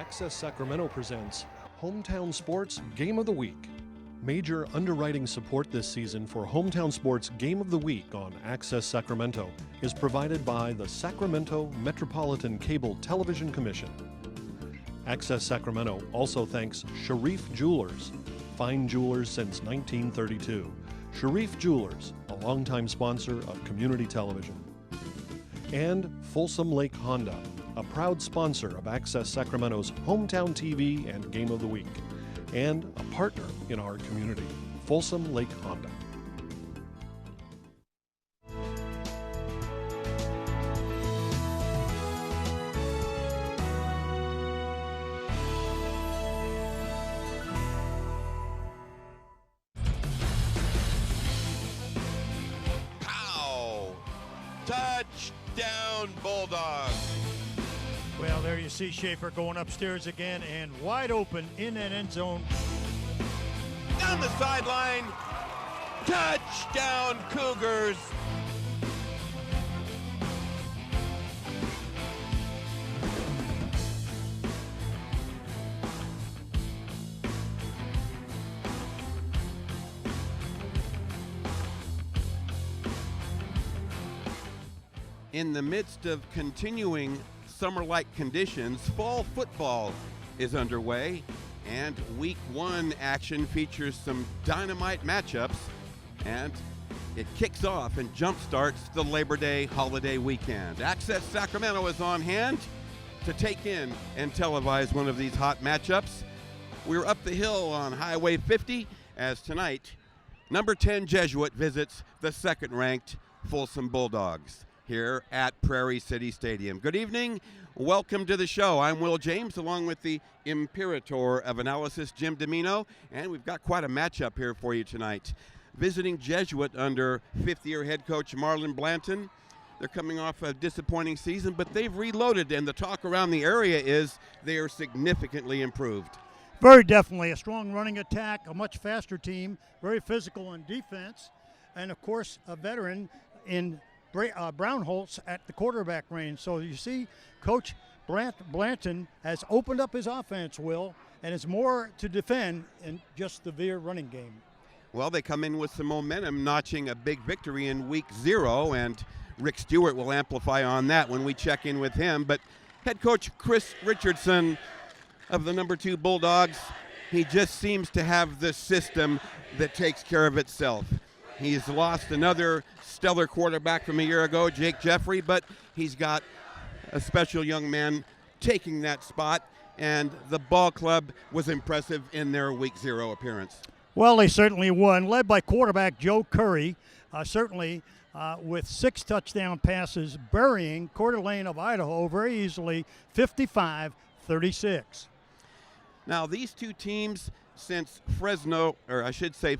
Access Sacramento presents Hometown Sports Game of the Week. Major underwriting support this season for Hometown Sports Game of the Week on Access Sacramento is provided by the Sacramento Metropolitan Cable Television Commission. Access Sacramento also thanks Sharif Jewelers, fine jewelers since 1932. Sharif Jewelers, a longtime sponsor of community television. And Folsom Lake Honda, a proud sponsor of Access Sacramento's Hometown TV and Game of the Week, and a partner in our community, Folsom Lake Honda. Pow! Touchdown Bulldogs! Well, there you see Schaefer going upstairs again and wide open in that end zone. Down the sideline, touchdown Cougars! In the midst of continuing summer-like conditions, fall football is underway, and week one action features some dynamite matchups, and it kicks off and jumpstarts the Labor Day holiday weekend. Access Sacramento is on hand to take in and televise one of these hot matchups. We're up the hill on Highway 50 as tonight, number 10 Jesuit visits the second-ranked Folsom Bulldogs here at Prairie City Stadium. Good evening. Welcome to the show. I'm Will James, along with the Imperator of Analysis, Jim Domino, and we've got quite a matchup here for you tonight. Visiting Jesuit under fifth-year head coach Marlon Blanton. They're coming off a disappointing season, but they've reloaded, and the talk around the area is they are significantly improved. Very definitely a strong running attack, a much faster team, very physical on defense, and of course a veteran in Brownholtz at the quarterback range. So you see Coach Blanton has opened up his offense, Will, and it's more to defend in just the Veer running game. Well, they come in with some momentum, notching a big victory in week 0, and Rick Stewart will amplify on that when we check in with him. But head coach Chris Richardson of the number 2 Bulldogs, he just seems to have the system that takes care of itself. He's lost another stellar quarterback from a year ago, Jake Jeffrey, but he's got a special young man taking that spot, and the ball club was impressive in their week 0 appearance. Well, they certainly won, led by quarterback Joe Curry, with 6 touchdown passes, burying Coeur d'Alene of Idaho very easily, 55-36. Now, these two teams, since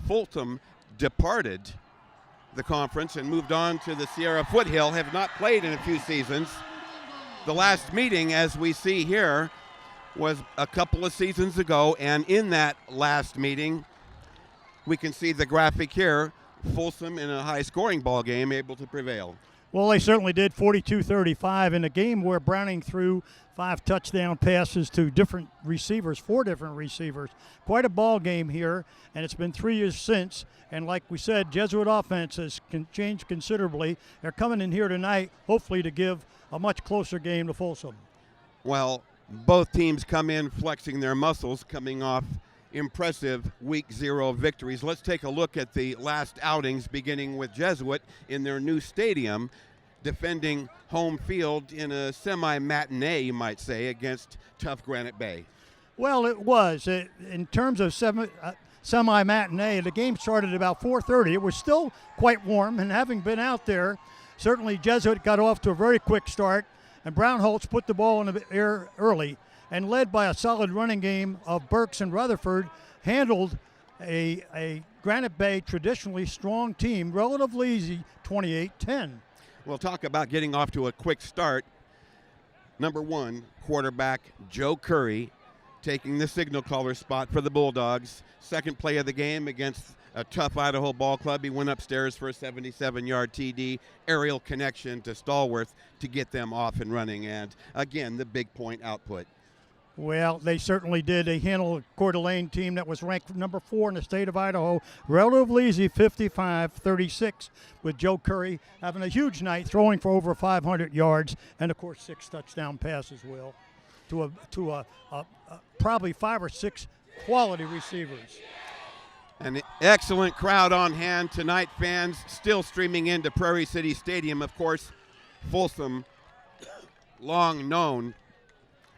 Folsom departed the conference and moved on to the Sierra Foothill, have not played in a few seasons. The last meeting, as we see here, was a couple of seasons ago, and in that last meeting, we can see the graphic here, Folsom in a high-scoring ball game able to prevail. Well, they certainly did, 42-35 in a game where Browning threw 5 touchdown passes to 4 different receivers. Quite a ball game here, and it's been 3 years since. And like we said, Jesuit offense has changed considerably. They're coming in here tonight, hopefully to give a much closer game to Folsom. Well, both teams come in flexing their muscles, coming off impressive week 0 victories. Let's take a look at the last outings, beginning with Jesuit in their new stadium, defending home field in a semi-matinee, you might say, against tough Granite Bay. Well, it was. In terms of semi-matinee, the game started about 4:30. It was still quite warm, and having been out there, certainly Jesuit got off to a very quick start, and Brownholtz put the ball in the air early, and led by a solid running game of Burks and Rutherford, handled a Granite Bay traditionally strong team relatively easy, 28-10. We'll talk about getting off to a quick start. Number 1, quarterback Joe Curry taking the signal caller spot for the Bulldogs. Second play of the game against a tough Idaho ball club. He went upstairs for a 77-yard TD, aerial connection to Stallworth to get them off and running, and again, the big point output. Well, they certainly did. They handled a Coeur d'Alene team that was ranked number 4 in the state of Idaho relatively easy, 55-36, with Joe Curry having a huge night, throwing for over 500 yards, and of course 6 touchdown passes, Will, to probably 5 or 6 quality receivers. An excellent crowd on hand tonight, fans still streaming into Prairie City Stadium. Of course, Folsom, long known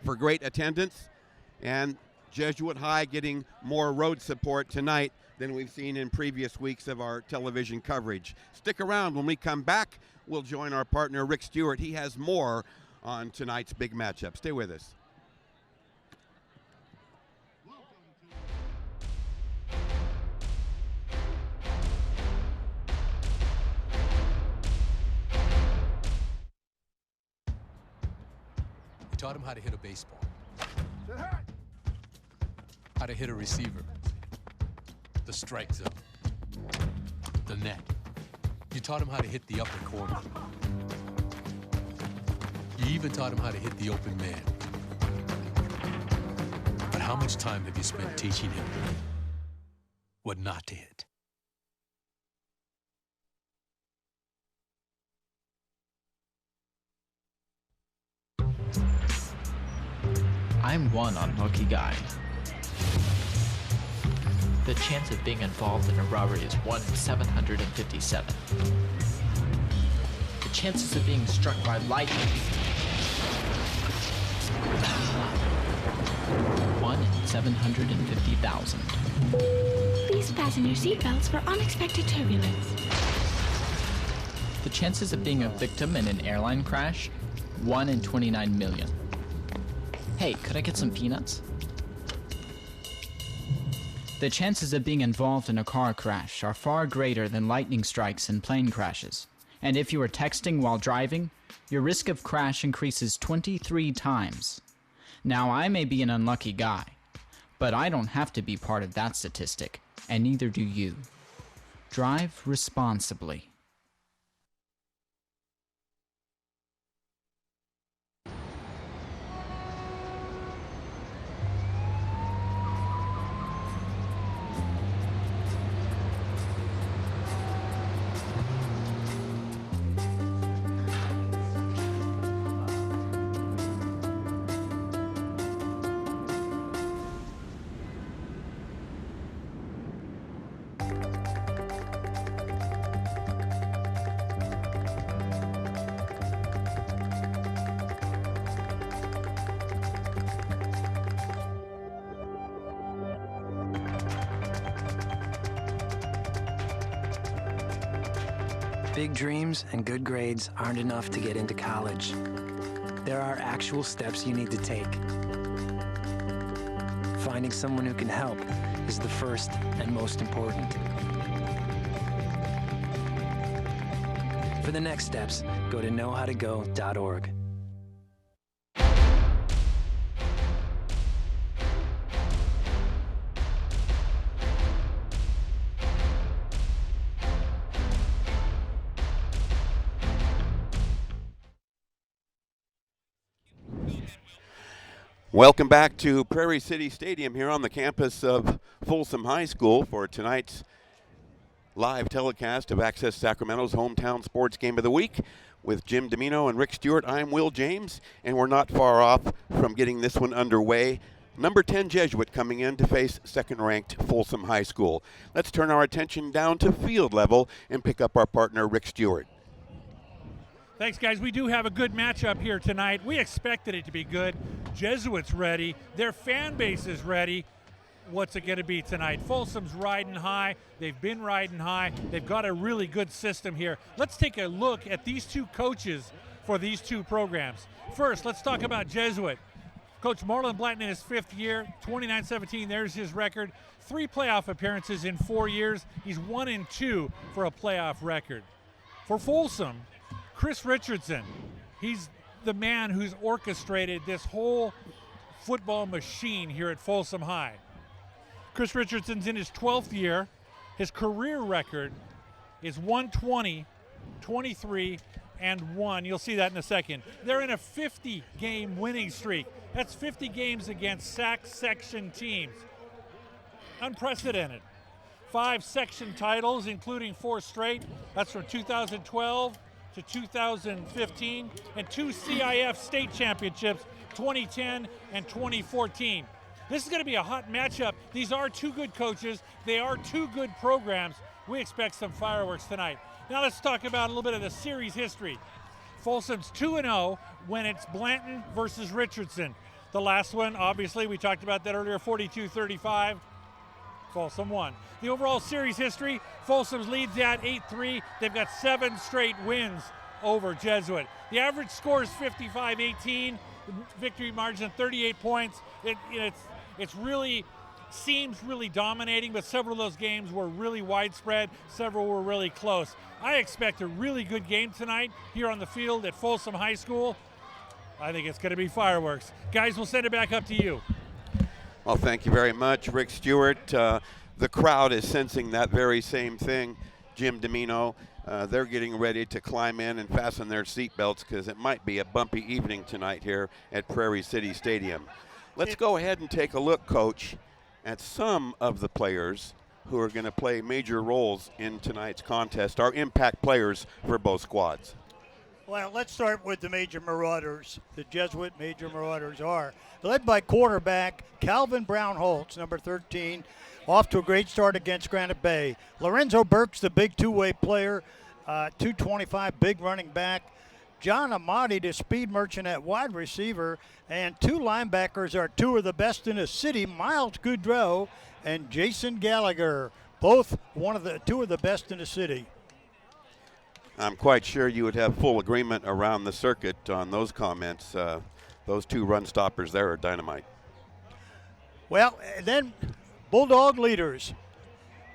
for great attendance, and Jesuit High getting more road support tonight than we've seen in previous weeks of our television coverage. Stick around. When we come back, we'll join our partner Rick Stewart. He has more on tonight's big matchup. Stay with us. Taught him how to hit a baseball, how to hit a receiver, the strike zone, the net. You taught him how to hit the upper corner. You even taught him how to hit the open man. But how much time have you spent teaching him what not to hit? I'm one unlucky guy. The chance of being involved in a robbery is 1 in 757. The chances of being struck by lightning. 1 in 750,000. Please fasten your seatbelts for unexpected turbulence. The chances of being a victim in an airline crash? 1 in 29 million. Hey, could I get some peanuts? The chances of being involved in a car crash are far greater than lightning strikes and plane crashes. And if you are texting while driving, your risk of crash increases 23 times. Now, I may be an unlucky guy, but I don't have to be part of that statistic, and neither do you. Drive responsibly. Big dreams and good grades aren't enough to get into college. There are actual steps you need to take. Finding someone who can help is the first and most important. For the next steps, go to knowhowtogo.org. Welcome back to Prairie City Stadium here on the campus of Folsom High School for tonight's live telecast of Access Sacramento's hometown sports game of the week. With Jim Domino and Rick Stewart, I'm Will James, and we're not far off from getting this one underway. Number 10 Jesuit coming in to face second-ranked Folsom High School. Let's turn our attention down to field level and pick up our partner Rick Stewart. Thanks, guys. We do have a good matchup here tonight. We expected it to be good. Jesuit's ready. Their fan base is ready. What's it going to be tonight? Folsom's riding high. They've been riding high. They've got a really good system here. Let's take a look at these two coaches for these two programs. First, let's talk about Jesuit. Coach Marlon Blanton in his 5th year, 29-17, there's his record. 3 playoff appearances in 4 years. He's 1-2 for a playoff record. For Folsom, Chris Richardson, he's the man who's orchestrated this whole football machine here at Folsom High. Chris Richardson's in his 12th year. His career record is 120, 23, You'll see that in a second. They're in a 50-game winning streak. That's 50 games against SAC section teams. Unprecedented. 5 section titles, including 4 straight. That's from 2012 to 2015. And 2 CIF state championships, 2010 and 2014. This is going to be a hot matchup. These are 2 good coaches. They are 2 good programs. We expect some fireworks tonight. Now let's talk about a little bit of the series history. Folsom's 2-0 when it's Blanton versus Richardson. The last one, obviously, we talked about that earlier, 42-35. Folsom won. The overall series history, Folsom's leads at 8-3. They've got 7 straight wins over Jesuit. The average score is 55-18. The victory margin 38 points. It's really seems really dominating, but several of those games were really widespread. Several were really close. I expect a really good game tonight here on the field at Folsom High School. I think it's going to be fireworks. Guys, we'll send it back up to you. Well, thank you very much, Rick Stewart. The crowd is sensing that very same thing. Jim Domino, they're getting ready to climb in and fasten their seatbelts because it might be a bumpy evening tonight here at Prairie City Stadium. Let's go ahead and take a look, Coach, at some of the players who are going to play major roles in tonight's contest, our impact players for both squads. Well, let's start with the Major Marauders. The Jesuit Major Marauders are led by quarterback Calvin Brown Holtz, number 13, off to a great start against Granite Bay. Lorenzo Burke's the big two-way player, 225, big running back. John Amati, the speed merchant at wide receiver, and 2 linebackers are 2 of the best in the city, Miles Goudreau and Jason Gallagher, both 2 of the best in the city. I'm quite sure you would have full agreement around the circuit on those comments. Those 2 run stoppers there are dynamite. Well, then Bulldog leaders.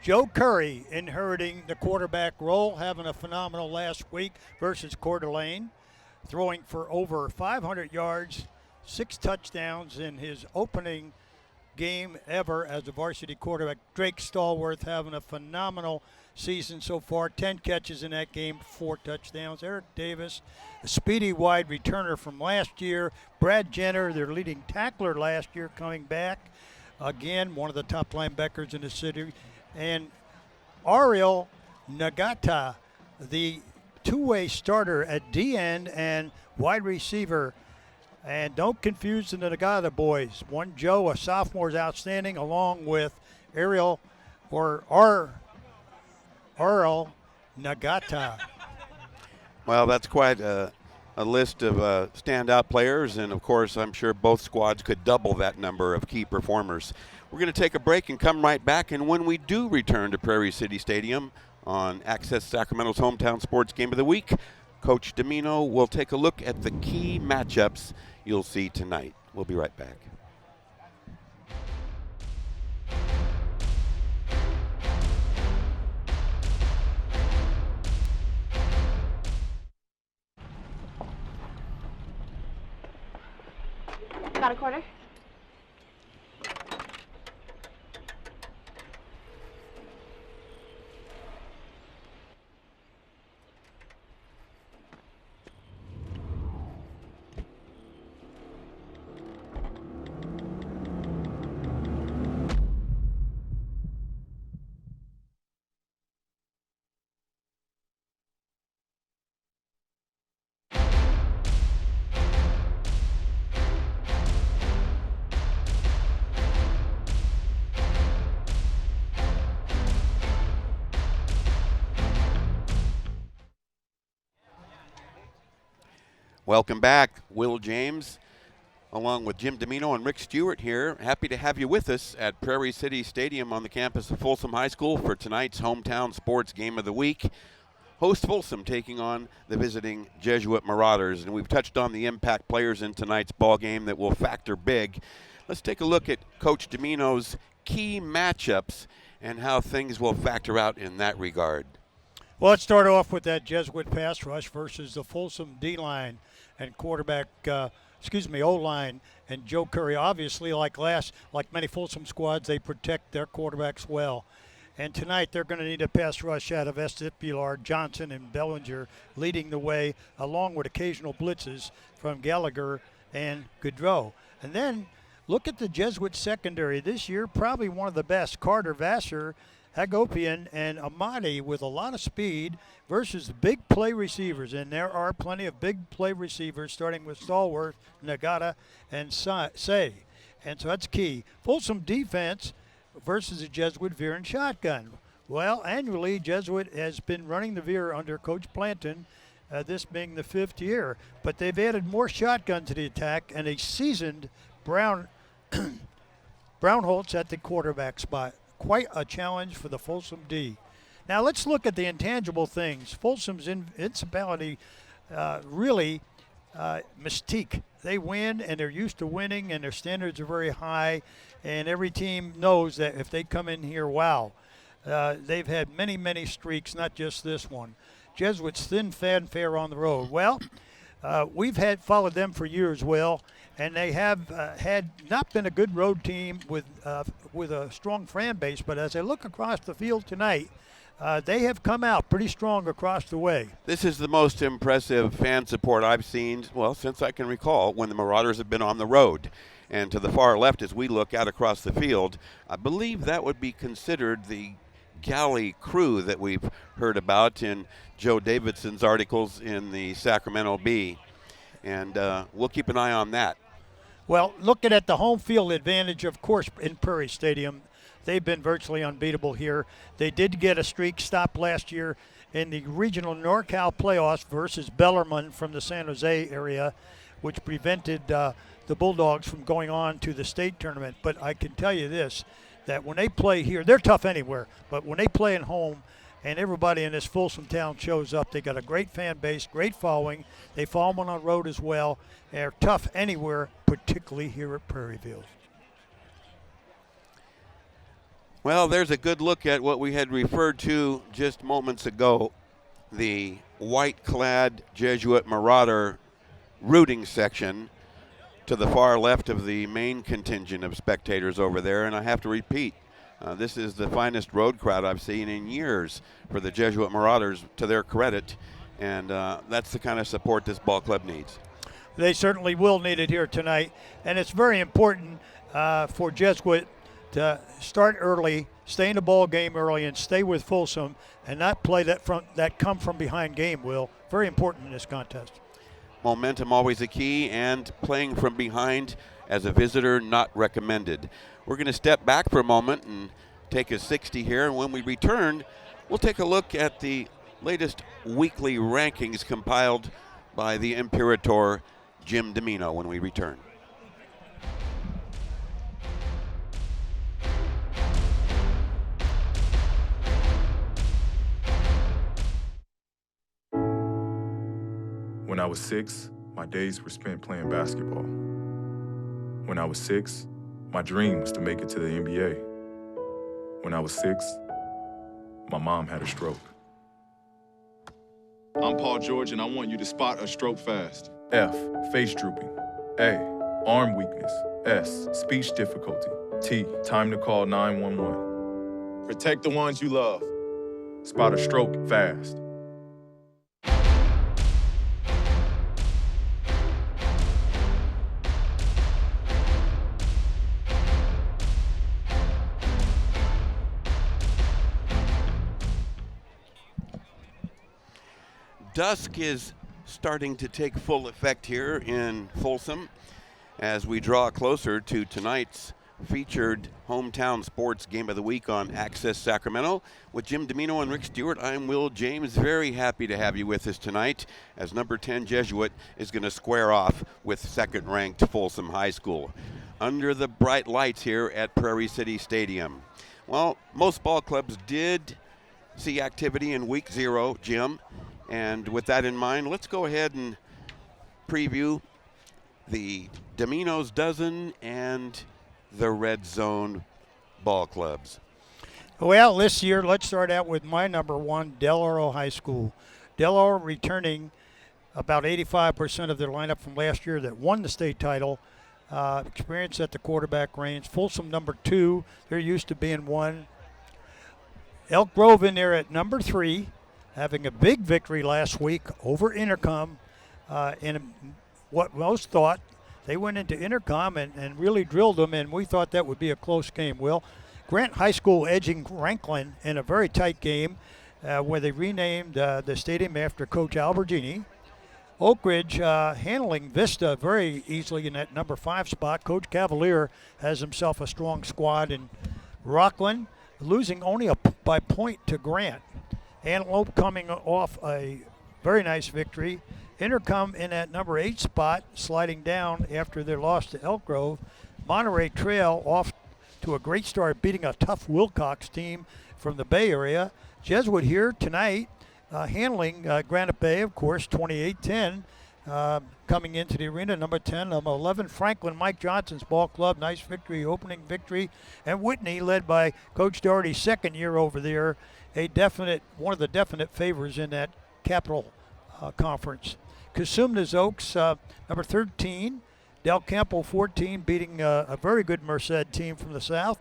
Joe Curry inheriting the quarterback role, having a phenomenal last week versus Coeur d'Alene, throwing for over 500 yards, 6 touchdowns in his opening game ever as a varsity quarterback. Drake Stallworth having a phenomenal season so far, 10 catches in that game, 4 touchdowns. Eric Davis, a speedy wide returner from last year. Brad Jenner, their leading tackler last year, coming back. Again, one of the top linebackers in the city. And Ariel Nagata, the two-way starter at D-end and wide receiver. And don't confuse the Nagata boys. One Joe, a sophomore, is outstanding, along with Ariel Nagata. Well, that's quite a list of standout players, and of course, I'm sure both squads could double that number of key performers. We're going to take a break and come right back, and when we do return to Prairie City Stadium on Access Sacramento's Hometown Sports Game of the Week, Coach Domino will take a look at the key matchups you'll see tonight. We'll be right back. Got a quarter? Welcome back, Will James, along with Jim Domino and Rick Stewart here. Happy to have you with us at Prairie City Stadium on the campus of Folsom High School for tonight's Hometown Sports Game of the Week. Host Folsom taking on the visiting Jesuit Marauders, and we've touched on the impact players in tonight's ball game that will factor big. Let's take a look at Coach Domino's key matchups and how things will factor out in that regard. Well, let's start off with that Jesuit pass rush versus the Folsom D-line and quarterback, O-line, and Joe Curry. Obviously, like many Folsom squads, they protect their quarterbacks well. And tonight they're going to need a pass rush out of Estipular, Johnson, and Bellinger leading the way, along with occasional blitzes from Gallagher and Goudreau. And then look at the Jesuit secondary this year, probably one of the best. Carter, Vassar, Hagopian, and Amadi with a lot of speed versus the big play receivers. And there are plenty of big play receivers, starting with Stallworth, Nagata, and Say. And so that's key. Folsom defense versus the Jesuit veer and shotgun. Well, annually, Jesuit has been running the veer under Coach Planton, this being the 5th year. But they've added more shotgun to the attack and a seasoned Brownholtz at the quarterback spot. Quite a challenge for the Folsom D. Now let's look at the intangible things. Folsom's invincibility really mystique. They win, and they're used to winning, and their standards are very high, and every team knows that if they come in here, wow. They've had many, many streaks, not just this one. Jesuits' thin fanfare on the road. Well, we've followed them for years, Will, and they have had not been a good road team with a strong fan base, but as I look across the field tonight, they have come out pretty strong across the way. This is the most impressive fan support I've seen, well, since I can recall, when the Marauders have been on the road. And to the far left, as we look out across the field, I believe that would be considered the galley crew that we've heard about in Joe Davidson's articles in the Sacramento Bee. And we'll keep an eye on that. Well, looking at the home field advantage, of course, in Prairie Stadium, they've been virtually unbeatable here. They did get a streak stop last year in the regional NorCal playoffs versus Bellarmine from the San Jose area, which prevented the Bulldogs from going on to the state tournament. But I can tell you this, that when they play here, they're tough anywhere, but when they play at home and everybody in this Folsom town shows up, they got a great fan base, great following. They follow them on the road as well. They're tough anywhere, particularly here at Prairieville. Well, there's a good look at what we had referred to just moments ago, the white-clad Jesuit Marauder rooting section to the far left of the main contingent of spectators over there. And I have to repeat, this is the finest road crowd I've seen in years for the Jesuit Marauders, to their credit. And that's the kind of support this ball club needs. They certainly will need it here tonight. And it's very important for Jesuit to start early, stay in the ball game early, and stay with Folsom, and not play that come from behind game, Will. Very important in this contest. Momentum always a key, and playing from behind as a visitor not recommended. We're going to step back for a moment and take a 60 here, and when we return, we'll take a look at the latest weekly rankings compiled by the Imperator Jim Domino when we return. When I was 6, my days were spent playing basketball. When I was 6, my dream was to make it to the NBA. When I was 6, my mom had a stroke. I'm Paul George, and I want you to spot a stroke fast. F, face drooping. A, arm weakness. S, speech difficulty. T, time to call 911. Protect the ones you love. Spot a stroke fast. Dusk is starting to take full effect here in Folsom as we draw closer to tonight's featured hometown sports game of the week on Access Sacramento. With Jim Domino and Rick Stewart, I'm Will James. Very happy to have you with us tonight as number 10 Jesuit is going to square off with second-ranked Folsom High School under the bright lights here at Prairie City Stadium. Well, most ball clubs did see activity in week 0, Jim. And with that in mind, let's go ahead and preview the Domino's Dozen and the Red Zone ball clubs. Well, this year, let's start out with my number 1, Del Oro High School. Del Oro returning about 85% of their lineup from last year that won the state title. Experience at the quarterback range. Folsom number 2, they're used to being 1. Elk Grove in there at number 3, having a big victory last week over Intercom in what most thought. They went into Intercom and really drilled them, and we thought that would be a close game. Will, Grant High School edging Franklin in a very tight game where they renamed the stadium after Coach Albergini. Oak Ridge handling Vista very easily in that number 5 spot. Coach Cavalier has himself a strong squad. And Rockland losing only by point to Grant. Antelope coming off a very nice victory. Intercom in that number 8 spot, sliding down after their loss to Elk Grove. Monterey Trail off to a great start, beating a tough Wilcox team from the Bay Area. Jesuit here tonight, handling Granite Bay, of course, 28-10. Coming into the arena, number 10, number 11, Franklin, Mike Johnson's ball club. Nice victory, opening victory. And Whitney, led by Coach Doherty's second year over there, one of the definite favors in that Capital Conference. Cosumnes Oaks, number 13. Del Campo 14, beating a very good Merced team from the south.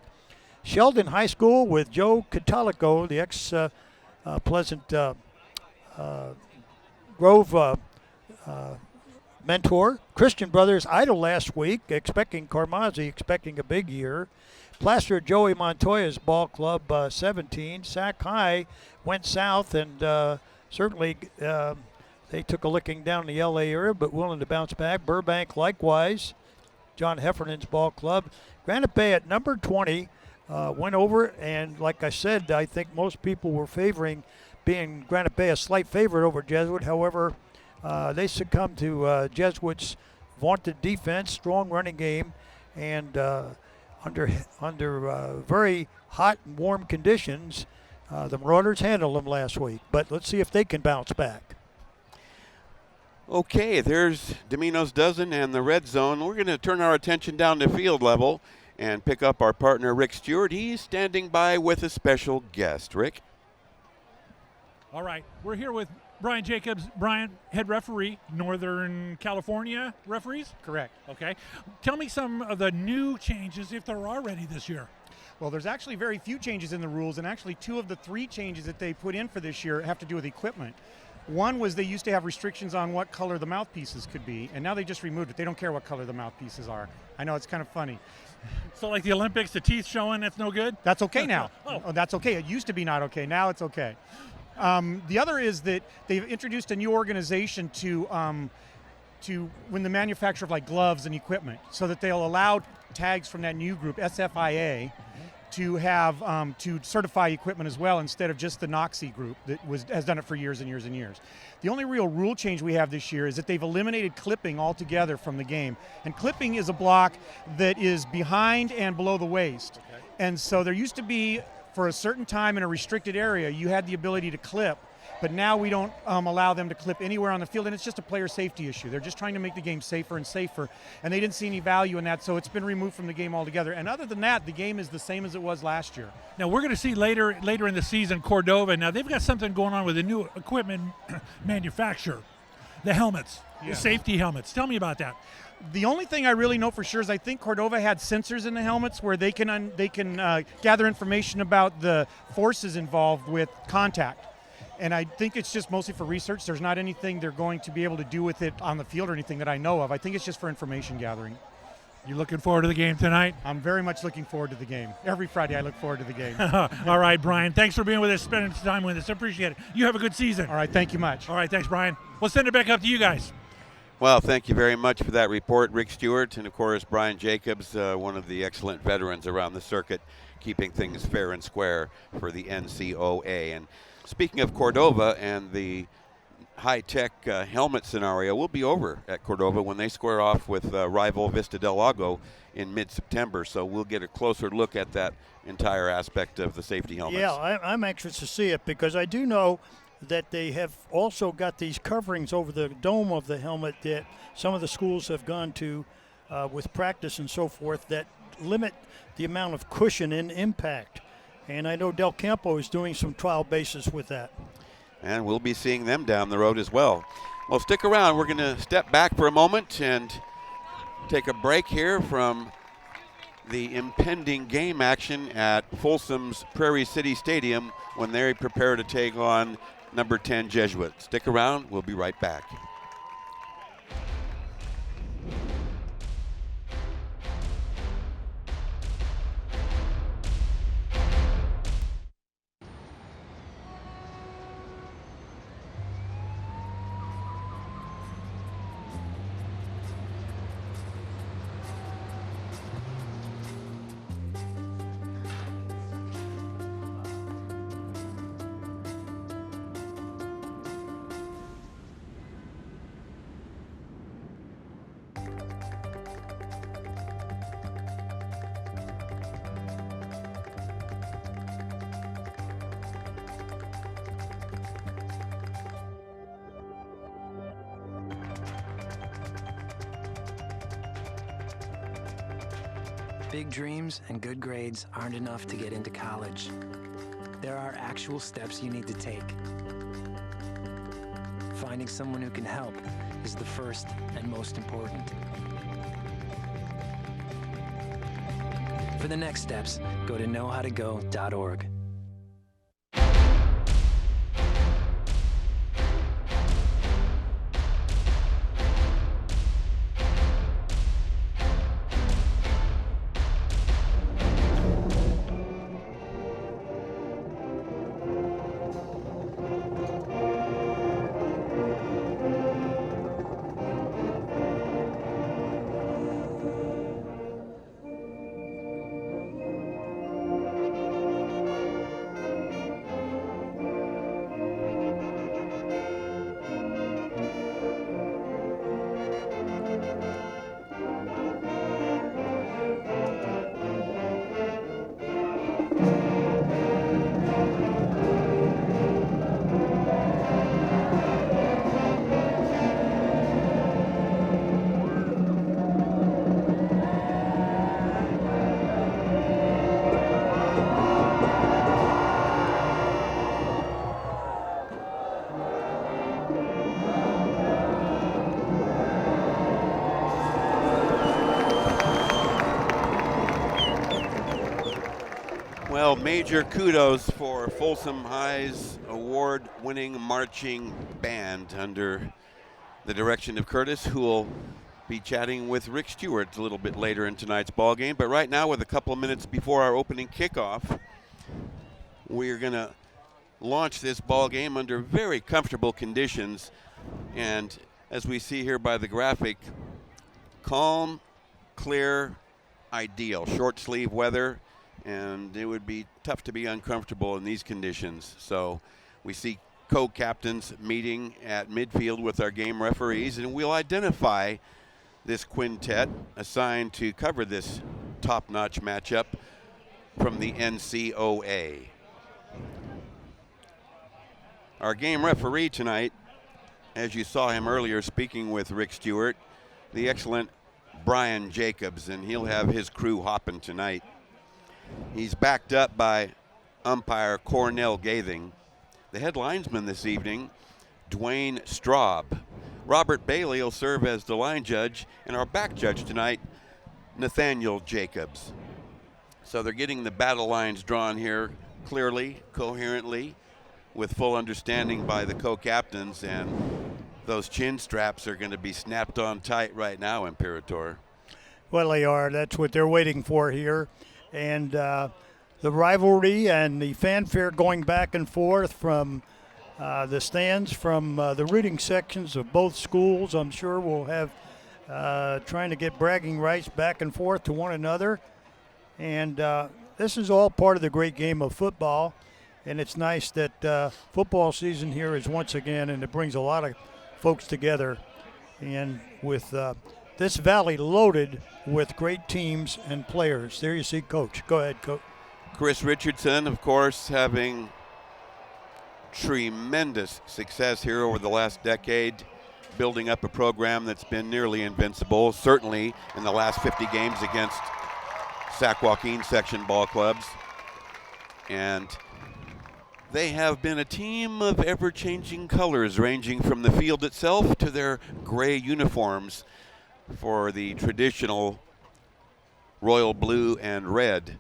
Sheldon High School with Joe Catalico, the ex-Pleasant Grove mentor. Christian Brothers idle last week, expecting a big year. Placer Joey Montoya's ball club 17. Sac High went south and certainly they took a licking down in the LA area, but willing to bounce back. Burbank likewise. John Heffernan's ball club. Granite Bay at number 20 went over, and like I said, I think most people were favoring being Granite Bay a slight favorite over Jesuit. However, they succumbed to Jesuit's vaunted defense, strong running game, and under very hot and warm conditions, the Marauders handled them last week. But let's see if they can bounce back. Okay, there's Domino's Dozen and the Red Zone. We're going to turn our attention down to field level and pick up our partner, Rick Stewart. He's standing by with a special guest. Rick? All right, we're here with Brian Jacobs. Brian, head referee, Northern California referees? Correct. Okay. Tell me some of the new changes, if there are any this year. Well, there's actually very few changes in the rules, and actually 2 of the 3 changes that they put in for this year have to do with equipment. One was they used to have restrictions on what color the mouthpieces could be, and now they just removed it. They don't care what color the mouthpieces are. I know, it's kind of funny. So like the Olympics, the teeth showing, that's no good? That's okay now. Oh, that's okay. It used to be not okay. Now it's okay. The other is that they've introduced a new organization to when the manufacture of like gloves and equipment, so that they'll allow tags from that new group, SFIA, to have to certify equipment as well, instead of just the NOXI group that has done it for years and years and years. The only real rule change we have this year is that they've eliminated clipping altogether from the game. And clipping is a block that is behind and below the waist. Okay. And so there used to be, for a certain time in a restricted area, you had the ability to clip, but now we don't allow them to clip anywhere on the field, and it's just a player safety issue. They're just trying to make the game safer and safer, and they didn't see any value in that, so it's been removed from the game altogether. And other than that, the game is the same as it was last year. Now we're going to see later in the season Cordova. Now they've got something going on with the new equipment manufacturer, the helmets, the safety helmets. Tell me about that. The only thing I really know for sure is I think Cordova had sensors in the helmets where they can gather information about the forces involved with contact. And I think it's just mostly for research. There's not anything they're going to be able to do with it on the field or anything that I know of. I think it's just for information gathering. You looking forward to the game tonight? I'm very much looking forward to the game. Every Friday I look forward to the game. All right, Brian. Thanks for being with us, spending some time with us. I appreciate it. You have a good season. All right, thank you much. All right, thanks, Brian. We'll send it back up to you guys. Well, thank you very much for that report, Rick Stewart, and of course Brian Jacobs, one of the excellent veterans around the circuit, keeping things fair and square for the NCOA. And speaking of Cordova and the high-tech helmet scenario, we'll be over at Cordova when they square off with rival Vista Del Lago in mid-September. So we'll get a closer look at that entire aspect of the safety helmets. Yeah, I'm anxious to see it, because I do know that they have also got these coverings over the dome of the helmet that some of the schools have gone to with practice and so forth that limit the amount of cushion and impact. And I know Del Campo is doing some trial bases with that. And we'll be seeing them down the road as well. Well, stick around. We're going to step back for a moment and take a break here from the impending game action at Folsom's Prairie City Stadium when they prepare to take on number 10 Jesuit. Stick around, we'll be right back. Big dreams and good grades aren't enough to get into college. There are actual steps you need to take. Finding someone who can help is the first and most important. For the next steps, go to knowhowtogo.org. Well, major kudos for Folsom High's award-winning marching band under the direction of Curtis, who will be chatting with Rick Stewart a little bit later in tonight's ball game. But right now, with a couple of minutes before our opening kickoff, we're going to launch this ball game under very comfortable conditions. And as we see here by the graphic, calm, clear, ideal. Short sleeve weather, and it would be tough to be uncomfortable in these conditions. So we see co-captains meeting at midfield with our game referees, and we'll identify this quintet assigned to cover this top-notch matchup from the NCOA. Our game referee tonight, as you saw him earlier speaking with Rick Stewart, the excellent Brian Jacobs, and he'll have his crew hopping tonight. He's backed up by umpire Cornell Gathing. The head linesman this evening, Dwayne Straub. Robert Bailey will serve as the line judge, and our back judge tonight, Nathaniel Jacobs. So they're getting the battle lines drawn here clearly, coherently, with full understanding by the co-captains, and those chin straps are going to be snapped on tight right now, Imperator. Well, they are. That's what they're waiting for here. And the rivalry and the fanfare going back and forth from the stands, from the rooting sections of both schools, I'm sure will have trying to get bragging rights back and forth to one another. And this is all part of the great game of football. And it's nice that football season here is once again, and it brings a lot of folks together. And with this valley loaded with great teams and players. There you see Coach. Go ahead, Coach. Chris Richardson, of course, having tremendous success here over the last decade, building up a program that's been nearly invincible, certainly in the last 50 games against Sac Joaquin section ball clubs. And they have been a team of ever-changing colors, ranging from the field itself to their gray uniforms for the traditional royal blue and red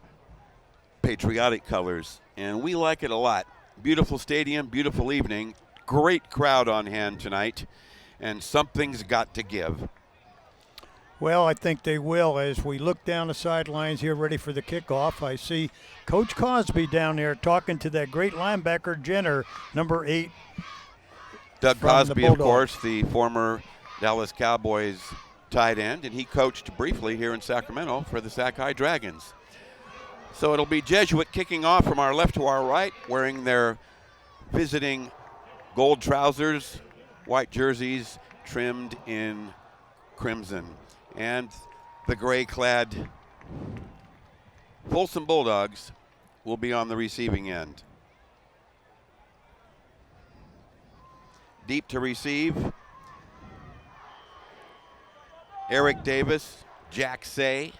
patriotic colors, and we like it a lot. Beautiful stadium, beautiful evening, great crowd on hand tonight, and something's got to give. Well, I think they will. As we look down the sidelines here ready for the kickoff, I see Coach Cosby down there talking to that great linebacker, Jenner, number 8. Doug Cosby, of course, the former Dallas Cowboys tight end, and he coached briefly here in Sacramento for the Sac High Dragons. So it'll be Jesuit kicking off from our left to our right, wearing their visiting gold trousers, white jerseys trimmed in crimson, and the gray-clad Folsom Bulldogs will be on the receiving end. Deep to receive, Eric Davis, Jack Say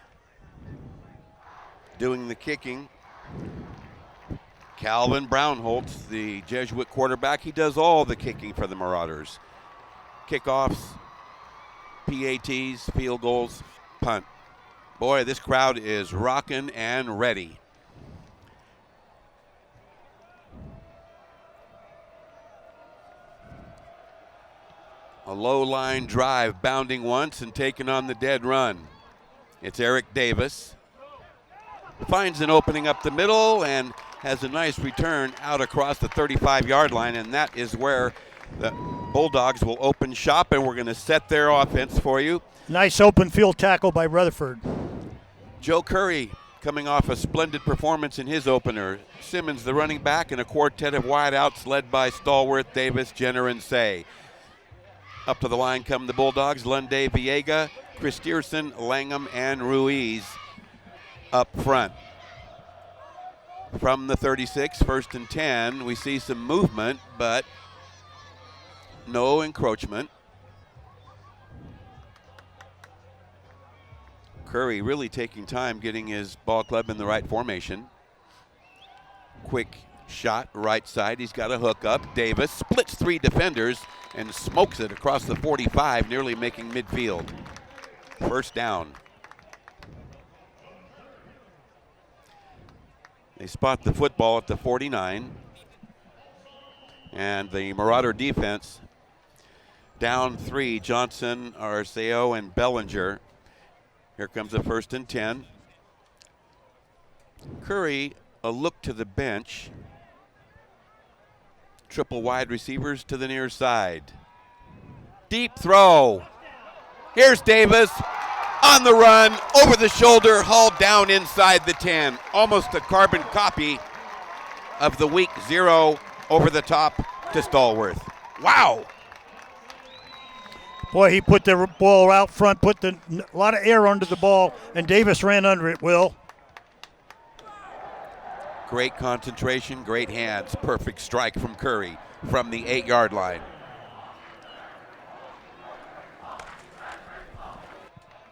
doing the kicking. Calvin Brownholtz, the Jesuit quarterback, he does all the kicking for the Marauders. Kickoffs, PATs, field goals, punt. Boy, this crowd is rocking and ready. A low line drive, bounding once and taking on the dead run. It's Eric Davis. Finds an opening up the middle and has a nice return out across the 35-yard line, and that is where the Bulldogs will open shop, and we're going to set their offense for you. Nice open field tackle by Rutherford. Joe Curry coming off a splendid performance in his opener. Simmons, the running back, and a quartet of wideouts led by Stallworth, Davis, Jenner, and Say. Up to the line come the Bulldogs, Lunday, Viega, Christierson, Langham, and Ruiz up front. From the 36, 1st and 10, we see some movement, but no encroachment. Curry really taking time getting his ball club in the right formation. Quick shot right side. He's got a hook up. Davis splits 3 defenders and smokes it across the 45, nearly making midfield. First down. They spot the football at the 49. And the Marauder defense down 3, Johnson, Arceo, and Bellinger. Here comes a 1st and 10. Curry, a look to the bench. Triple wide receivers to the near side. Deep throw. Here's Davis on the run, over the shoulder, hauled down inside the 10. Almost a carbon copy of the week 0 over the top to Stallworth. Wow. Boy, he put the ball out front, put a lot of air under the ball, and Davis ran under it, Will. Great concentration, great hands. Perfect strike from Curry from the 8-yard line.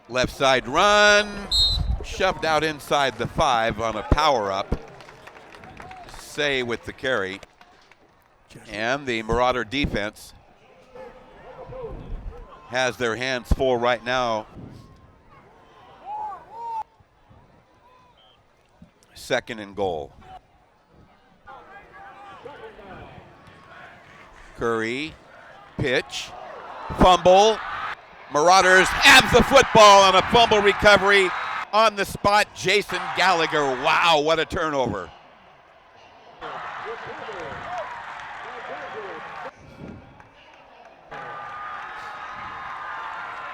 Left side run, shoved out inside the 5 on a power up. Say with the carry. And the Marauder defense has their hands full right now. 2nd and goal. Curry, pitch, fumble. Marauders have the football on a fumble recovery on the spot. Jason Gallagher, wow, what a turnover.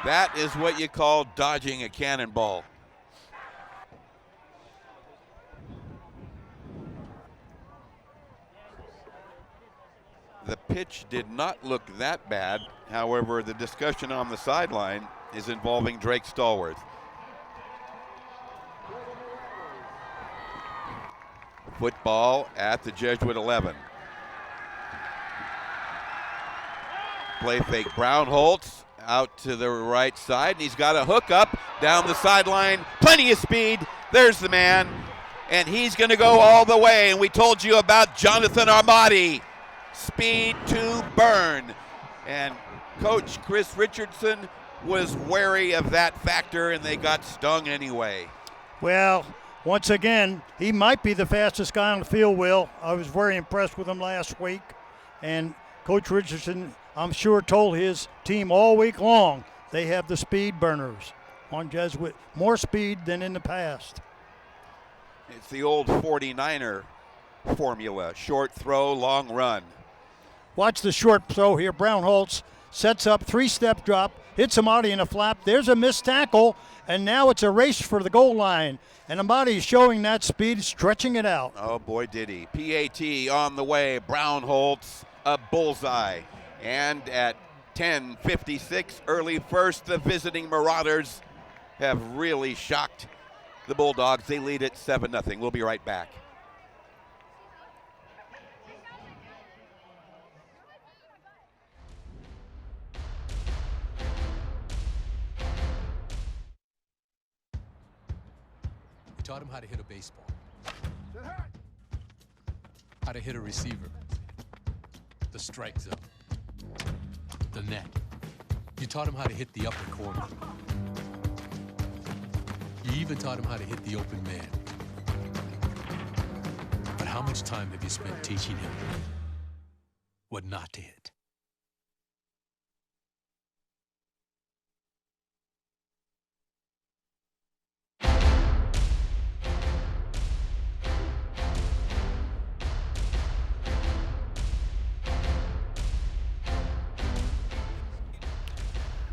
That is what you call dodging a cannonball. The pitch did not look that bad. However, the discussion on the sideline is involving Drake Stallworth. Football at the Jesuit 11. Play fake. Brownholtz out to the right side, and he's got a hook up down the sideline. Plenty of speed. There's the man, and he's going to go all the way. And we told you about Jonathan Armati. Speed to burn. And Coach Chris Richardson was wary of that factor, and they got stung anyway. Well, once again, he might be the fastest guy on the field, Will. I was very impressed with him last week. And Coach Richardson, I'm sure, told his team all week long they have the speed burners on Jesuit. More speed than in the past. It's the old 49er formula. Short throw, long run. Watch the short throw here. Brown Holtz sets up, 3-step drop, hits Amati in a flap. There's a missed tackle, and now it's a race for the goal line. And Amati is showing that speed, stretching it out. Oh, boy, did he. PAT on the way. Brown Holtz, a bullseye. And at 10:56, early first, the visiting Marauders have really shocked the Bulldogs. They lead it 7-0. We'll be right back. We taught him how to hit a baseball, how to hit a receiver, the strike zone, the net. You taught him how to hit the upper corner. You even taught him how to hit the open man. But how much time have you spent teaching him what not to hit?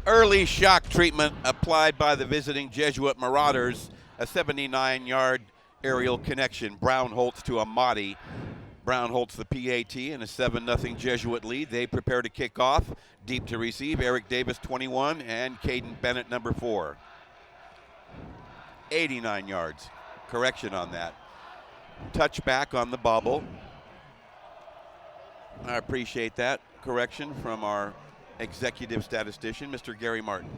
Early shock treatment applied by the visiting Jesuit Marauders. A 79-yard aerial connection. Brown Holtz to Amati. Brown Holtz the PAT and a 7-0 Jesuit lead. They prepare to kick off. Deep to receive. Eric Davis, 21, and Caden Bennett, number 4. 89 yards. Correction on that. Touchback on the bobble. I appreciate that correction from our executive statistician, Mr. Gary Martin.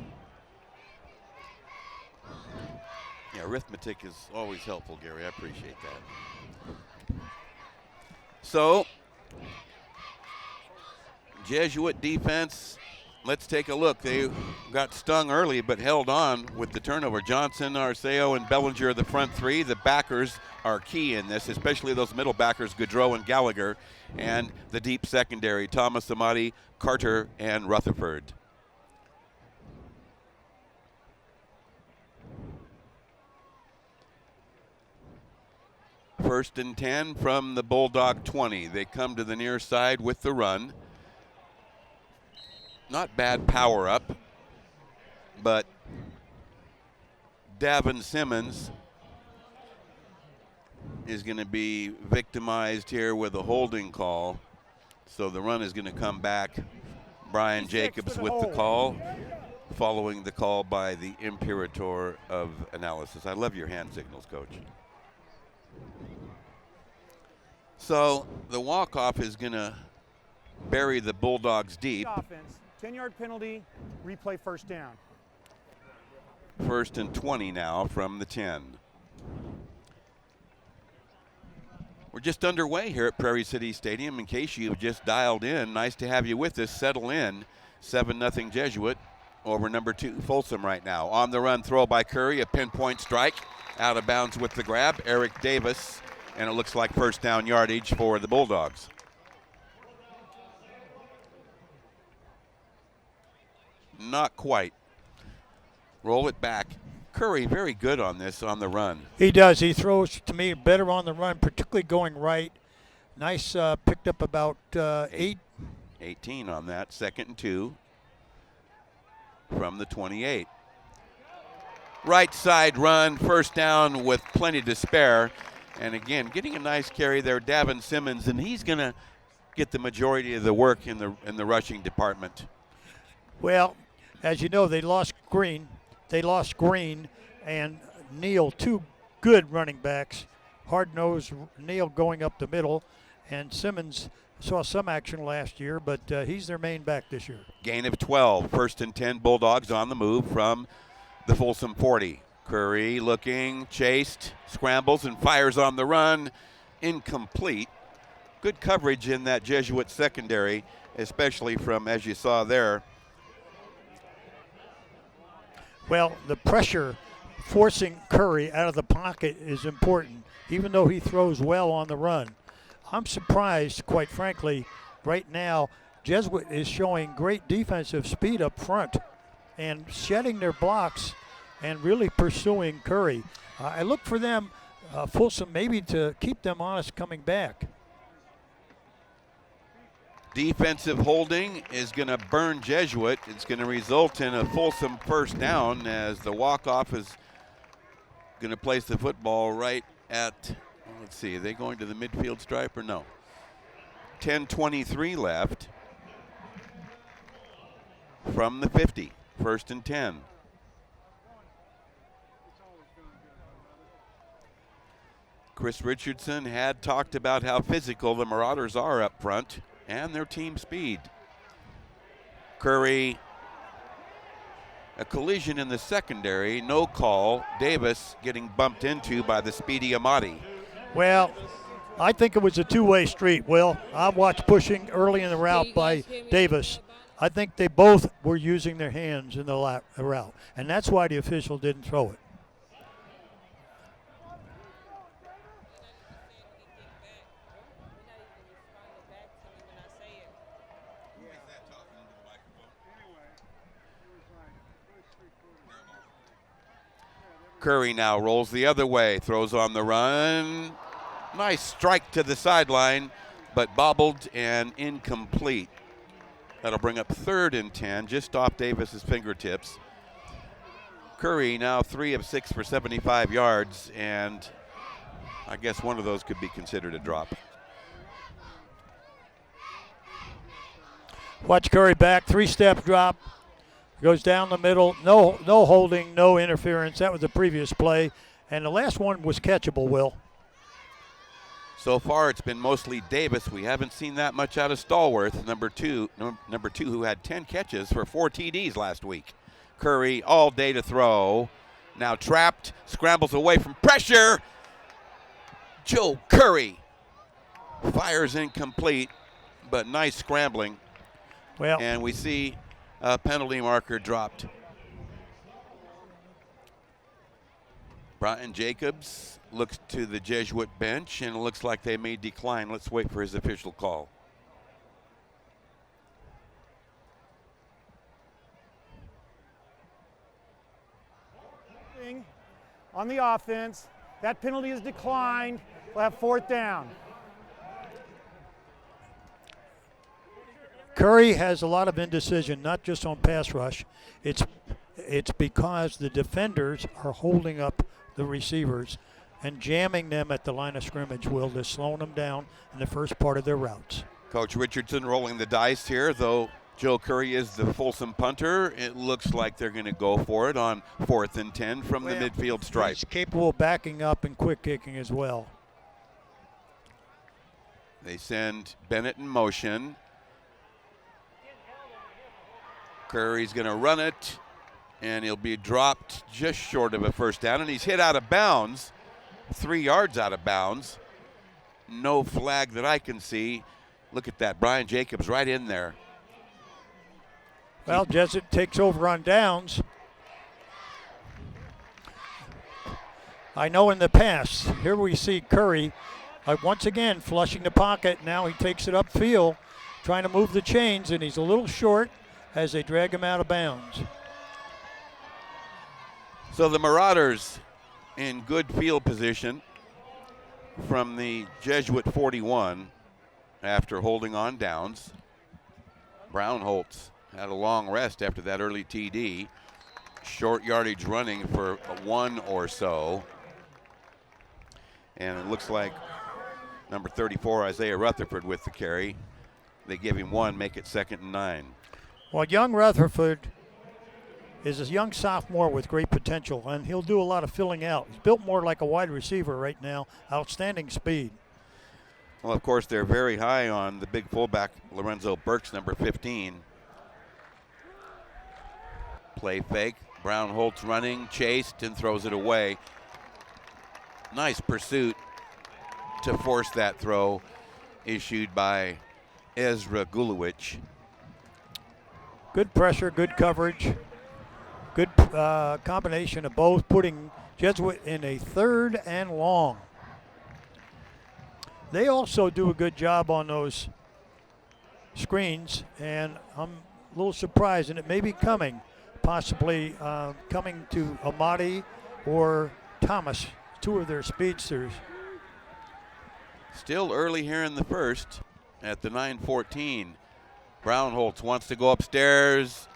Yeah, arithmetic is always helpful, Gary. I appreciate that. So, Jesuit defense, let's take a look. They got stung early but held on with the turnover. Johnson, Arceo, and Bellinger are the front three. The backers are key in this, especially those middle backers, Gaudreau and Gallagher, and the deep secondary, Thomas, Amati, Carter, and Rutherford. First and 10 from the Bulldog 20. They come to the near side with the run. Not bad power up, but Davin Simmons is going to be victimized here with a holding call. So the run is going to come back. Brian Jacobs with the call, following the call by the Imperator of Analysis. I love your hand signals, Coach. So the walk-off is going to bury the Bulldogs deep. Offense, 10-yard penalty, replay first down. First and 20 now from the 10. We're just underway here at Prairie City Stadium. In case you've just dialed in, nice to have you with us. Settle in. 7-0 Jesuit over number 2 Folsom right now. On the run, throw by Curry, a pinpoint strike. Out of bounds with the grab, Eric Davis, and it looks like first down yardage for the Bulldogs. Not quite. Roll it back. Curry very good on this on the run. He does. He throws to me better on the run, particularly going right. Nice, picked up about 18 on that. 2nd and 2 from the 28. Right side run, first down with plenty to spare. And again, getting a nice carry there, Davin Simmons, and he's going to get the majority of the work in the rushing department. Well, as you know, they lost Green. They lost Green and Neal, 2 good running backs. Hard-nosed Neal going up the middle, and Simmons saw some action last year, but he's their main back this year. Gain of 12, 1st and 10, Bulldogs on the move from the Folsom 40. Curry looking, chased, scrambles, and fires on the run. Incomplete. Good coverage in that Jesuit secondary, especially from, as you saw there. Well, the pressure forcing Curry out of the pocket is important, even though he throws well on the run. I'm surprised, quite frankly, right now, Jesuit is showing great defensive speed up front and shedding their blocks and really pursuing Curry. I look for them, Folsom, maybe to keep them honest coming back. Defensive holding is going to burn Jesuit. It's going to result in a Folsom first down as the walk-off is going to place the football right at, let's see, are they going to the midfield stripe or no? 10:23 left from the 50, 1st and 10. Chris Richardson had talked about how physical the Marauders are up front and their team speed. Curry, a collision in the secondary, no call. Davis getting bumped into by the speedy Amati. Well, I think it was a two-way street, Will. I watched pushing early in the route by Davis. I think they both were using their hands in the route, and that's why the official didn't throw it. Curry now rolls the other way, throws on the run. Nice strike to the sideline, but bobbled and incomplete. That'll bring up 3rd and 10, just off Davis's fingertips. Curry now 3 of 6 for 75 yards, and I guess one of those could be considered a drop. Watch Curry back, 3-step drop. Goes down the middle, no holding, no interference. That was the previous play. And the last one was catchable, Will. So far, it's been mostly Davis. We haven't seen that much out of Stallworth, number two, who had 10 catches for 4 TDs last week. Curry all day to throw. Now trapped, scrambles away from pressure. Joe Curry fires incomplete, but nice scrambling. Well, and we see a penalty marker dropped. Brian Jacobs looks to the Jesuit bench, and it looks like they may decline. Let's wait for his official call. On the offense, that penalty is declined. We'll have 4th down. Curry has a lot of indecision, not just on pass rush. It's because the defenders are holding up the receivers and jamming them at the line of scrimmage, Will. They're slowing them down in the first part of their routes. Coach Richardson rolling the dice here, though Joe Curry is the Folsom punter. It looks like they're going to go for it on 4th and 10 from the midfield stripe. He's capable of backing up and quick kicking as well. They send Bennett in motion. Curry's going to run it, and he'll be dropped just short of a first down, and he's hit out of bounds, 3 yards out of bounds. No flag that I can see. Look at that, Brian Jacobs right in there. Well, Jesuit takes over on downs. I know in the past, here we see Curry once again flushing the pocket. Now he takes it upfield, trying to move the chains, and he's a little short as they drag him out of bounds. So the Marauders in good field position from the Jesuit 41 after holding on downs. Brownholtz had a long rest after that early TD. Short yardage running for 1 or so. And it looks like number 34, Isaiah Rutherford, with the carry. They give him 1, make it 2nd and 9. Well, young Rutherford is a young sophomore with great potential, and he'll do a lot of filling out. He's built more like a wide receiver right now. Outstanding speed. Well, of course, they're very high on the big fullback, Lorenzo Burks, number 15. Play fake. Brownholtz running, chased, and throws it away. Nice pursuit to force that throw issued by Ezra Gulowicz. Good pressure, good coverage, good combination of both, putting Jesuit in a 3rd and long. They also do a good job on those screens, and I'm a little surprised, and it may be coming, possibly coming to Amati or Thomas, 2 of their speedsters. Still early here in the first at the 9:14. Brownholtz wants to go upstairs.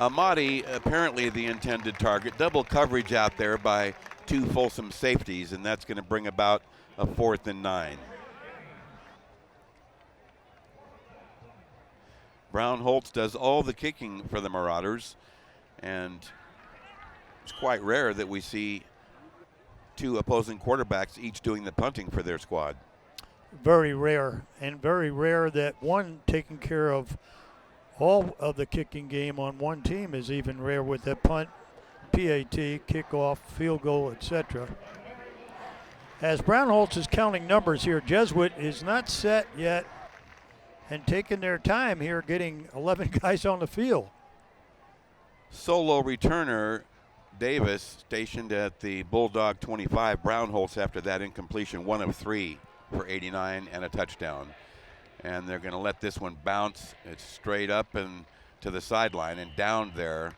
Amati, apparently the intended target. Double coverage out there by 2 Folsom safeties, and that's going to bring about a 4th and 9. Brownholtz does all the kicking for the Marauders, and it's quite rare that we see 2 opposing quarterbacks each doing the punting for their squad. Very rare, and very rare that one taking care of all of the kicking game on one team is even rare with the punt, PAT, kickoff, field goal, etc. As Brownholtz is counting numbers here, Jesuit is not set yet and taking their time here, getting 11 guys on the field. Solo returner Davis stationed at the Bulldog 25. Brownholtz after that incompletion, 1 of 3 for 89 and a touchdown. And they're going to let this one bounce. It's straight up and to the sideline and down there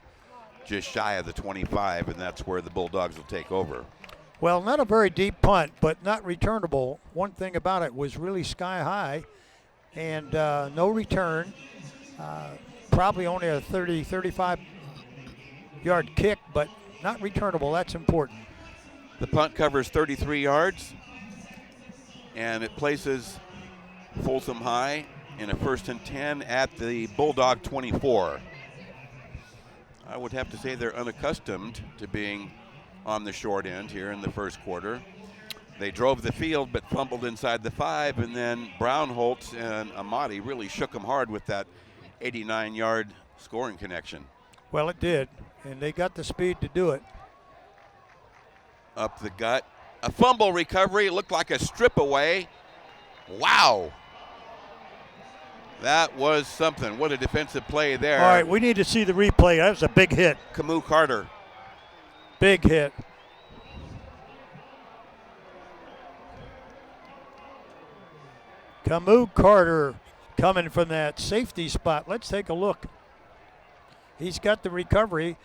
just shy of the 25, and that's where the Bulldogs will take over. Well, not a very deep punt, but not returnable. One thing about it was really sky high and no return. Probably only a 30, 35-yard kick, but not returnable. That's important. The punt covers 33 yards, and it places Folsom High in a 1st and 10 at the Bulldog 24. I would have to say they're unaccustomed to being on the short end here in the first quarter. They drove the field but fumbled inside the 5, and then Brownholtz and Amati really shook them hard with that 89-yard scoring connection. Well, it did, and they got the speed to do it. Up the gut. A fumble recovery. It looked like a strip away. Wow. That was something. What a defensive play there. All right, we need to see the replay. That was a big hit. Camus Carter. Big hit. Camus Carter coming from that safety spot. Let's take a look. He's got the recovery.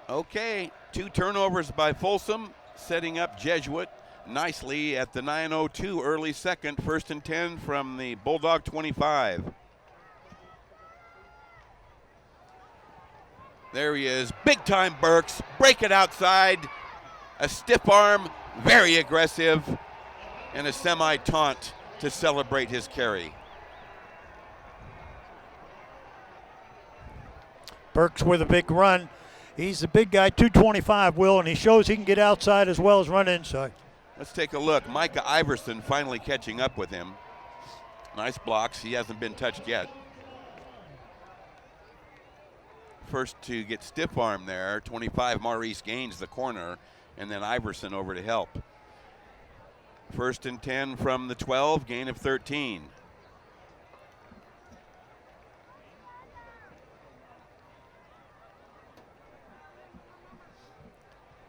Okay, 2 turnovers by Folsom, setting up Jesuit nicely at the 9:02 early second, 1st and 10 from the Bulldog 25. There he is, big time Burks, break it outside, a stiff arm, very aggressive, and a semi-taunt to celebrate his carry. Burks with a big run. He's a big guy, 225, Will, and he shows he can get outside as well as run inside. Let's take a look. Micah Iverson finally catching up with him. Nice blocks. He hasn't been touched yet. First to get stiff arm there, 25, Maurice Gaines, the corner, and then Iverson over to help. 1st and 10 from the 12, gain of 13.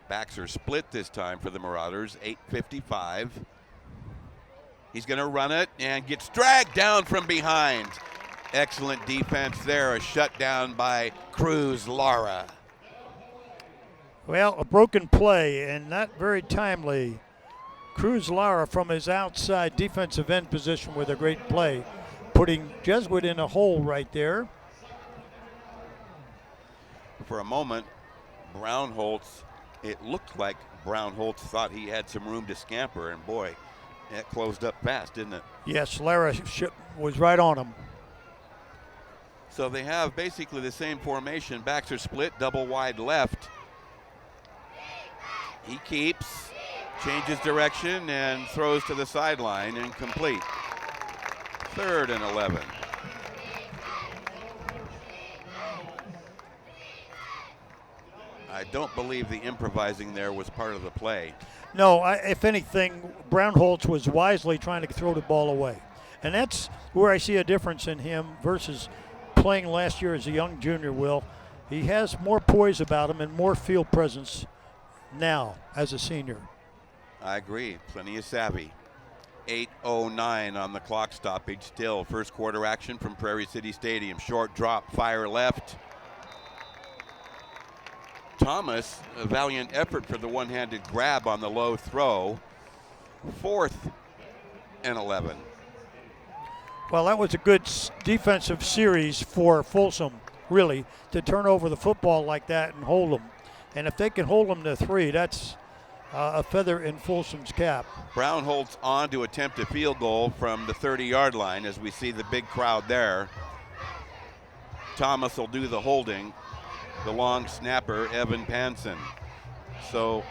Backs are split this time for the Marauders, 8:55. He's going to run it and gets dragged down from behind. Excellent defense there, a shutdown by Cruz Lara. Well, a broken play and not very timely. Cruz Lara from his outside defensive end position with a great play, putting Jesuit in a hole right there. For a moment, Brownholtz, it looked like Brownholtz thought he had some room to scamper, and boy, that closed up fast, didn't it? Yes, Lara was right on him. So they have basically the same formation. Backs are split, double wide left. He keeps, changes direction, and throws to the sideline, incomplete. 3rd and 11. I don't believe the improvising there was part of the play. No, if anything, Brownholtz was wisely trying to throw the ball away. And that's where I see a difference in him versus playing last year as a young junior, Will. He has more poise about him and more field presence now as a senior. I agree. Plenty of savvy. 8:09 on the clock stoppage still. First quarter action from Prairie City Stadium. Short drop, fire left. Thomas, a valiant effort for the one-handed grab on the low throw. 4th and 11. Well, that was a good defensive series for Folsom, really, to turn over the football like that and hold them. And if they can hold them to 3, that's a feather in Folsom's cap. Brown holds on to attempt a field goal from the 30-yard line as we see the big crowd there. Thomas will do the holding. The long snapper, Evan Panson. So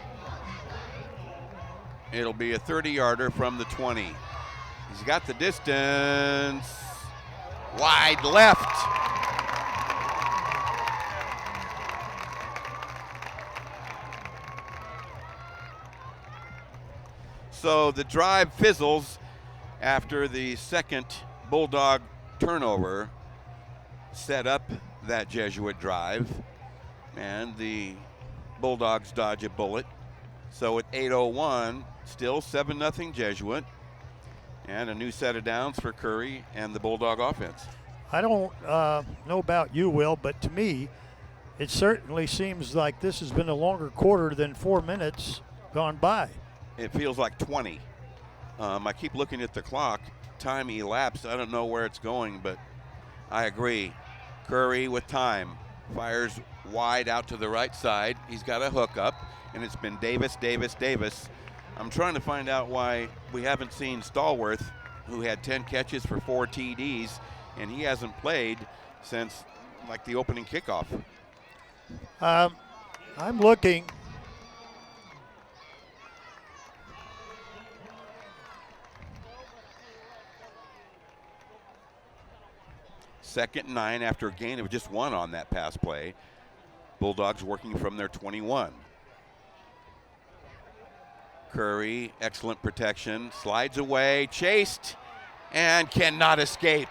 it'll be a 30-yarder from the 20. He's got the distance. Wide left. So the drive fizzles after the second Bulldog turnover set up that Jesuit drive, and the Bulldogs dodge a bullet. So at 8:01, still 7-0 Jesuit, and a new set of downs for Curry and the Bulldog offense. I don't know about you, Will, but to me, it certainly seems like this has been a longer quarter than 4 minutes gone by. It feels like 20. I keep looking at the clock. Time elapsed. I don't know where it's going, but I agree. Curry with time. Fires wide out to the right side. He's got a hook up, and it's been Davis. I'm trying to find out why we haven't seen Stallworth, who had 10 catches for 4 TDs, and he hasn't played since like the opening kickoff. I'm looking. Second and 9 after a gain of just 1 on that pass play. Bulldogs working from their 21. Curry, excellent protection, slides away, chased, and cannot escape.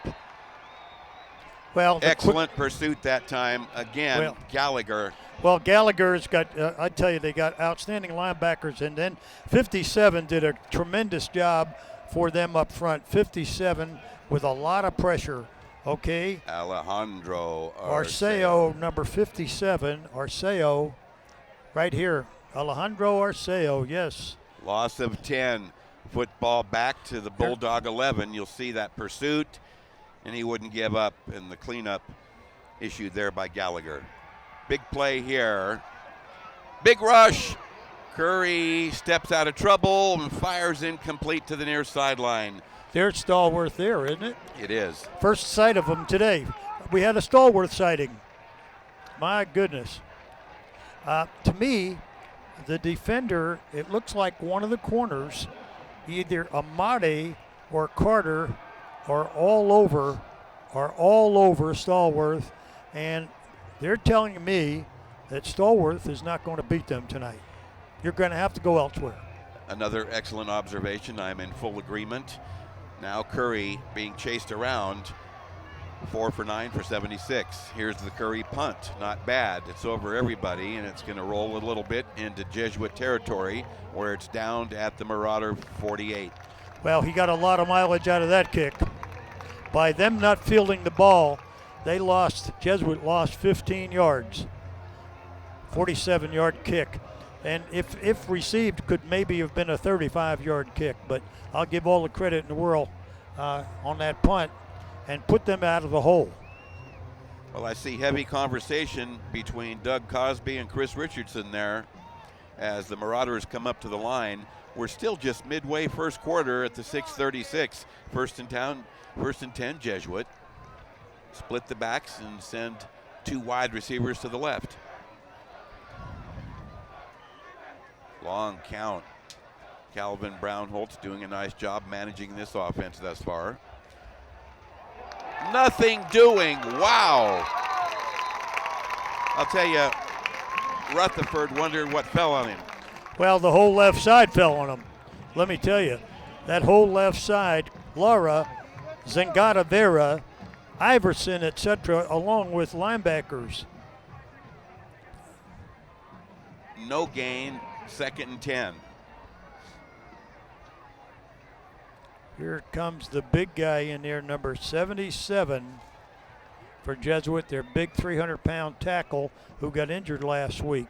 Well, excellent pursuit that time. Again, Gallagher. Well, Gallagher's got, I tell you, they got outstanding linebackers, and then 57 did a tremendous job for them up front. 57 with a lot of pressure. Okay. Alejandro Arceo, number 57. Arceo, right here. Alejandro Arceo, yes. Loss of 10. Football back to the Bulldog 11. You'll see that pursuit, and he wouldn't give up, and the cleanup issued there by Gallagher. Big play here. Big rush. Curry steps out of trouble and fires incomplete to the near sideline. There's Stallworth there, isn't it? It is. First sight of him today. We had a Stallworth sighting. My goodness. To me, the defender, it looks like one of the corners, either Amade or Carter are all over Stallworth, and they're telling me that Stallworth is not going to beat them tonight. You're going to have to go elsewhere. Another excellent observation. I'm in full agreement. Now Curry being chased around, 4 for 9 for 76. Here's the Curry punt. Not bad. It's over everybody, and it's going to roll a little bit into Jesuit territory where it's downed at the Marauder 48. Well, he got a lot of mileage out of that kick. By them not fielding the ball, Jesuit lost 15 yards. 47-yard kick. And if received, could maybe have been a 35-yard kick, but I'll give all the credit in the world on that punt and put them out of the hole. Well, I see heavy conversation between Doug Cosby and Chris Richardson there as the Marauders come up to the line. We're still just midway first quarter at the 6:36. First and 10 Jesuit. Split the backs and send 2 wide receivers to the left. Long count. Calvin Brownholtz doing a nice job managing this offense thus far. Nothing doing. Wow. I'll tell you, Rutherford wondered what fell on him. Well, the whole left side fell on him. Let me tell you, that whole left side, Laura Zingata Vera, Iverson, etc., along with linebackers. No gain, 2nd and 10. Here comes the big guy in there, number 77 for Jesuit, their big 300-pound tackle who got injured last week.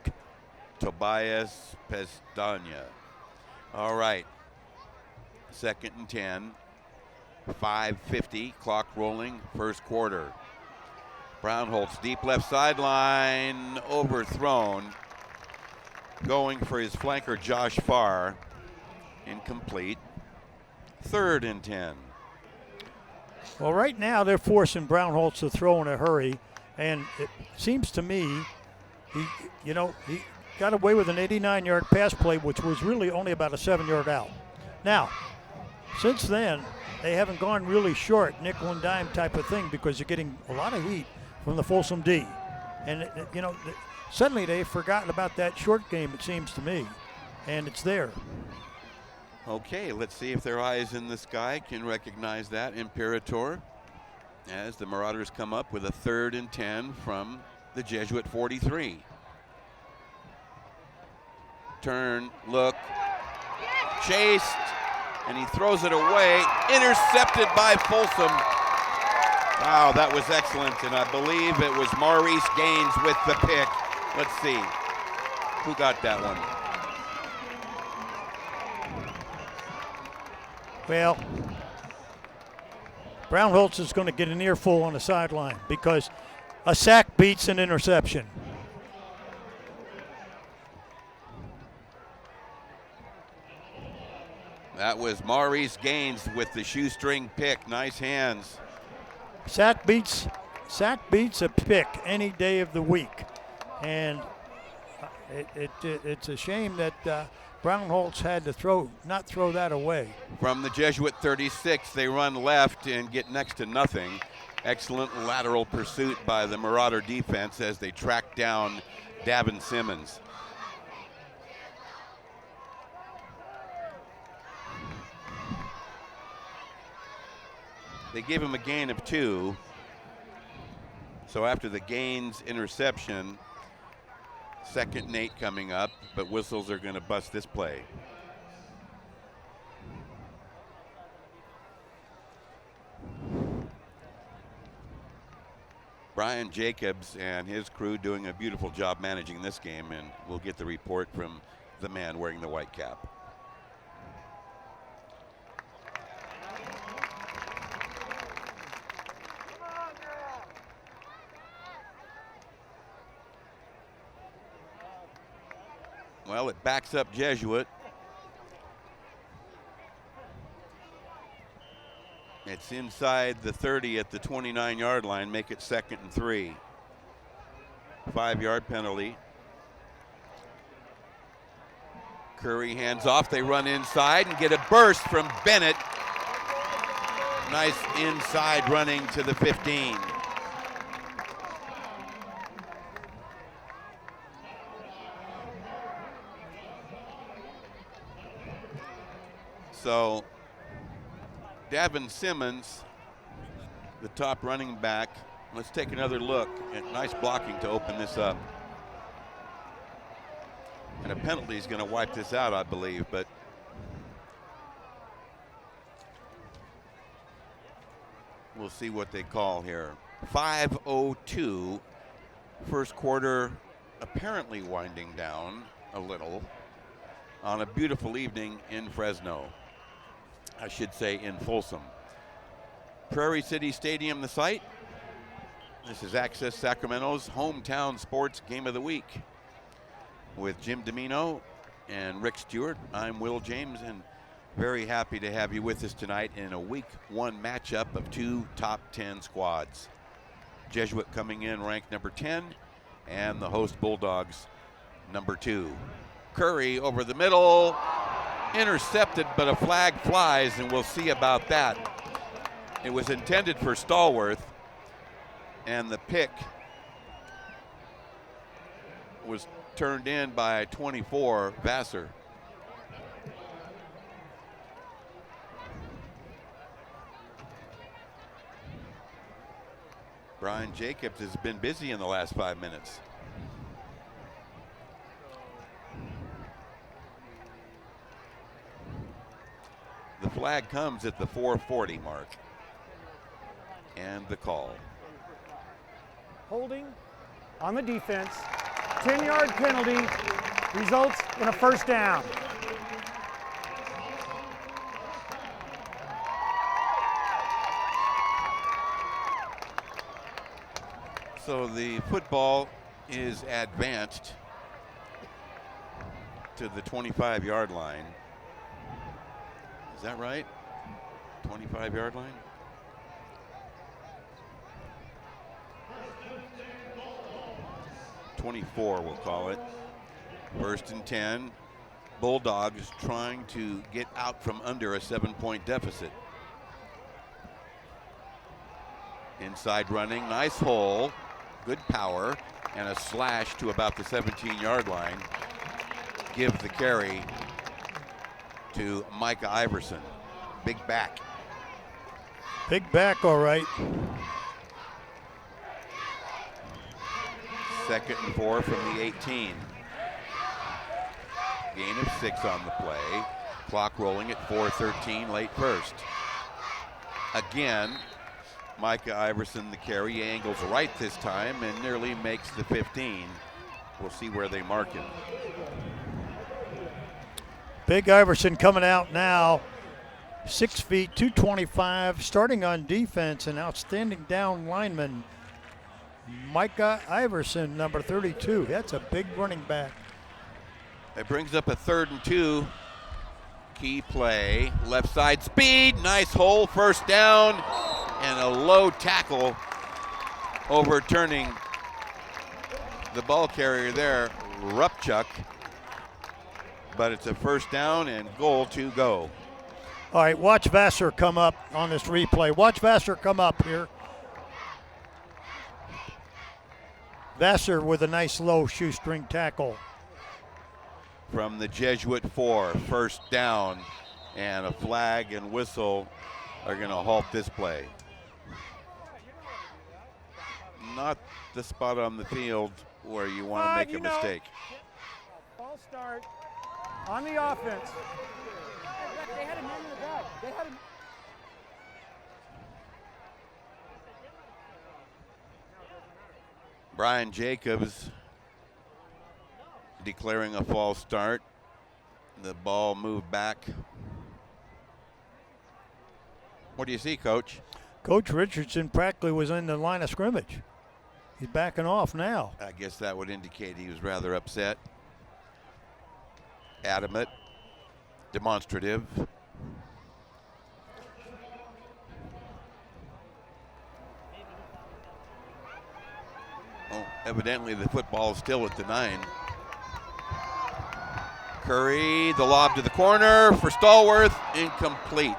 Tobias Pestana. All right. 2nd and 10. 5:50, clock rolling, first quarter. Brownholtz deep left sideline, overthrown. Going for his flanker, Josh Farr. Incomplete. 3rd and 10. Well, right now they're forcing Brownholtz to throw in a hurry, and it seems to me he got away with an 89-yard pass play, which was really only about a 7-yard out. Now, since then, they haven't gone really short, nickel and dime type of thing, because you're getting a lot of heat from the Folsom D. And, suddenly they've forgotten about that short game, it seems to me, and it's there. Okay, let's see if their eyes in the sky can recognize that Imperator as the Marauders come up with a 3rd and 10 from the Jesuit 43. Turn, look, chased, and he throws it away, intercepted by Folsom. Wow, that was excellent, and I believe it was Maurice Gaines with the pick. Let's see, who got that one? Well, Brownholtz is going to get an earful on the sideline because a sack beats an interception. That was Maurice Gaines with the shoestring pick. Nice hands. Sack beats a pick any day of the week, and it's a shame that Brownholtz had to not throw that away. From the Jesuit 36, they run left and get next to nothing. Excellent lateral pursuit by the Marauder defense as they track down Davin Simmons. They gave him a gain of 2. So after the Gaines interception, 2nd and 8 coming up, but whistles are going to bust this play. Brian Jacobs and his crew doing a beautiful job managing this game, and we'll get the report from the man wearing the white cap. Well, it backs up Jesuit. It's inside the 30 at the 29-yard line, make it 2nd and 3. 5-yard penalty. Curry hands off, they run inside and get a burst from Bennett. Nice inside running to the 15. So Davin Simmons, the top running back. Let's take another look at nice blocking to open this up. And a penalty is going to wipe this out, I believe, but we'll see what they call here. 5:02, first quarter apparently winding down a little on a beautiful evening in Fresno. I should say in Folsom. Prairie City Stadium, the site. This is Access Sacramento's hometown sports game of the week. With Jim Domino and Rick Stewart, I'm Will James, and very happy to have you with us tonight in a week 1 matchup of 2 top 10 squads. Jesuit coming in ranked number 10, and the host Bulldogs number 2. Curry over the middle, intercepted, but a flag flies, and we'll see about that. It was intended for Stallworth, and the pick was turned in by 24, Vassar. Brian Jacobs has been busy in the last 5 minutes. The flag comes at the 4:40 mark. And the call. Holding on the defense. 10-yard penalty results in a first down. So the football is advanced to the 25-yard line. Is that right? 25-yard line? .24, we'll call it. 1st and 10. Bulldogs trying to get out from under a 7-point deficit. Inside running, nice hole, good power, and a slash to about the 17-yard line. Give the carry to Micah Iverson. Big back. Big back, all right. 2nd and 4 from the 18. Gain of 6 on the play. Clock rolling at 4:13, late first. Again, Micah Iverson the carry. He angles right this time and nearly makes the 15. We'll see where they mark him. Big Iverson coming out now. 6 feet, 225, starting on defense, an outstanding down lineman. Micah Iverson, number 32. That's a big running back. It brings up a 3rd and 2. Key play, left side speed, nice hole, first down, and a low tackle overturning the ball carrier there, Rupchuk. But it's a first down and goal to go. All right, watch Vassar come up on this replay. Watch Vassar come up here. Vassar with a nice low shoestring tackle. From the Jesuit 4, first down, and a flag and whistle are going to halt this play. Not the spot on the field where you want to make a mistake. False start on the offense. They had a man in the back. They had a... Brian Jacobs declaring a false start. The ball moved back. What do you see, Coach? Coach Richardson practically was in the line of scrimmage. He's backing off now. I guess that would indicate he was rather upset. Adamant, demonstrative. Oh, evidently the football is still at the 9. Curry, the lob to the corner for Stallworth, incomplete.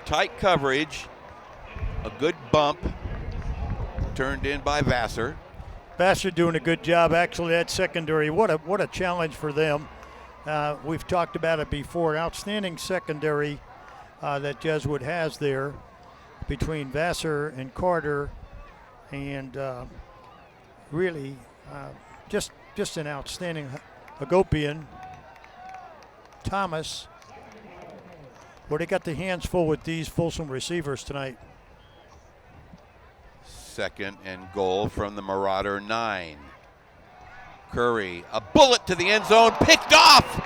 Tight coverage, a good bump, turned in by Vassar. Vassar doing a good job actually at secondary. What a challenge for them. We've talked about it before. Outstanding secondary that Jesuit has there between Vassar and Carter, and really just an outstanding Hagopian. Thomas. Well, they got the hands full with these Folsom receivers tonight. 2nd and goal from the Marauder 9. Curry, a bullet to the end zone, picked off.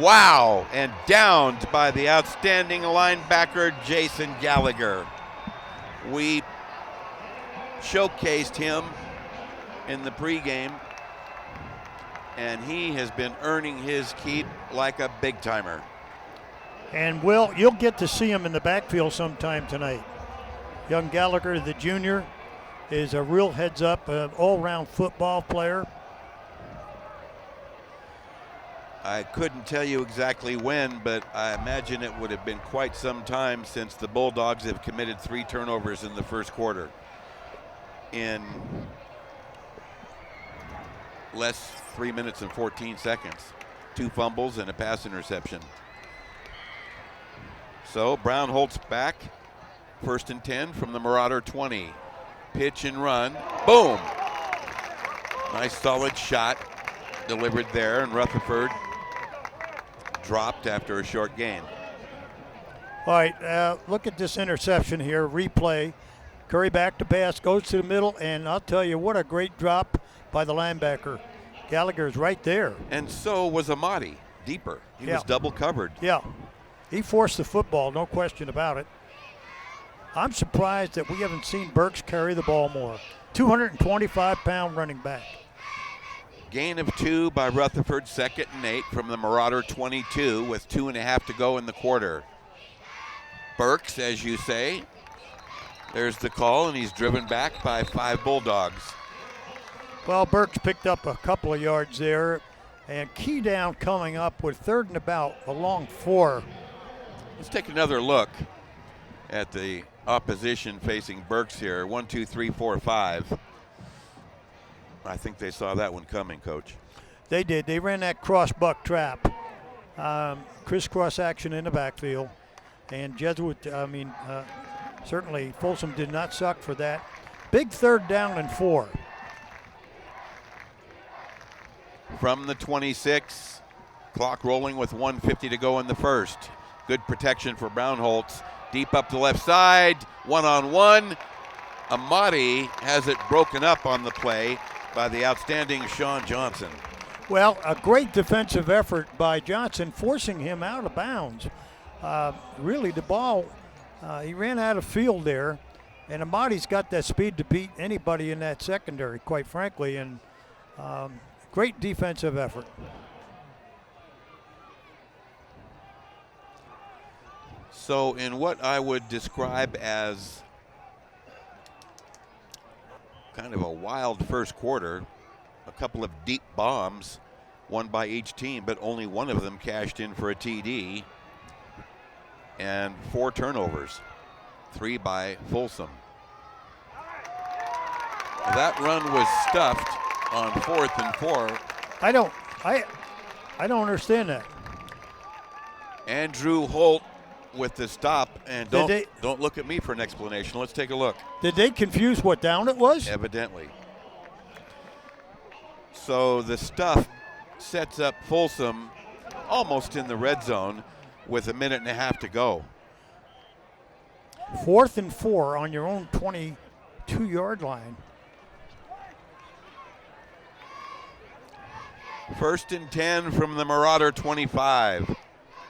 Wow, and downed by the outstanding linebacker Jason Gallagher. We showcased him in the pregame, and he has been earning his keep like a big-timer. And Will, you'll get to see him in the backfield sometime tonight. Young Gallagher, the junior, is a real heads-up, all-round football player. I couldn't tell you exactly when, but I imagine it would have been quite some time since the Bulldogs have committed 3 turnovers in the first quarter. In less 3 minutes and 14 seconds. 2 fumbles and a pass interception. So Brown Holtz back. 1st and 10 from the Marauder 20. pitch and run. Boom. Nice solid shot delivered there, and Rutherford dropped after a short gain. All right, look at this interception here, replay. Curry back to pass, goes to the middle, and I'll tell you what a great drop by the linebacker. Gallagher's right there. And so was Amati, deeper. He was double covered. Yeah, he forced the football, no question about it. I'm surprised that we haven't seen Burks carry the ball more. 225-pound running back. Gain of 2 by Rutherford, 2nd and 8 from the Marauder 22 with 2.5 to go in the quarter. Burks, as you say, there's the call, and he's driven back by 5 Bulldogs. Well, Burks picked up a couple of yards there, and key down coming up with 3rd and about along 4. Let's take another look at the opposition facing Burks here. 1, 2, 3, 4, 5. I think they saw that one coming, Coach. They did. They ran that cross buck trap. Crisscross action in the backfield. And Jesuit, certainly Folsom did not suck for that. Big 3rd down and 4. From the 26, clock rolling with 1:50 to go in the first. Good protection for Brownholtz. Deep up the left side, one-on-one. Amati has it broken up on the play by the outstanding Sean Johnson. Well, a great defensive effort by Johnson, forcing him out of bounds. Really, the ball, he ran out of field there, and Amati's got that speed to beat anybody in that secondary, quite frankly, and great defensive effort. So in what I would describe as kind of a wild first quarter, a couple of deep bombs, one by each team, but only one of them cashed in for a TD, and 4 turnovers, 3 by Folsom. That run was stuffed on 4th and 4. I don't understand that. Andrew Holt with the stop, and don't look at me for an explanation. Let's take a look. Did they confuse what down it was? Evidently. So the stuff sets up Folsom almost in the red zone with 1.5 minutes to go. 4th and 4 on your own 22-yard line. 1st and 10 from the Marauder 25.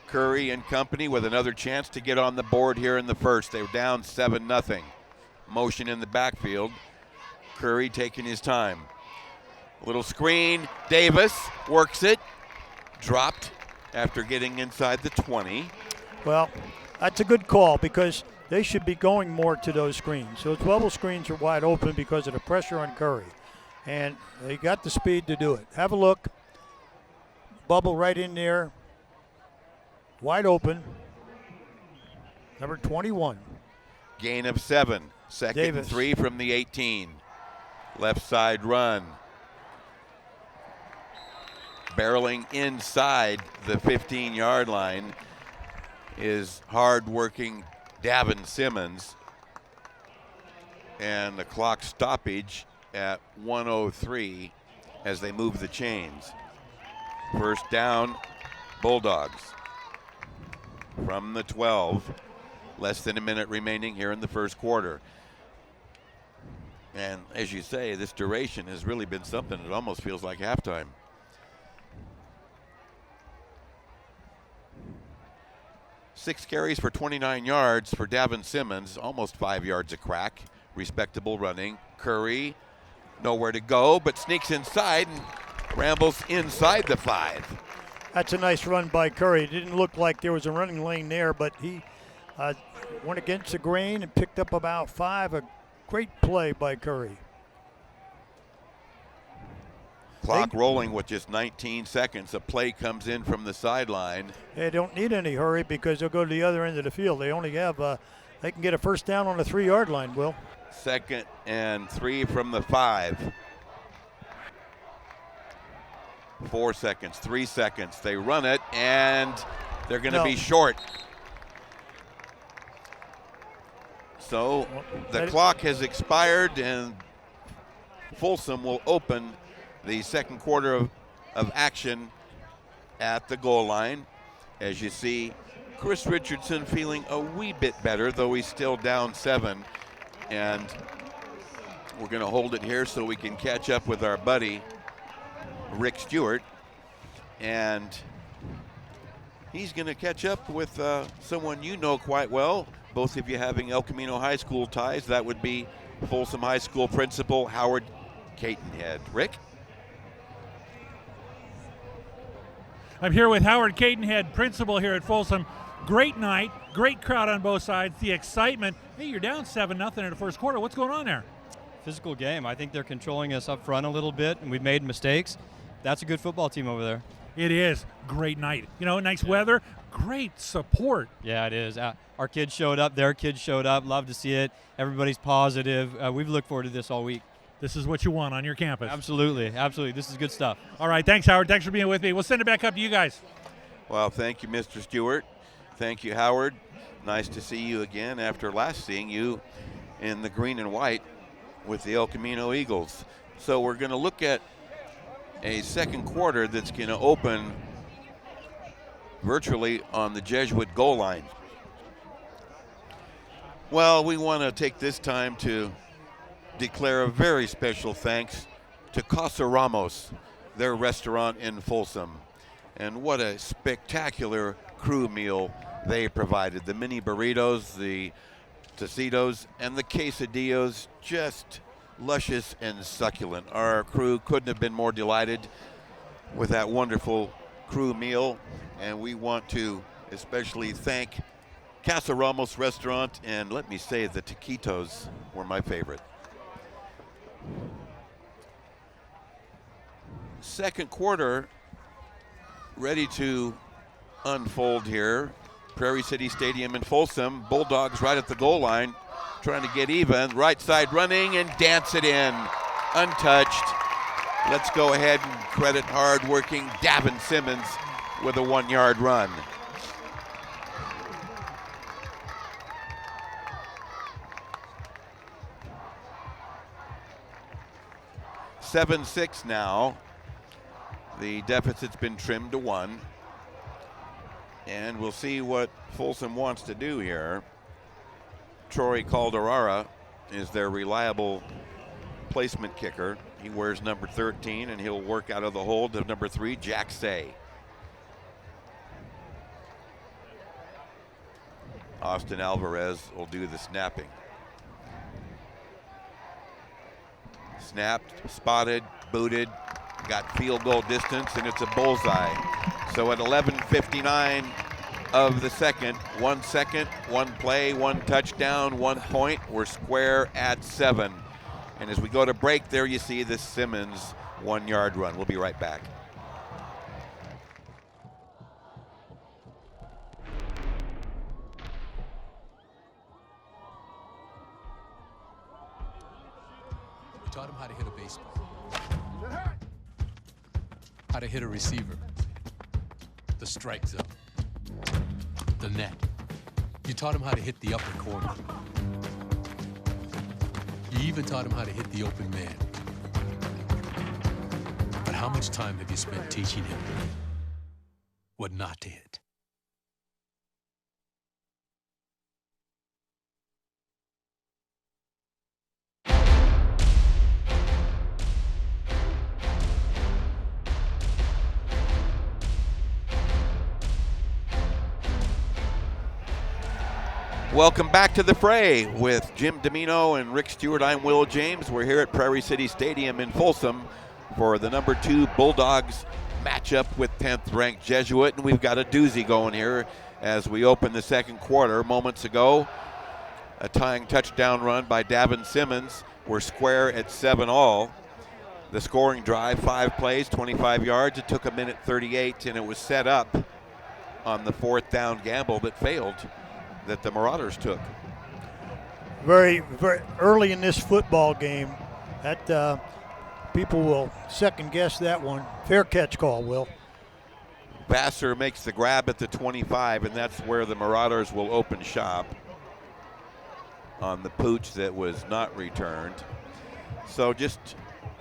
Curry and company with another chance to get on the board here in the first. They were down 7-0. Motion in the backfield. Curry taking his time. Little screen. Davis works it. Dropped after getting inside the 20. Well, that's a good call because they should be going more to those screens. Those bubble screens are wide open because of the pressure on Curry. And they got the speed to do it. Have a look. Bubble right in there. Wide open. Number 21. Gain of 7. 2nd Davis. and 3 from the 18. Left side run. Barreling inside the 15-yard line is hard-working Davin Simmons. And the clock stoppage at 1:03 as they move the chains. First down, Bulldogs. From the 12, less than a minute remaining here in the first quarter. And as you say, this duration has really been something. It almost feels like halftime. Six carries for 29 yards for Davin Simmons, almost 5 yards a crack. Respectable running. Curry, nowhere to go, but sneaks inside and rambles inside the 5. That's a nice run by Curry. It didn't look like there was a running lane there, but he went against the grain and picked up about 5. A great play by Curry. Clock rolling with just 19 seconds. A play comes in from the sideline. They don't need any hurry because they'll go to the other end of the field. They only have, they can get a first down on the 3-yard line, Will. 2nd and 3 from the 5. 4 seconds, 3 seconds. They run it, and they're going to be short. So the clock has expired, and Folsom will open the second quarter of action at the goal line. As you see, Chris Richardson feeling a wee bit better, though he's still down 7. And we're going to hold it here so we can catch up with our buddy, Rick Stewart. And he's going to catch up with someone you know quite well, both of you having El Camino High School ties. That would be Folsom High School principal Howard Catonhead. Rick? I'm here with Howard Catonhead, principal here at Folsom. Great night, great crowd on both sides, the excitement. Hey, you're down 7-0 in the first quarter. What's going on there? Physical game. I think they're controlling us up front a little bit, and we've made mistakes. That's a good football team over there. It is. Great night. You know, nice weather, great support. Yeah, it is. Our kids showed up, their kids showed up. Love to see it. Everybody's positive. We've looked forward to this all week. This is what you want on your campus. Absolutely. This is good stuff. All right, thanks, Howard. Thanks for being with me. We'll send it back up to you guys. Well, thank you, Mr. Stewart. Thank you, Howard. Nice to see you again after last seeing you in the green and white with the El Camino Eagles. So we're going to look at a second quarter that's going to open virtually on the Jesuit goal line. Well, we want to take this time to declare a very special thanks to Casa Ramos, their restaurant in Folsom. And what a spectacular crew meal they provided. The mini burritos, the taquitos, and the quesadillas, just luscious and succulent. Our crew couldn't have been more delighted with that wonderful crew meal, and we want to especially thank Casa Ramos Restaurant, and let me say the taquitos were my favorite. Second quarter ready to unfold here. Prairie City Stadium in Folsom. Bulldogs right at the goal line, trying to get even. Right side running and dance it in. Untouched. Let's go ahead and credit hard-working Davin Simmons with a 1-yard run. (7-6) now. The deficit's been trimmed to 1. And we'll see what Folsom wants to do here. Troy Calderara is their reliable placement kicker. He wears number 13, and he'll work out of the hold of number 3, Jack Say. Austin Alvarez will do the snapping. Snapped, spotted, booted, got field goal distance, and it's a bullseye. So at 11:59 of the second, 1 second, 1 play, 1 touchdown, 1 point. We're square at 7. And as we go to break, there you see the Simmons 1-yard run. We'll be right back. We taught him how to hit a baseball, how to hit a receiver, the strike zone, the net. You taught him how to hit the upper corner. You even taught him how to hit the open man. But how much time have you spent teaching him what not to hit? Welcome back to the fray with Jim Domino and Rick Stewart. I'm Will James. We're here at Prairie City Stadium in Folsom for the number 2 Bulldogs matchup with 10th ranked Jesuit, and we've got a doozy going here as we open the second quarter. Moments ago, a tying touchdown run by Davin Simmons. We're square at 7-all. The scoring drive, 5 plays, 25 yards. It took 1:38, and it was set up on the 4th down gamble that failed, that the Marauders took. Very, very early in this football game, that people will second guess that one. Fair catch call, Will. Vassar makes the grab at the 25, and that's where the Marauders will open shop. on the pooch that was not returned. So just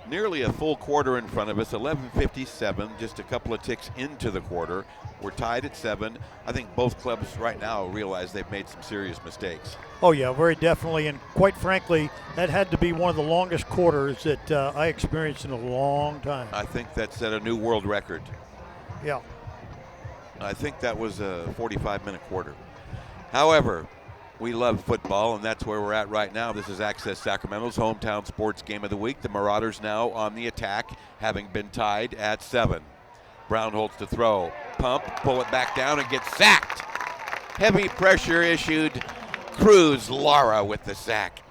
nearly a full quarter in front of us, 11:57, just a couple of ticks into the quarter. We're tied at 7. I think both clubs right now realize they've made some serious mistakes. Oh, yeah, very definitely. And quite frankly, that had to be one of the longest quarters that I experienced in a long time. I think that set a new world record. Yeah. I think that was a 45-minute quarter. However, we love football, and that's where we're at right now. This is Access Sacramento's hometown sports game of the week. The Marauders now on the attack, having been tied at 7. Brown holds to throw. Pump, pull it back down, and get sacked. Heavy pressure issued. Cruz Lara with the sack.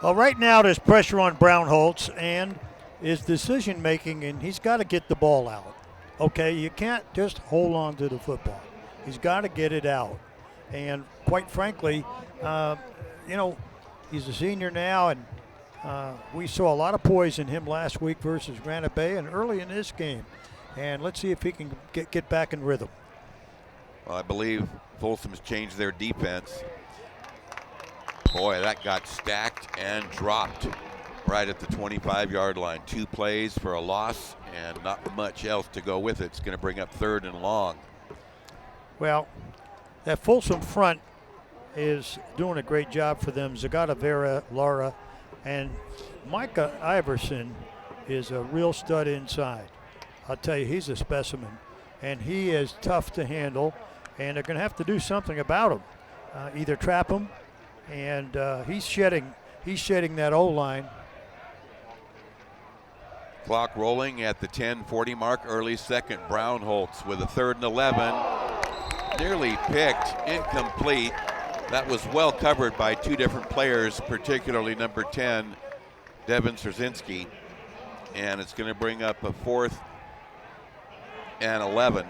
Well, right now there's pressure on Brownholtz and his decision making, and he's got to get the ball out. Okay, you can't just hold on to the football. He's got to get it out. And quite frankly, he's a senior now, and we saw a lot of poise in him last week versus Granite Bay and early in this game. And let's see if he can get back in rhythm. Well, I believe Folsom's changed their defense. Boy, that got stacked and dropped right at the 25-yard line. 2 plays for a loss and not much else to go with it. It's going to bring up 3rd and long. Well, that Folsom front is doing a great job for them. Zagata Vera, Lara, and Micah Iverson is a real stud inside. I'll tell you, he's a specimen, and he is tough to handle, and they're going to have to do something about him. Either trap him, and he's shedding that O-line. Clock rolling at the 10:40 mark, early second. Brownholtz with a 3rd and 11. Nearly picked, incomplete. That was well covered by 2 different players, particularly number 10, Devin Szerzinski. And it's going to bring up a 4th and 11.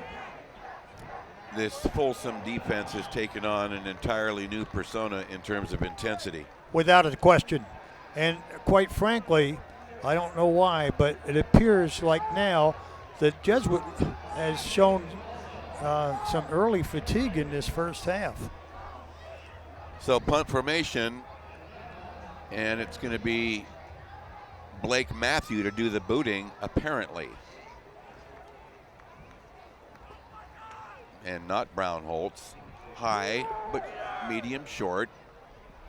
This Folsom defense has taken on an entirely new persona in terms of intensity. Without a question. And quite frankly, I don't know why, but it appears like now that Jesuit has shown some early fatigue in this first half. So punt formation, and it's going to be Blake Matthew to do the booting, apparently. And not Brownholtz. High, but medium short.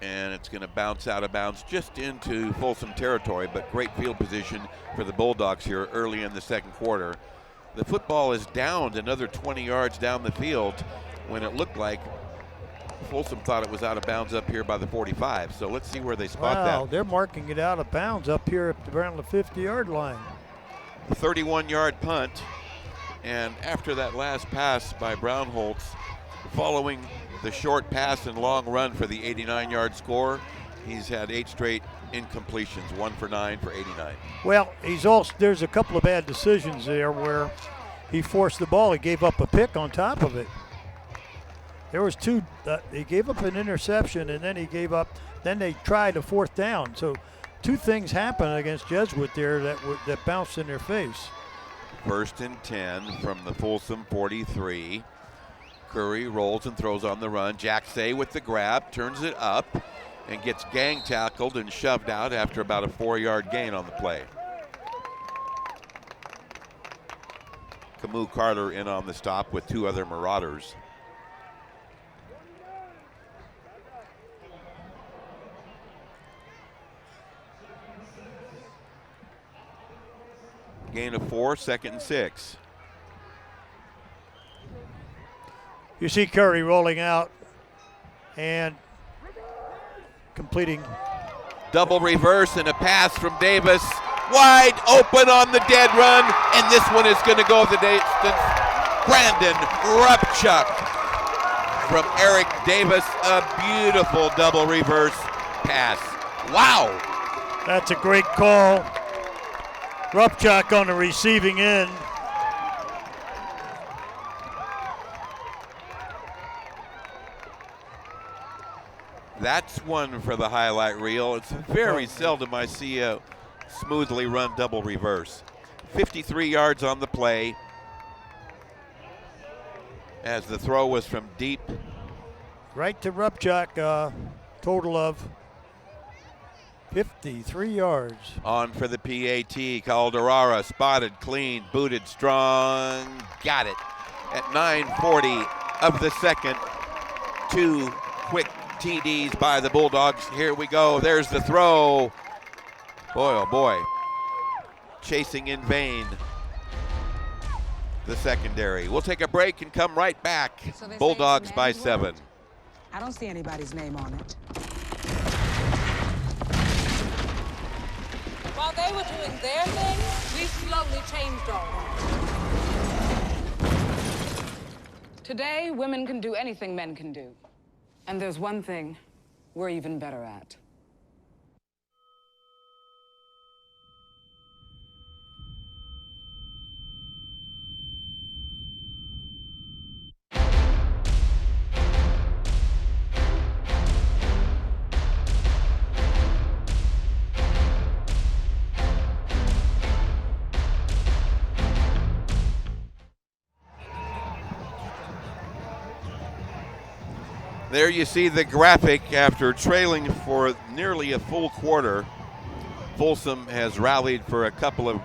And it's going to bounce out of bounds just into Folsom territory, but great field position for the Bulldogs here early in the second quarter. The football is downed another 20 yards down the field when it looked like Folsom thought it was out of bounds up here by the 45. So let's see where they spot that. Wow, they're marking it out of bounds up here around the 50-yard line. 31-yard punt. And after that last pass by Brownholtz, following the short pass and long run for the 89-yard score, he's had 8 straight incompletions, 1 for 9 for 89. Well, there's a couple of bad decisions there where he forced the ball. He gave up a pick on top of it. There was 2. He gave up an interception, and then then they tried a 4th down. So 2 things happened against Jesuit there that bounced in their face. 1st and 10 from the Folsom 43. Curry rolls and throws on the run. Jack Say with the grab, turns it up, and gets gang tackled and shoved out after about a 4-yard gain on the play. Camus Carter in on the stop with 2 other Marauders. Gain of 4, 2nd and 6. You see Curry rolling out and completing. Double reverse and a pass from Davis. Wide open on the dead run, and this one is going to go the distance. Brandon Rupchuk from Eric Davis. A beautiful double reverse pass. Wow. That's a great call. Rupchuk on the receiving end. That's one for the highlight reel. It's very seldom I see a smoothly run double reverse. 53 yards on the play as the throw was from deep right to Rupchak, total of 53 yards. On for the PAT, Calderara spotted, clean, booted, strong, got it. At 9:40 of the second, 2 quick TDs by the Bulldogs. Here we go, there's the throw. Boy, oh boy, chasing in vain. The secondary. We'll take a break and come right back. So Bulldogs by 7. I don't see anybody's name on it. While they were doing their thing, we slowly changed our lives. Today, women can do anything men can do. And there's one thing we're even better at. There you see the graphic after trailing for nearly a full quarter. Folsom has rallied for a couple of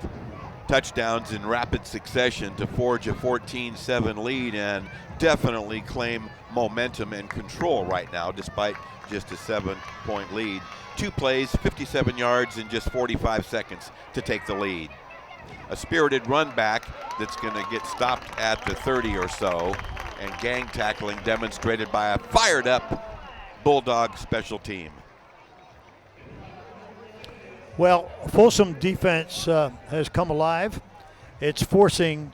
touchdowns in rapid succession to forge a 14-7 lead and definitely claim momentum and control right now despite just a 7-point lead. 2 plays, 57 yards in just 45 seconds to take the lead. A spirited run back that's going to get stopped at the 30 or so, and gang tackling demonstrated by a fired up Bulldog special team. Well, Folsom defense has come alive. It's forcing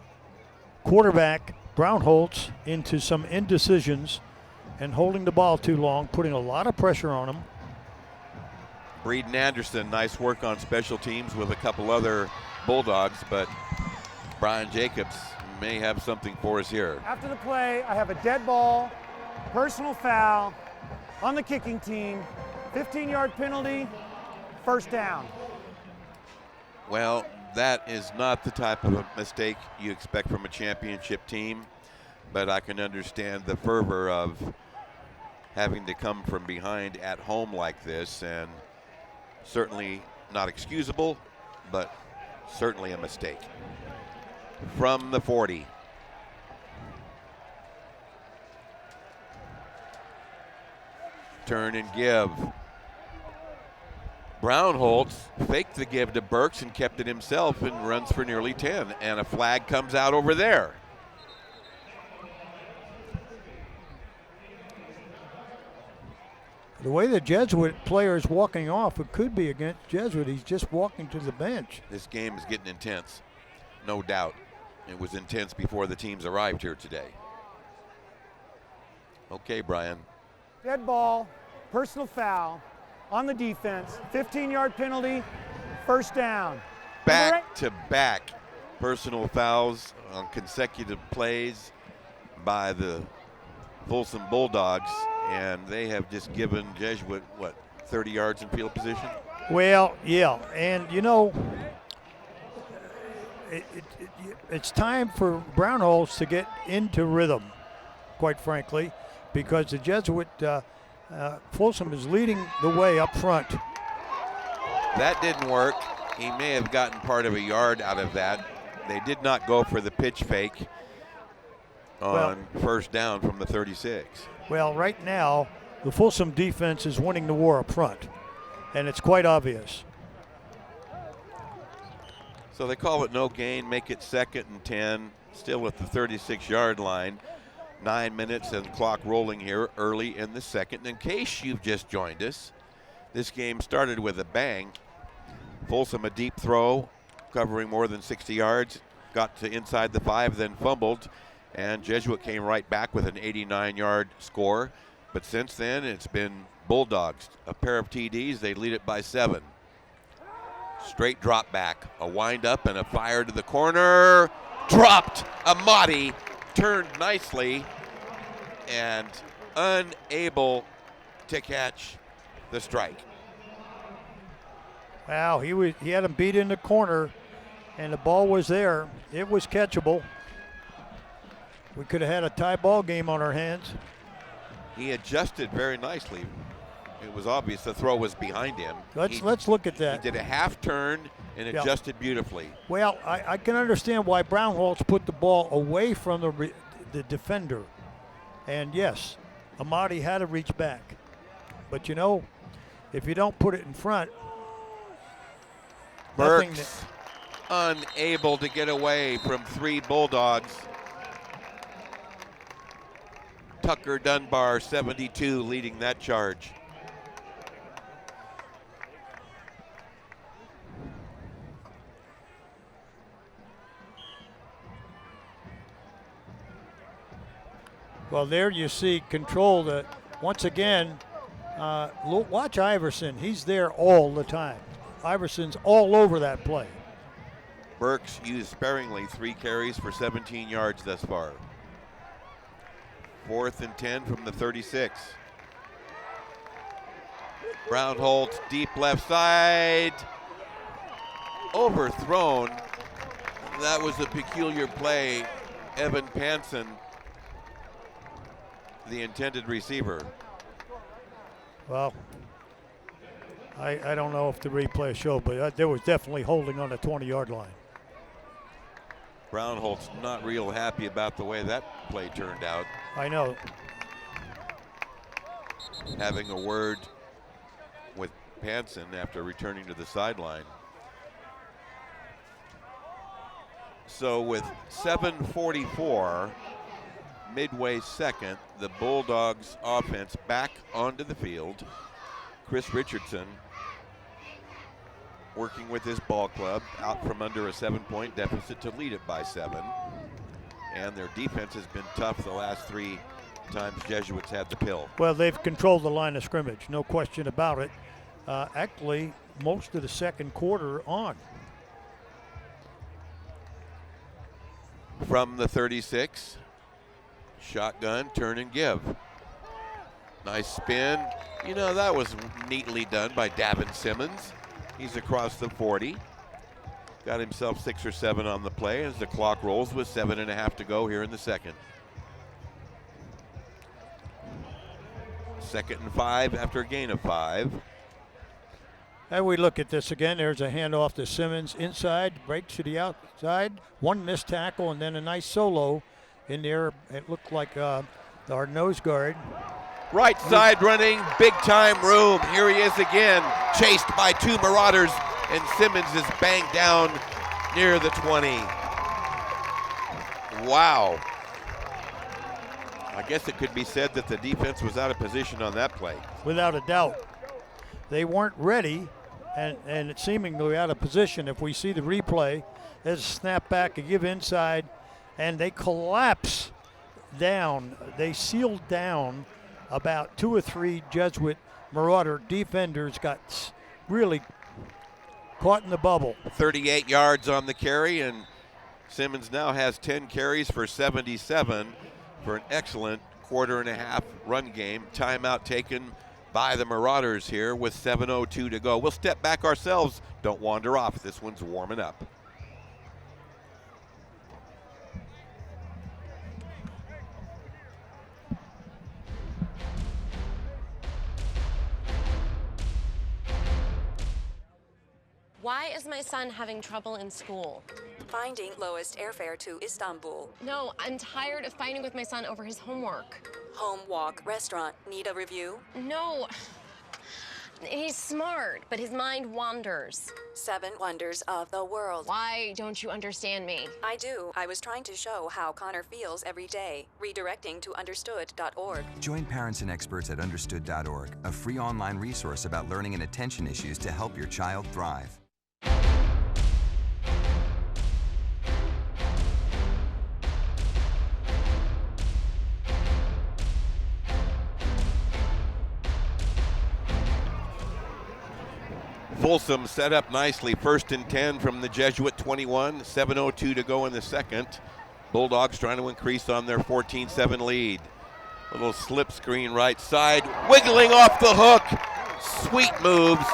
quarterback Brownholtz into some indecisions and holding the ball too long, putting a lot of pressure on him. Breeden Anderson, nice work on special teams with a couple other Bulldogs, but Brian Jacobs may have something for us here. After the play, I have a dead ball, personal foul on the kicking team, 15-yard penalty, first down. Well, that is not the type of a mistake you expect from a championship team, but I can understand the fervor of having to come from behind at home like this, and certainly not excusable, but certainly a mistake. From the 40. Turn and give. Brownholtz faked the give to Burks and kept it himself and runs for nearly 10. And a flag comes out over there. The way the Jesuit player is walking off, it could be against Jesuit. He's just walking to the bench. This game is getting intense, no doubt. It was intense before the teams arrived here today. Okay, Brian. Dead ball, personal foul on the defense, 15-yard penalty, first down. Back-to-back personal fouls on consecutive plays by the Folsom Bulldogs, and they have just given Jesuit, 30 yards in field position? Well, yeah, and you know, it's time for Brownholtz to get into rhythm, quite frankly, because the Jesuit Folsom is leading the way up front. That didn't work. He may have gotten part of a yard out of that. They did not go for the pitch fake on first down from the 36. Well, right now, the Folsom defense is winning the war up front, and it's quite obvious. So they call it no gain, make it 2nd and 10, still at the 36-yard line. 9 minutes and the clock rolling here early in the second. In case you've just joined us, this game started with a bang. Folsom a deep throw, covering more than 60 yards, got to inside the 5, then fumbled, and Jesuit came right back with an 89-yard score. But since then, it's been Bulldogs. A pair of TDs, they lead it by 7. Straight drop back, a wind up and a fire to the corner. Dropped. Amati turned nicely and unable to catch the strike. Wow, he had him beat in the corner, and the ball was there. It was catchable. We could have had a tie ball game on our hands. He adjusted very nicely. It was obvious the throw was behind him. Let's look at that. He did a half turn and adjusted beautifully. Well, I can understand why Brownholtz put the ball away from the defender. And yes, Amadi had to reach back. But you know, if you don't put it in front, Burks unable to get away from 3 Bulldogs. Tucker Dunbar, 72, leading that charge. Well, there you see control that once again. Watch Iverson. He's there all the time. Iverson's all over that play. Burks used sparingly, 3 carries for 17 yards thus far. 4th and 10 from the 36. Brownholtz deep left side. Overthrown. That was a peculiar play. Evan Panson, the intended receiver. Well, I don't know if the replay showed, but there was definitely holding on the 20-yard line. Brownholtz not real happy about the way that play turned out. I know. Having a word with Panson after returning to the sideline. So with 7:44, midway second, the Bulldogs offense back onto the field. Chris Richardson working with his ball club out from under a 7-point deficit to lead it by 7. And their defense has been tough the last 3 times Jesuits had the pill. Well, they've controlled the line of scrimmage, no question about it. Actually, most of the second quarter on. From the 36, shotgun, turn and give. Nice spin. You know, that was neatly done by Davin Simmons. He's across the 40. Got himself 6 or 7 on the play as the clock rolls with 7.5 to go here in the second. 2nd and 5 after a gain of 5. And we look at this again. There's a handoff to Simmons inside, breaks to the outside. 1 missed tackle and then a nice solo in there. It looked like our nose guard. Right side running, big time room. Here he is again, chased by 2 Marauders, and Simmons is banged down near the 20. Wow. I guess it could be said that the defense was out of position on that play. Without a doubt. They weren't ready, and it's seemingly out of position. If we see the replay, there's a snap back, a give inside, and they collapse down. They sealed down about 2 or 3 Jesuit Marauder defenders, got really caught in the bubble. 38 yards on the carry, and Simmons now has 10 carries for 77 for an excellent 1.5-quarter run game. Timeout taken by the Marauders here with 7:02 to go. We'll step back ourselves. Don't wander off. This one's warming up. Why is my son having trouble in school? Finding lowest airfare to Istanbul. No, I'm tired of fighting with my son over his homework. Home, walk, restaurant. Need a review? No. He's smart, but his mind wanders. 7 wonders of the world. Why don't you understand me? I do. I was trying to show how Connor feels every day. Redirecting to understood.org. Join parents and experts at understood.org, a free online resource about learning and attention issues to help your child thrive. Folsom set up nicely, 1st and 10 from the Jesuit 21, 7:02 to go in the second. Bulldogs trying to increase on their 14-7 lead. Little slip screen right side, wiggling off the hook. Sweet moves.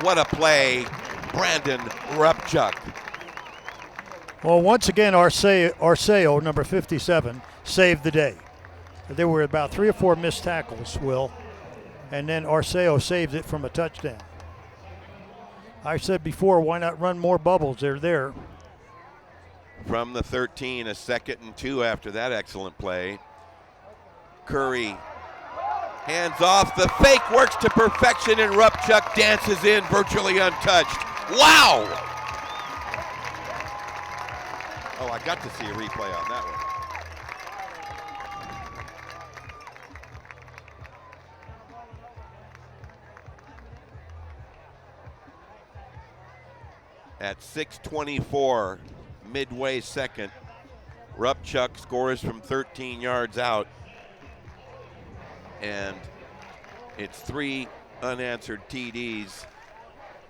What a play. Brandon Rupchuk. Well, once again, Arceo, number 57, saved the day. There were about 3 or 4 missed tackles, Will, and then Arceo saved it from a touchdown. I said before, why not run more bubbles? They're there. From the 13, a 2nd and 2 after that excellent play. Curry hands off. The fake works to perfection, and Rupchuk dances in virtually untouched. Wow! Oh, I got to see a replay on that one. At 6:24, midway second, Rupchuk scores from 13 yards out. And it's 3 unanswered TDs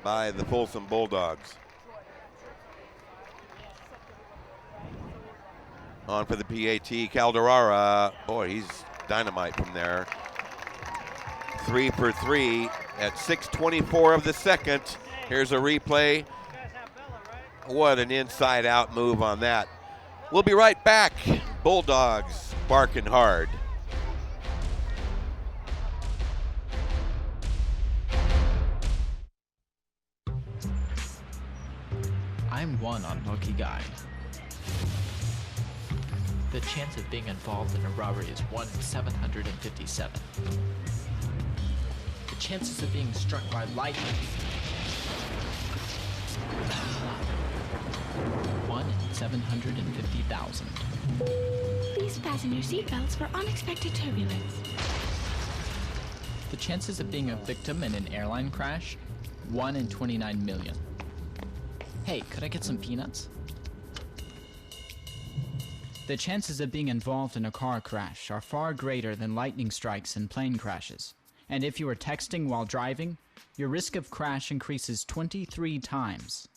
by the Folsom Bulldogs. On for the PAT, Calderara. Boy, he's dynamite from there. 3 for 3 at 6:24 of the second. Here's a replay. What an inside-out move on that. We'll be right back. Bulldogs barking hard. I'm one unlucky guy. The chance of being involved in a robbery is 1 in 757. The chances of being struck by lightning 1 in 750,000. Please fasten your seatbelts for unexpected turbulence. The chances of being a victim in an airline crash, 1 in 29 million. Hey, could I get some peanuts? The chances of being involved in a car crash are far greater than lightning strikes and plane crashes. And if you are texting while driving, your risk of crash increases 23 times.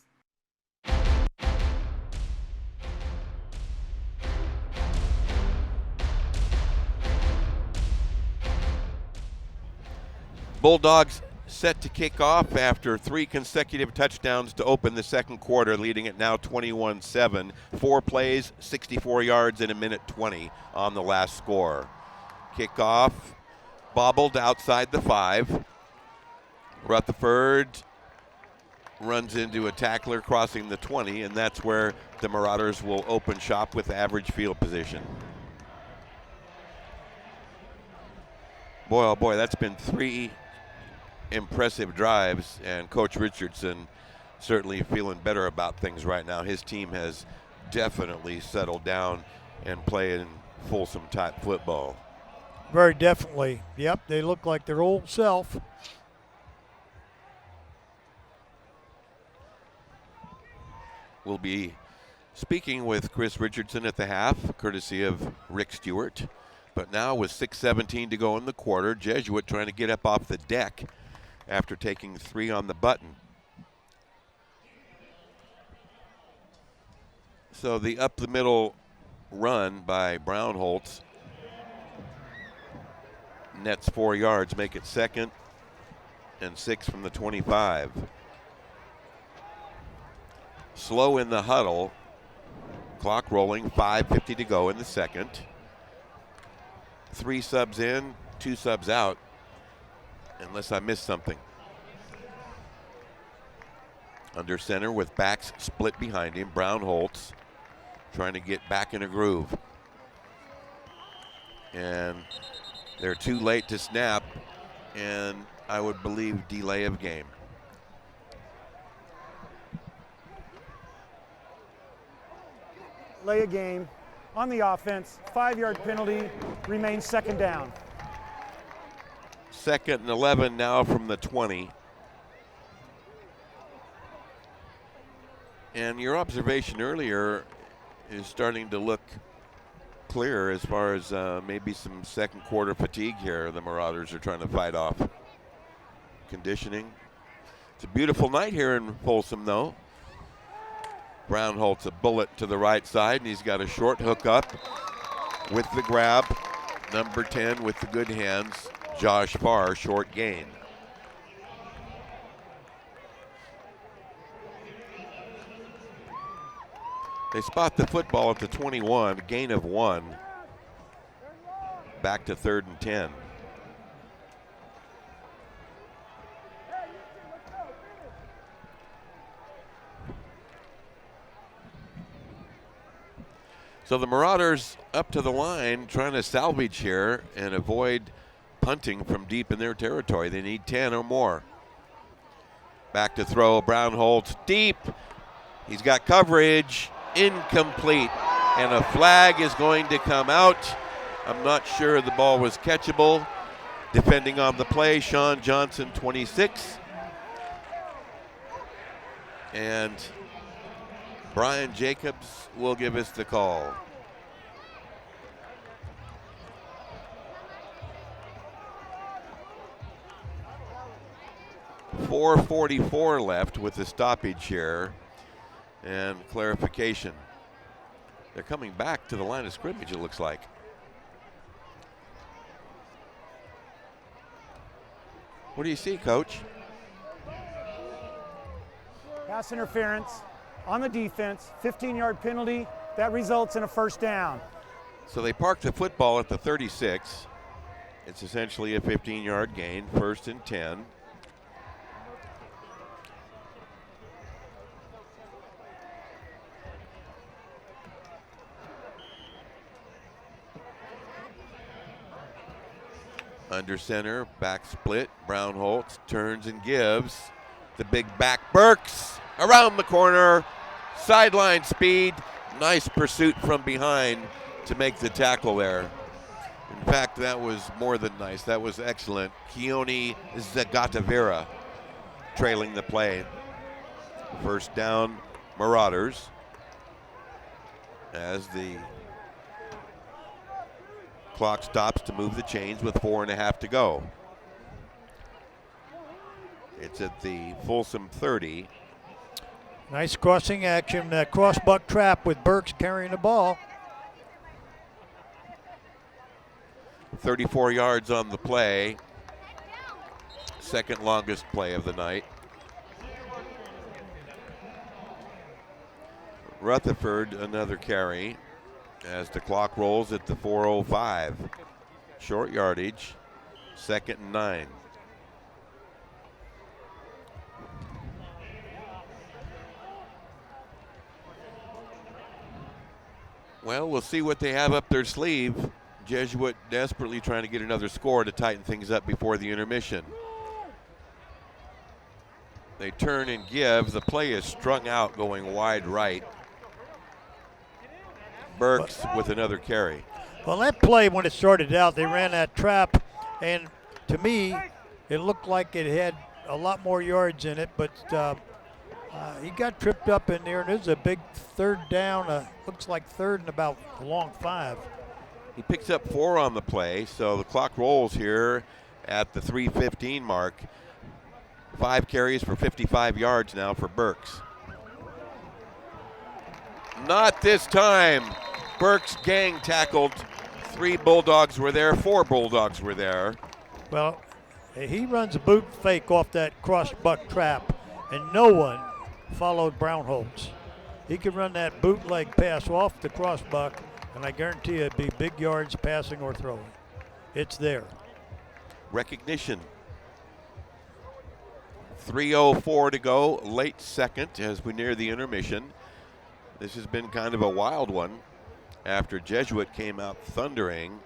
Bulldogs set to kick off after 3 consecutive touchdowns to open the second quarter, leading it now 21-7. 4 plays, 64 yards in a minute 20 on the last score. Kickoff bobbled outside the 5. Rutherford runs into a tackler crossing the 20, and that's where the Marauders will open shop with average field position. Boy, oh boy, that's been 3 impressive drives, and Coach Richardson certainly feeling better about things right now. His team has definitely settled down and playing Folsom type football. Very definitely. Yep, they look like their old self. We'll be speaking with Chris Richardson at the half, courtesy of Rick Stewart. But now with 6:17 to go in the quarter, Jesuit trying to get up off the deck after taking 3 on the button. So the up the middle run by Brownholtz nets 4 yards, make it 2nd and 6 from the 25. Slow in the huddle, clock rolling, 5:50 to go in the second. 3 subs in, 2 subs out, unless I missed something. Under center with backs split behind him, Brownholtz trying to get back in a groove. And they're too late to snap, and I would believe delay of game. Delay a game on the offense, 5-yard penalty, remains 2nd down. 2nd and 11 now from the 20. And your observation earlier is starting to look clear as far as maybe some second quarter fatigue here the Marauders are trying to fight off. Conditioning. It's a beautiful night here in Folsom, though. Brownholtz a bullet to the right side, and he's got a short hook up with the grab. Number 10 with the good hands, Josh Farr, short gain. They spot the football at the 21, gain of 1. back to 3rd and 10. So the Marauders up to the line trying to salvage here and avoid punting from deep in their territory. They need 10 or more. Back to throw, Brownholtz deep. He's got coverage, incomplete. And a flag is going to come out. I'm not sure the ball was catchable. Defending on the play, Sean Johnson, 26. And Brian Jacobs will give us the call. .444 left with the stoppage here and clarification. They're coming back to the line of scrimmage, it looks like. What do you see, Coach? Pass interference on the defense, 15-yard penalty. That results in a first down. So they parked the football at the 36. It's essentially a 15-yard gain, 1st and 10. Under center, back split. Brownholtz turns and gives. The big back Burks around the corner. Sideline speed. Nice pursuit from behind to make the tackle there. In fact, that was more than nice. That was excellent. Keone Zagatavera trailing the play. First down, Marauders. As the clock stops to move the chains with 4.5 to go. It's at the Folsom 30. Nice crossing action, cross-buck trap with Burks carrying the ball. 34 yards on the play. Second longest play of the night. Rutherford, another carry as the clock rolls at the 4:05. Short yardage, 2nd and 9. Well, we'll see what they have up their sleeve. Jesuit desperately trying to get another score to tighten things up before the intermission. They turn and give. The play is strung out going wide right. Burks with another carry. Well, that play, when it started out, they ran that trap, and to me, it looked like it had a lot more yards in it, but he got tripped up in there, and it was a big 3rd down. Looks like 3rd and about a long 5. He picks up 4 on the play, so the clock rolls here at the 3:15 mark. 5 carries for 55 yards now for Burks. Not this time. Burks gang tackled. 3 Bulldogs were there, 4 Bulldogs were there. Well, he runs a boot fake off that cross-buck trap, and no one followed Brownholtz. He could run that bootleg pass off the cross-buck, and I guarantee you it'd be big yards passing or throwing. It's there. Recognition. 3:04 to go, late second as we near the intermission. This has been kind of a wild one after Jesuit came out thundering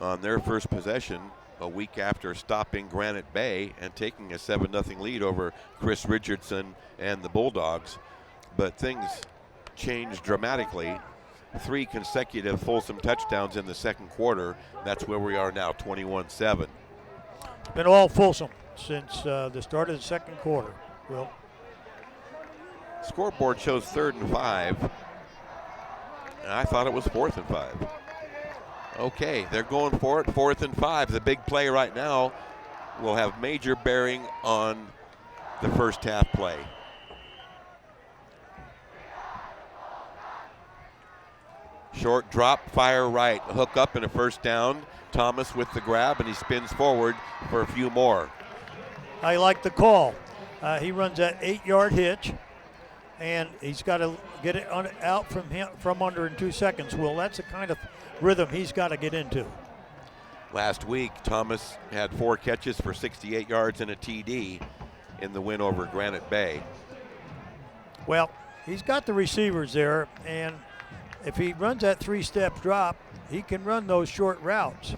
on their first possession a week after stopping Granite Bay and taking a 7-0 lead over Chris Richardson and the Bulldogs. But things changed dramatically. 3 consecutive Folsom touchdowns in the second quarter. That's where we are now, 21-7. It's been all Folsom since the start of the second quarter. Well, scoreboard shows 3rd and 5. And I thought it was 4th and 5. Okay, they're going for it, 4th and 5. The big play right now will have major bearing on the first half play. Short drop, fire right, hook up and a first down. Thomas with the grab, and he spins forward for a few more. I like the call. He runs that 8-yard hitch, and he's got to get it out from under in 2 seconds. Well, that's the kind of rhythm he's got to get into. Last week, Thomas had 4 catches for 68 yards and a TD in the win over Granite Bay. Well, he's got the receivers there, and if he runs that 3-step drop, he can run those short routes.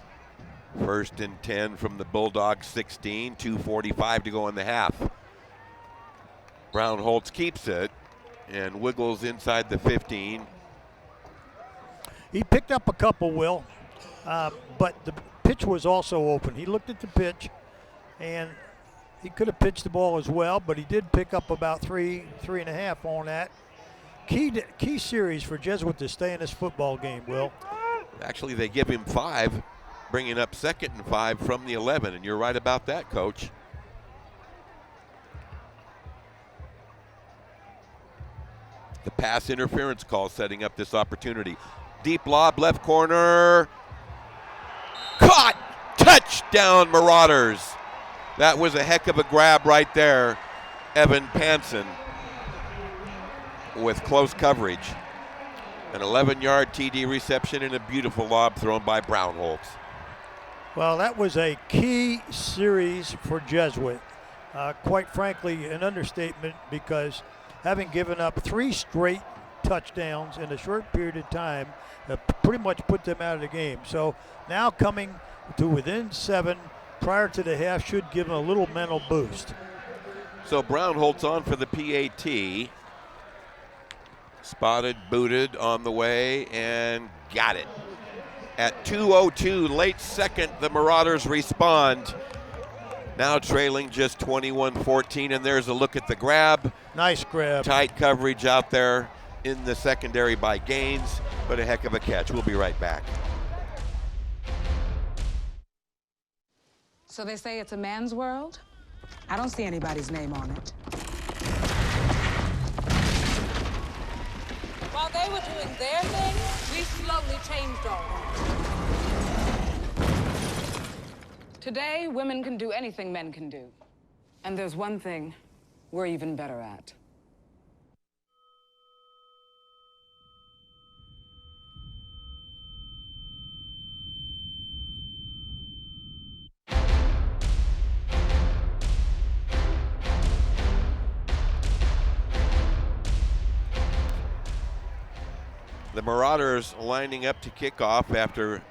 1st and 10 from the Bulldogs 16, 2:45 to go in the half. Brown Holtz keeps it and wiggles inside the 15. He picked up a couple, Will, but the pitch was also open. He looked at the pitch, and he could have pitched the ball as well, but he did pick up about 3.5 on that. Key series for Jesuit to stay in this football game, Will. Actually, they give him 5, bringing up 2nd and 5 from the 11, and you're right about that, Coach. The pass interference call setting up this opportunity. Deep lob, left corner. Caught! Touchdown, Marauders. That was a heck of a grab right there. Evan Panson with close coverage. An 11-yard TD reception and a beautiful lob thrown by Brown Holtz. Well, that was a key series for Jesuit. Quite frankly, an understatement, because having given up 3 straight touchdowns in a short period of time, pretty much put them out of the game. So now coming to within 7 prior to the half should give them a little mental boost. So Brown Holtz on for the PAT. Spotted, booted on the way, and got it. At 2:02, late second, the Marauders respond. Now trailing just 21-14, and there's a look at the grab. Nice grab. Tight coverage out there in the secondary by Gaines, but a heck of a catch. We'll be right back. So they say it's a man's world? I don't see anybody's name on it. While they were doing their thing, we slowly changed ours. Today, women can do anything men can do. And there's one thing we're even better at. The Marauders lining up to kick off after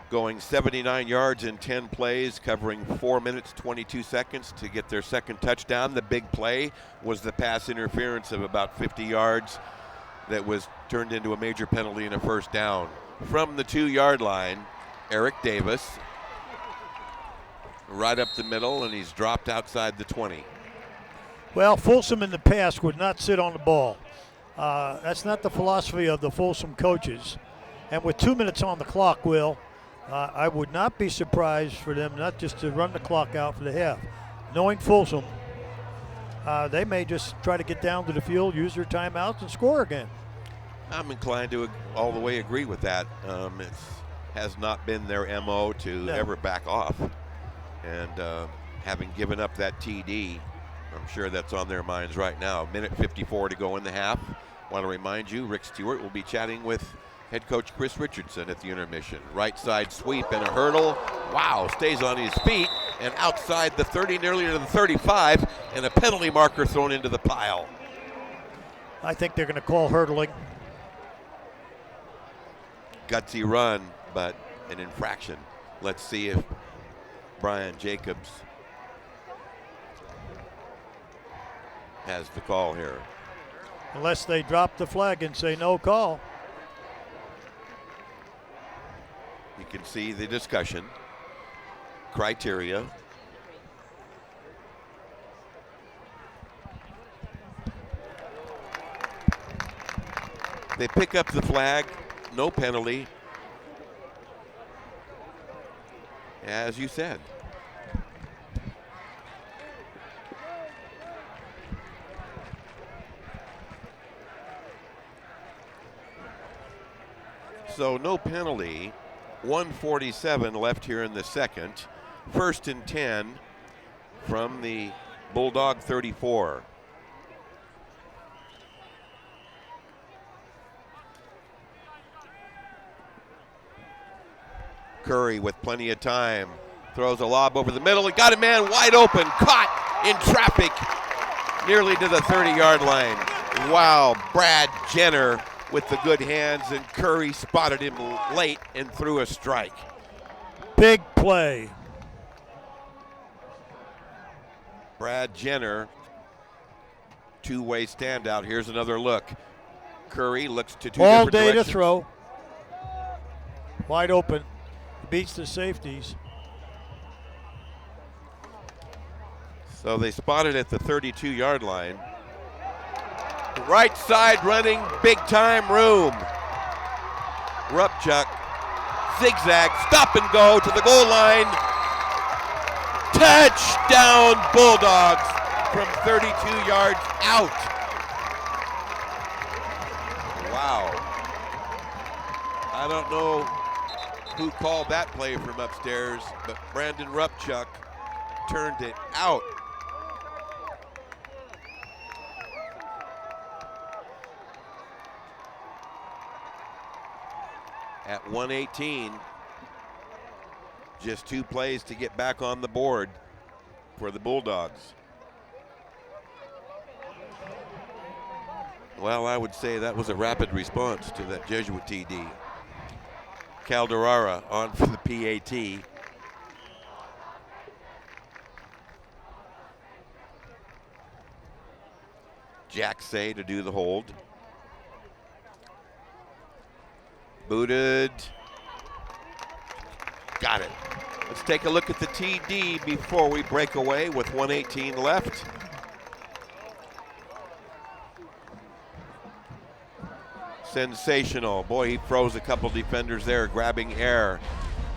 going 79 yards in 10 plays, covering 4 minutes, 22 seconds to get their second touchdown. The big play was the pass interference of about 50 yards that was turned into a major penalty and a first down. From the 2-yard line, Eric Davis, right up the middle, and he's dropped outside the 20. Well, Folsom in the past would not sit on the ball. That's not the philosophy of the Folsom coaches. And with 2 minutes on the clock, Will, I would not be surprised for them not just to run the clock out for the half. Knowing Folsom, they may just try to get down to the field, use their timeouts, and score again. I'm inclined to all the way agree with that. It has not been their MO to ever back off. And having given up that TD, I'm sure that's on their minds right now. Minute 54 to go in the half. Want to remind you, Rick Stewart will be chatting with head coach Chris Richardson at the intermission. Right side sweep and a hurdle. Wow, stays on his feet and outside the 30, nearly to the 35, and a penalty marker thrown into the pile. I think they're going to call hurdling. Gutsy run, but an infraction. Let's see if Brian Jacobs has the call here. Unless they drop the flag and say no call. You can see the discussion. Criteria. They pick up the flag, no penalty. As you said. So no penalty. 1:47 left here in the second. 1st and 10 from the Bulldog 34. Curry with plenty of time. Throws a lob over the middle. He got a man wide open. Caught in traffic nearly to the 30-yard line. Wow, Brad Jenner with the good hands, and Curry spotted him late and threw a strike. Big play. Brad Jenner, two-way standout. Here's another look. Curry looks to two all different day directions. to throw. Wide open. Beats the safeties. So they spotted at the 32-yard line. Right side running, big time room. Rupchuk, zigzag, stop and go to the goal line. Touchdown Bulldogs from 32 yards out. Wow. I don't know who called that play from upstairs, but Brandon Rupchuk turned it out. At 1:18, just 2 plays to get back on the board for the Bulldogs. Well, I would say that was a rapid response to that Jesuit TD. Calderara on for the PAT. Jacksay to do the hold. Booted. Got it. Let's take a look at the TD before we break away with 1:18 left. Sensational. Boy, he froze a couple defenders there, grabbing air.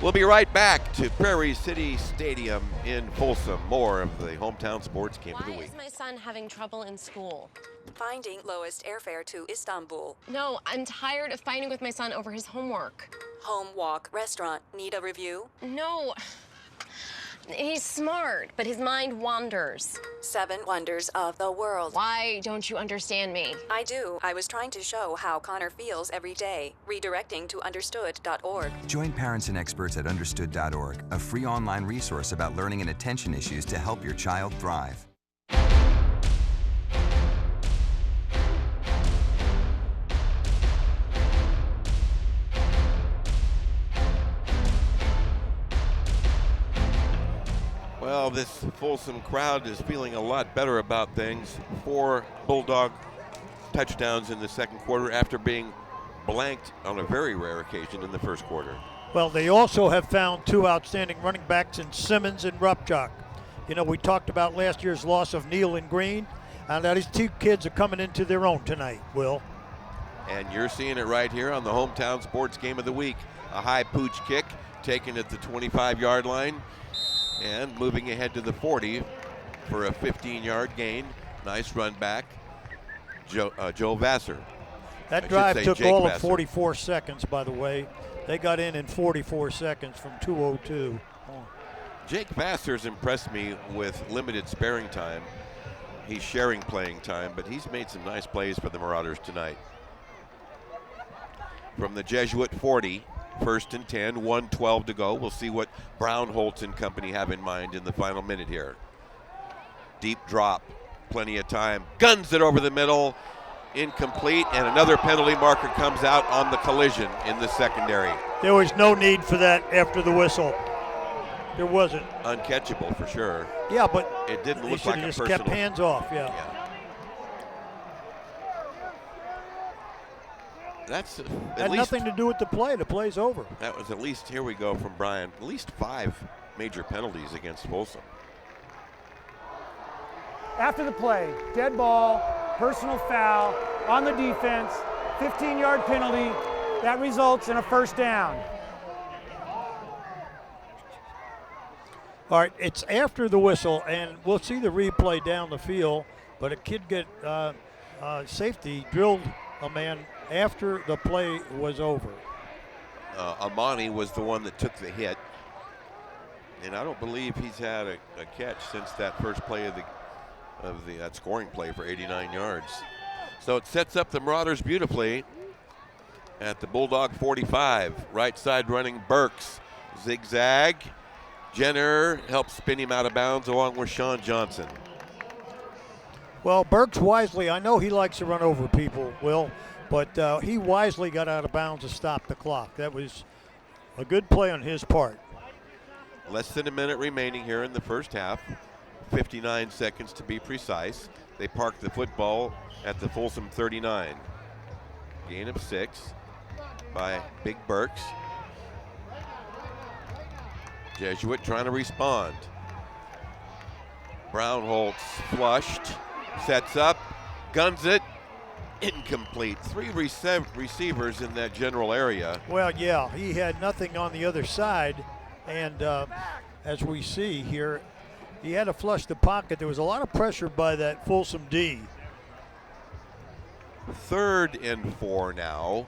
We'll be right back to Prairie City Stadium in Folsom. More of the Hometown Sports Game of the Week. Why is my son having trouble in school? Finding lowest airfare to Istanbul. No, I'm tired of fighting with my son over his homework. Home Walk Restaurant. Need a review? No. He's smart, but his mind wanders. 7 wonders of the world. Why don't you understand me? I do. I was trying to show how Connor feels every day. Redirecting to understood.org. Join parents and experts at understood.org, a free online resource about learning and attention issues to help your child thrive. Well, this Folsom crowd is feeling a lot better about things. 4 Bulldog touchdowns in the second quarter after being blanked on a very rare occasion in the first quarter. Well, they also have found 2 outstanding running backs in Simmons and Rupchuk. You know, we talked about last year's loss of Neal and Green, and now these 2 kids are coming into their own tonight, Will. And you're seeing it right here on the Hometown Sports Game of the Week. A high pooch kick taken at the 25-yard line and moving ahead to the 40 for a 15-yard gain. Nice run back, Joe Vassar. That drive took all of 44 seconds, by the way. They got in 44 seconds from 2:02. Jake Vassar's impressed me with limited sparing time. He's sharing playing time, but he's made some nice plays for the Marauders tonight. From the Jesuit 40, 1st and 10, 1:12 to go. We'll see what Brown, Holtz, and company have in mind in the final minute here. Deep drop, plenty of time. Guns it over the middle, incomplete, and another penalty marker comes out on the collision in the secondary. There was no need for that after the whistle. There wasn't. Uncatchable for sure. Yeah, but it didn't they look should like a have just personal. kept hands off, yeah. That's had nothing to do with the play. The play's over. That was at least, here we go from Brian, at least 5 major penalties against Folsom. After the play, dead ball, personal foul on the defense, 15-yard penalty. That results in a first down. All right, it's after the whistle, and we'll see the replay down the field, but a kid get safety drilled a man after the play was over. Amani was the one that took the hit, and I don't believe he's had a catch since that first play of that scoring play for 89 yards. So it sets up the Marauders beautifully at the Bulldog 45. Right side running Burks Zigzag. Jenner helps spin him out of bounds along with Sean Johnson. Well, Burks wisely, I know he likes to run over people, Will, but he wisely got out of bounds to stop the clock. That was a good play on his part. Less than a minute remaining here in the first half. 59 seconds to be precise. They park the football at the Folsom 39. Gain of 6 by Big Burks. Jesuit trying to respond. Brownholtz flushed, sets up, guns it, incomplete. 3 receivers in that general area. Well, yeah, he had nothing on the other side, and as we see here, he had to flush the pocket. There was a lot of pressure by that Folsom D. 3rd and 4 now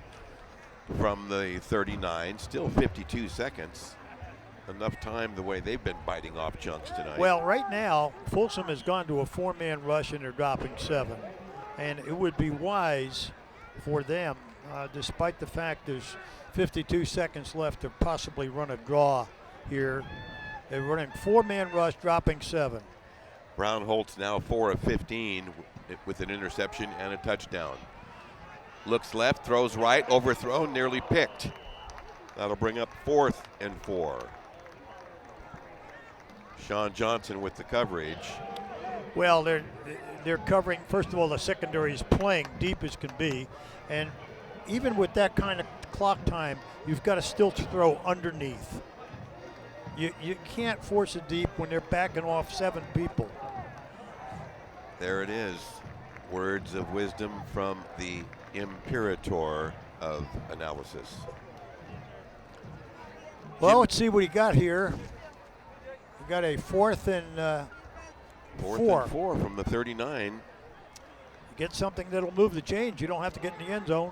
from the 39, still 52 seconds. Enough time the way they've been biting off chunks tonight. Well, right now, Folsom has gone to a 4-man rush and they're dropping 7. And it would be wise for them, despite the fact there's 52 seconds left, to possibly run a draw here. They're running 4-man rush, dropping 7. Brownholtz now 4 of 15 with an interception and a touchdown. Looks left, throws right, overthrown, nearly picked. That'll bring up 4th and 4. Sean Johnson with the coverage. Well, they're covering, first of all, the secondary is playing deep as can be. And even with that kind of clock time, you've got to still throw underneath. You can't force it deep when they're backing off 7 people. There it is. Words of wisdom from the imperator of analysis. Well, let's see what he got here. We got a 4th and 4th 4. and 4 from the 39. Get something that'll move the chains. You don't have to get in the end zone.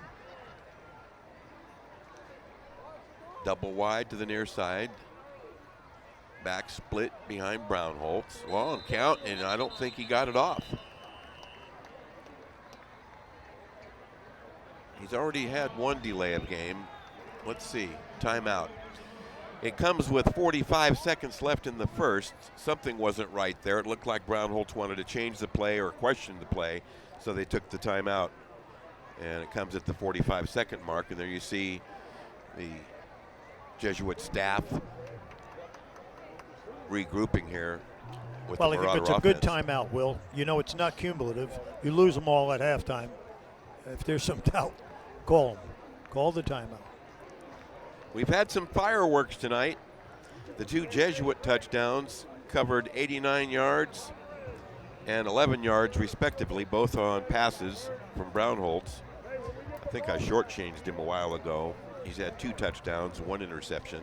Double wide to the near side. Back split behind Brownholtz. Long count, and I don't think he got it off. He's already had 1 delay of game. Let's see, timeout. It comes with 45 seconds left in the first. Something wasn't right there. It looked like Brownholtz wanted to change the play or question the play, so they took the timeout. And it comes at the 45-second mark, and there you see the Jesuit staff regrouping here with well, the Marauder if it's a offense. good timeout, Will, you know it's not cumulative. You lose them all at halftime. If there's some doubt, call them. Call the timeout. We've had some fireworks tonight. The 2 Jesuit touchdowns covered 89 yards and 11 yards respectively, both on passes from Brownholtz. I think I shortchanged him a while ago. He's had 2 touchdowns, 1 interception.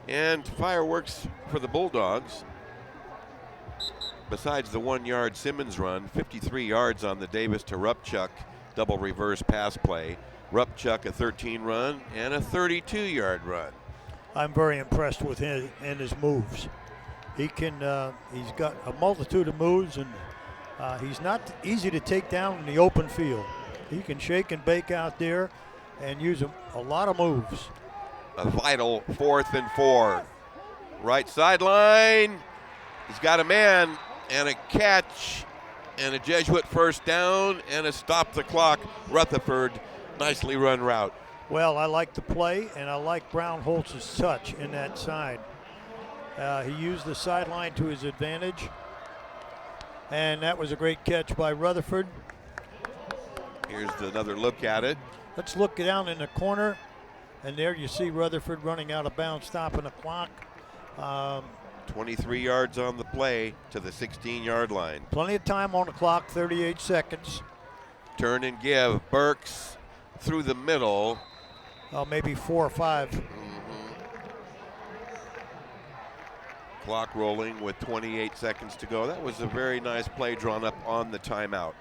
And fireworks for the Bulldogs. Besides the 1-yard Simmons run, 53 yards on the Davis to Rupchuk double reverse pass play. Rupchuk a 13 run and a 32-yard run. I'm very impressed with him and his moves. He can, he's got a multitude of moves, and he's not easy to take down in the open field. He can shake and bake out there and use a lot of moves. A vital 4th and 4. Right sideline. He's got a man and a catch and a Jesuit first down and a stop the clock. Rutherford, nicely run route. Well, I like the play, and I like Brownholtz's touch in that side. He used the sideline to his advantage, and that was a great catch by Rutherford. Here's another look at it. Let's look down in the corner, and there you see Rutherford running out of bounds, stopping the clock. 23 yards on the play to the 16-yard line. Plenty of time on the clock, 38 seconds. Turn and give. Burks through the middle. Maybe 4 or 5. Clock rolling with 28 seconds to go. That was a very nice play drawn up on the timeout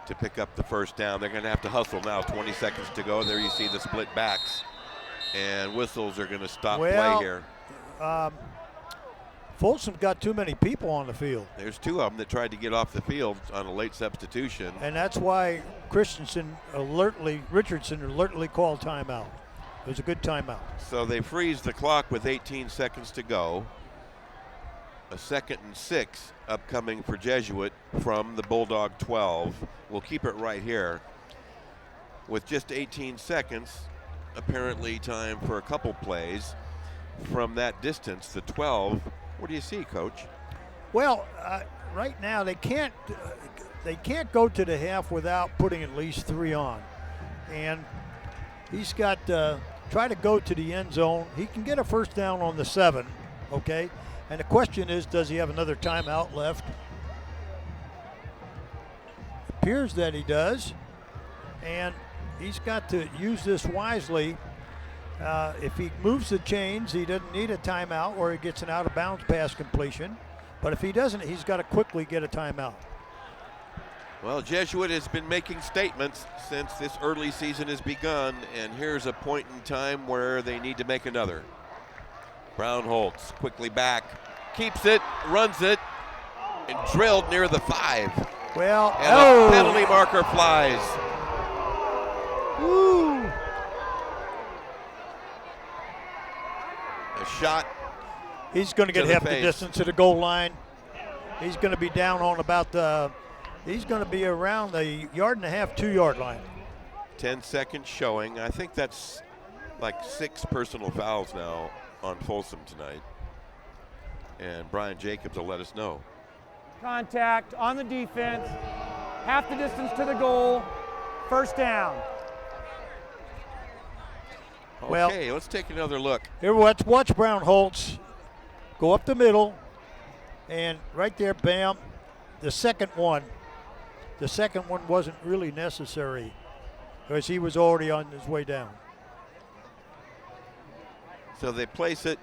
to pick up the first down. They're going to have to hustle now. 20 seconds to go. There you see the split backs. And whistles are going to stop play here. Folsom's got too many people on the field. There's 2 of them that tried to get off the field on a late substitution. And that's why Richardson alertly called timeout. It was a good timeout. So they freeze the clock with 18 seconds to go. A 2nd and 6 upcoming for Jesuit from the Bulldog 12. We'll keep it right here. With just 18 seconds, apparently time for a couple plays from that distance, the 12. What do you see, Coach? Well, right now they can't go to the half without putting at least 3 on, and he's got try to go to the end zone. He can get a first down on the 7, okay? And the question is, does he have another timeout left? Appears that he does, and he's got to use this wisely. If he moves the chains, he doesn't need a timeout, or he gets an out-of-bounds pass completion. But if he doesn't, he's got to quickly get a timeout. Well, Jesuit has been making statements since this early season has begun, and here's a point in time where they need to make another. Brown Holtz quickly back, keeps it, runs it, and drilled near the 5. Well, and a penalty marker flies. Woo! A shot. He's going to get half the face. distance to the goal line. He's going to be down on about the. He's going to be around the 1.5 2-yard line. 10 seconds showing. I think that's like 6 personal fouls now on Folsom tonight. And Brian Jacobs will let us know. Contact on the defense, half the distance to the goal, first down. Okay, let's take another look. Here, watch Brown Holtz go up the middle, and right there, bam, the second one wasn't really necessary because he was already on his way down. So they place it.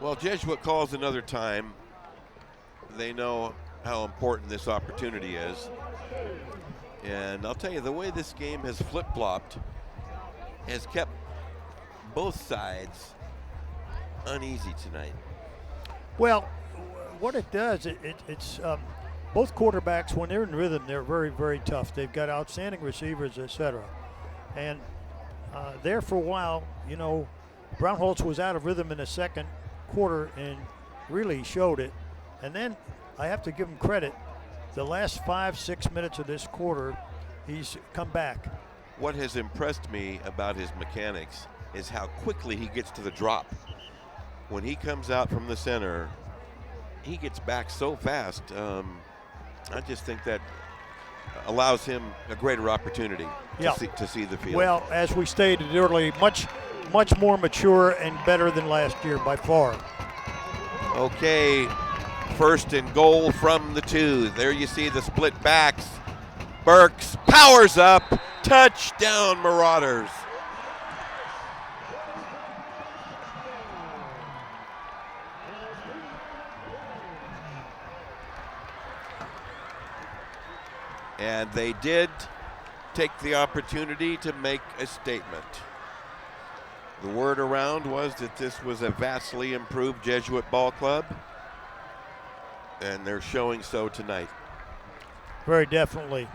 Well, Jesuit calls another time. They know how important this opportunity is. And I'll tell you, the way this game has flip-flopped has kept both sides uneasy tonight. Well, what it does, it's both quarterbacks, when they're in rhythm, they're very, very tough. They've got outstanding receivers, etc. And there for a while, you know, Brown Holtz was out of rhythm in the second quarter and really showed it. And then I have to give him credit. The last 5-6 minutes of this quarter, he's come back. What has impressed me about his mechanics is how quickly he gets to the drop. When he comes out from the center, he gets back so fast. I just think that allows him a greater opportunity to see the field. Well, as we stated earlier, much more mature and better than last year by far. Okay, 1st and goal from the 2. There you see the split backs. Burks powers up, touchdown Marauders. And they did take the opportunity to make a statement. The word around was that this was a vastly improved Jesuit ball club, and they're showing so tonight. Very definitely.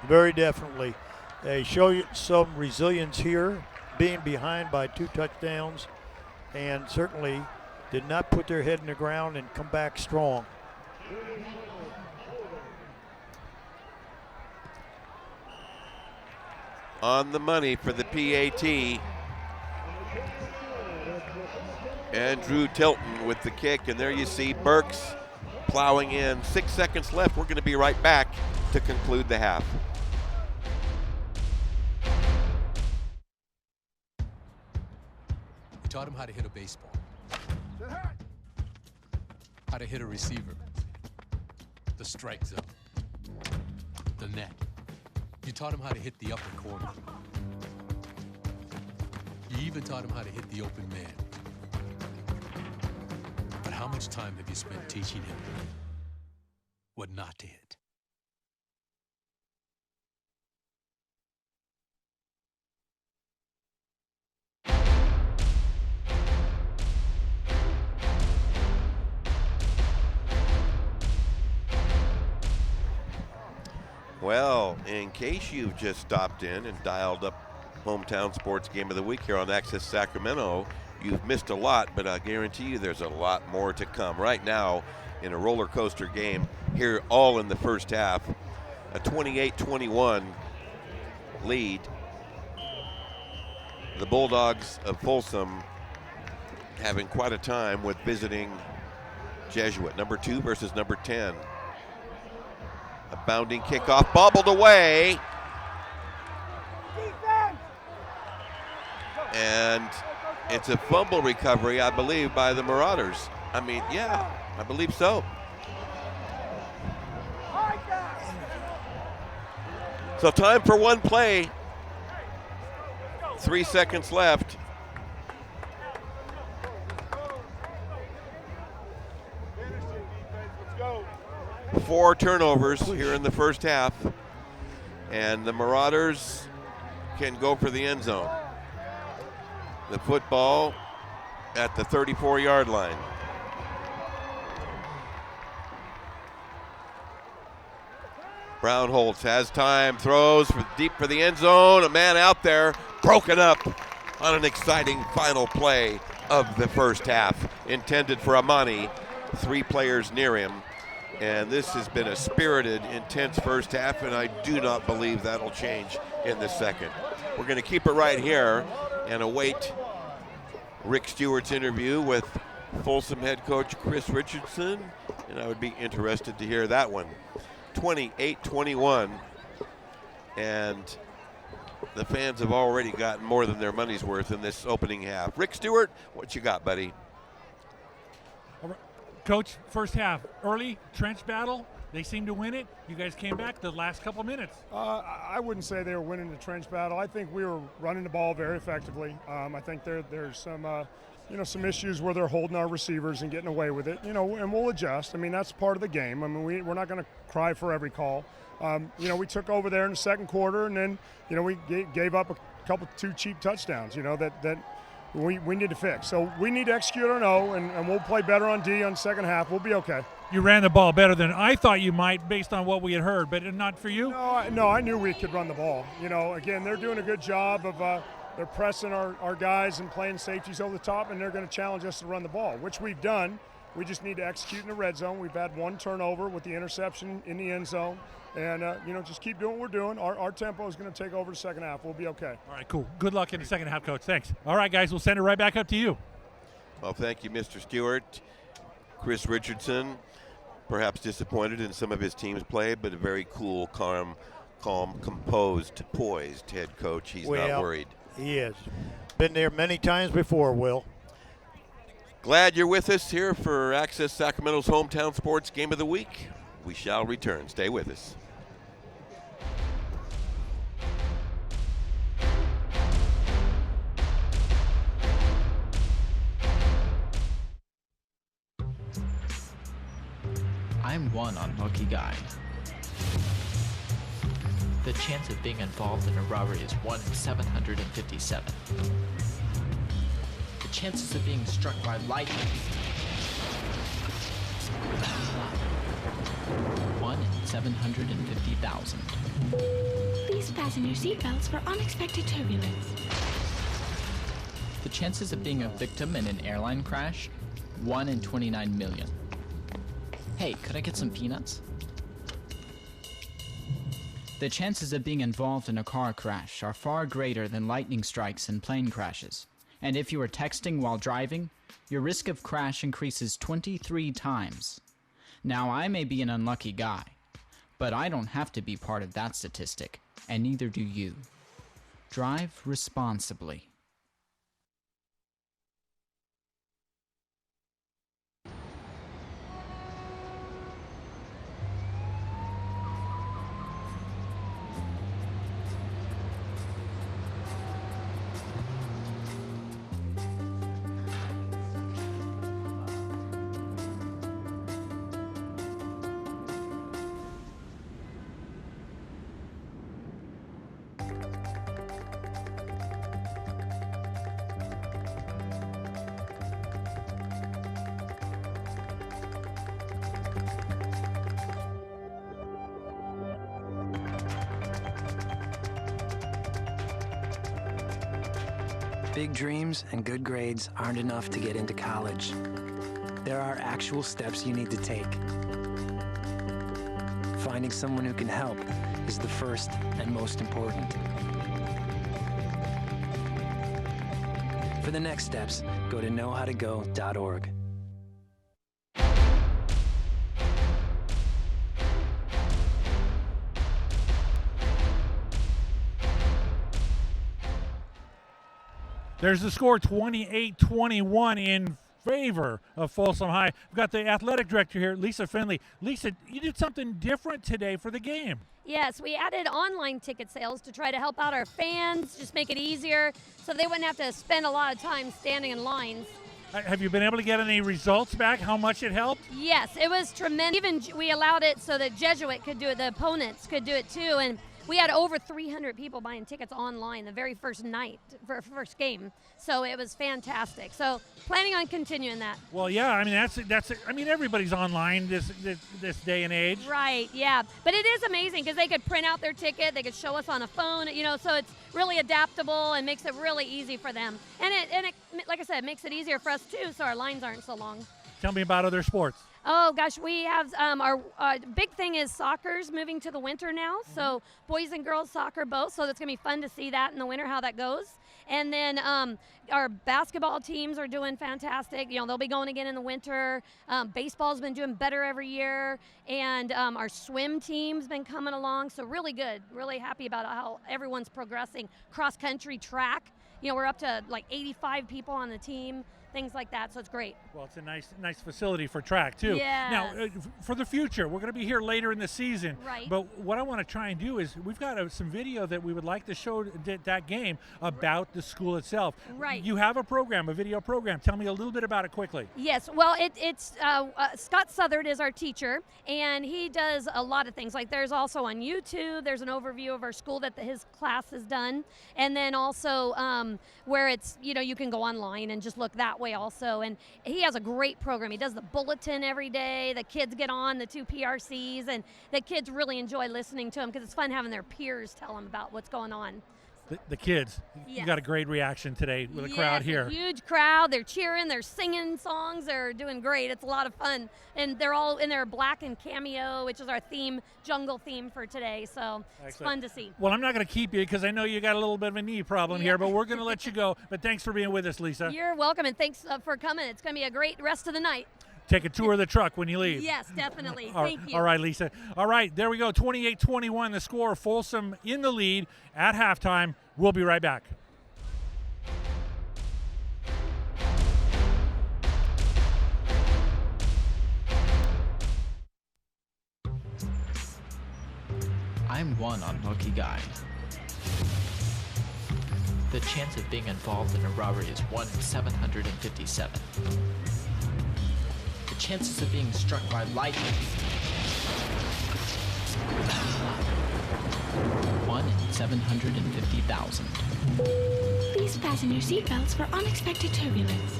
Very definitely. They show you some resilience here, being behind by 2 touchdowns, and certainly did not put their head in the ground and come back strong. On the money for the PAT. Andrew Tilton with the kick, and there you see Burks plowing in. 6 seconds left. We're going to be right back to conclude the half. You taught him how to hit a baseball, how to hit a receiver, the strike zone, the net. You taught him how to hit the upper corner. You even taught him how to hit the open man. But how much time have you spent teaching him what not to hit? Well, in case you've just stopped in and dialed up Hometown Sports Game of the Week here on Access Sacramento, you've missed a lot, but I guarantee you there's a lot more to come. Right now, in a roller coaster game, here all in the first half, a 28-21 lead. The Bulldogs of Folsom having quite a time with visiting Jesuit. Number 2 versus number 10. A bounding kickoff, bobbled away. And it's a fumble recovery, I believe, by the Marauders. I mean, yeah, I believe so. So time for one play. 3 seconds left. Four turnovers here in the first half, and the Marauders can go for the end zone. The football at the 34-yard line. Brownholtz has time, throws deep for the end zone. A man out there, broken up on an exciting final play of the first half. Intended for Amani, 3 players near him. And this has been a spirited, intense first half, and I do not believe that'll change in the second. We're going to keep it right here and await Rick Stewart's interview with Folsom head coach Chris Richardson, and I would be interested to hear that one. 28-21, and the fans have already gotten more than their money's worth in this opening half. Rick Stewart, what you got, buddy? Coach, first half, early trench battle. They seemed to win it. You guys came back the last couple minutes. I wouldn't say they were winning the trench battle. I think we were running the ball very effectively. I think there's some, some issues where they're holding our receivers and getting away with it, and we'll adjust. I mean, that's part of the game. I mean, we're not going to cry for every call. We took over there in the second quarter, and then, we gave up two cheap touchdowns, that we need to fix. So we need to execute on O, and we'll play better on D on the second half. We'll be okay. You ran the ball better than I thought you might based on what we had heard, but not for you? No, I knew we could run the ball. Again, they're doing a good job of they're pressing our guys and playing safeties over the top, and they're going to challenge us to run the ball, which we've done. We just need to execute in the red zone. We've had one turnover with the interception in the end zone. And, just keep doing what we're doing. Our tempo is going to take over the second half. We'll be okay. All right, cool. Good luck in the second half, Coach. Thanks. All right, guys, we'll send it right back up to you. Well, thank you, Mr. Stewart. Chris Richardson, perhaps disappointed in some of his team's play, but a very cool, calm, composed, poised head coach. He's not worried. He is. Been there many times before, Will. Glad you're with us here for Access Sacramento's Hometown Sports Game of the Week. We shall return. Stay with us. I'm one unlucky guy. The chance of being involved in a robbery is 1 in 757. The chances of being struck by lightning. 1 in 750,000. Please fasten your seatbelts for unexpected turbulence. The chances of being a victim in an airline crash? 1 in 29 million. Hey, could I get some peanuts? The chances of being involved in a car crash are far greater than lightning strikes and plane crashes. And if you are texting while driving, your risk of crash increases 23 times. Now, I may be an unlucky guy, but I don't have to be part of that statistic, and neither do you. Drive responsibly. Big dreams and good grades aren't enough to get into college. There are actual steps you need to take. Finding someone who can help is the first and most important. For the next steps, go to knowhowtogo.org. There's the score, 28-21 in favor of Folsom High. We've got the athletic director here, Lisa Finley. Lisa, you did something different today for the game. Yes, we added online ticket sales to try to help out our fans, just make it easier so they wouldn't have to spend a lot of time standing in lines. Have you been able to get any results back, how much it helped? Yes, it was tremendous. Even we allowed it so that Jesuit could do it, the opponents could do it too, and we had over 300 people buying tickets online the very first night, for first game. So it was fantastic. So planning on continuing that. Well, yeah, I mean that's I mean everybody's online this day and age. Right, yeah. But it is amazing because they could print out their ticket, they could show us on a phone, you know, so it's really adaptable and makes it really easy for them. And it like I said, it makes it easier for us too, so our lines aren't so long. Tell me about other sports. Oh gosh, we have our big thing is soccer's moving to the winter now. So boys and girls soccer both. So it's gonna be fun to see that in the winter how that goes. And then our basketball teams are doing fantastic. You know, they'll be going again in the winter. Baseball's been doing better every year, and our swim team's been coming along. So really good. Really happy about how everyone's progressing. Cross country, track. You know, we're up to like 85 people on the team. Things like that, so it's great. Well, it's a nice facility for track too. Yes. Now, for the future, we're going to be here later in the season. Right. But what I want to try and do is we've got some video that we would like to show that game about the school itself. Right. You have a program, a video program. Tell me a little bit about it quickly. Yes. Well, it's Scott Southard is our teacher, and he does a lot of things. Like there's also on YouTube, there's an overview of our school that his class has done, and then also where it's, you know, you can go online and just look that way also. And he has a great program. He does the bulletin every day. The kids get on the 2 PRCs, and the kids really enjoy listening to him because it's fun having their peers tell them about what's going on. The kids, Yes. You got a great reaction today with the crowd here. A huge crowd. They're cheering. They're singing songs. They're doing great. It's a lot of fun. And they're all in their black and cameo, which is our theme, jungle theme for today. So it's fun to see. Well, I'm not going to keep you because I know you got a little bit of a knee problem here, but we're going to let you go. But thanks for being with us, Lisa. You're welcome, and thanks for coming. It's going to be a great rest of the night. Take a tour of the truck when you leave. Yes, definitely. Thank you. All right, Lisa. All right, there we go. 28-21, the score. Folsom in the lead at halftime. We'll be right back. I'm one unlucky guy. The chance of being involved in a robbery is 1 in 757. The chances of being struck by lightning. 1 in 750,000. Please fasten your seatbelts for unexpected turbulence.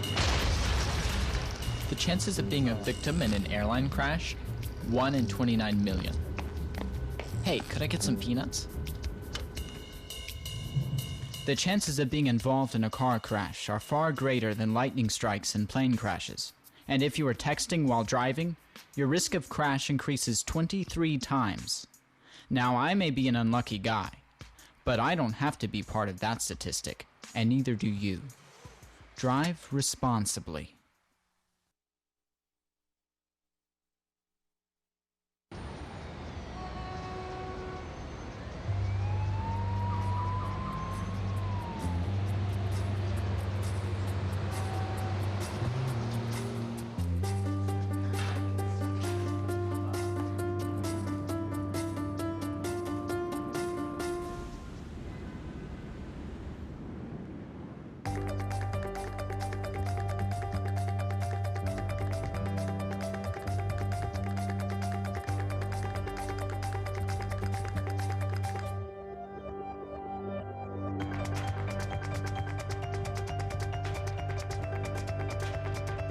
The chances of being a victim in an airline crash? 1 in 29 million. Hey, could I get some peanuts? The chances of being involved in a car crash are far greater than lightning strikes and plane crashes. And if you are texting while driving, your risk of crash increases 23 times. Now, I may be an unlucky guy, but I don't have to be part of that statistic, and neither do you. Drive responsibly.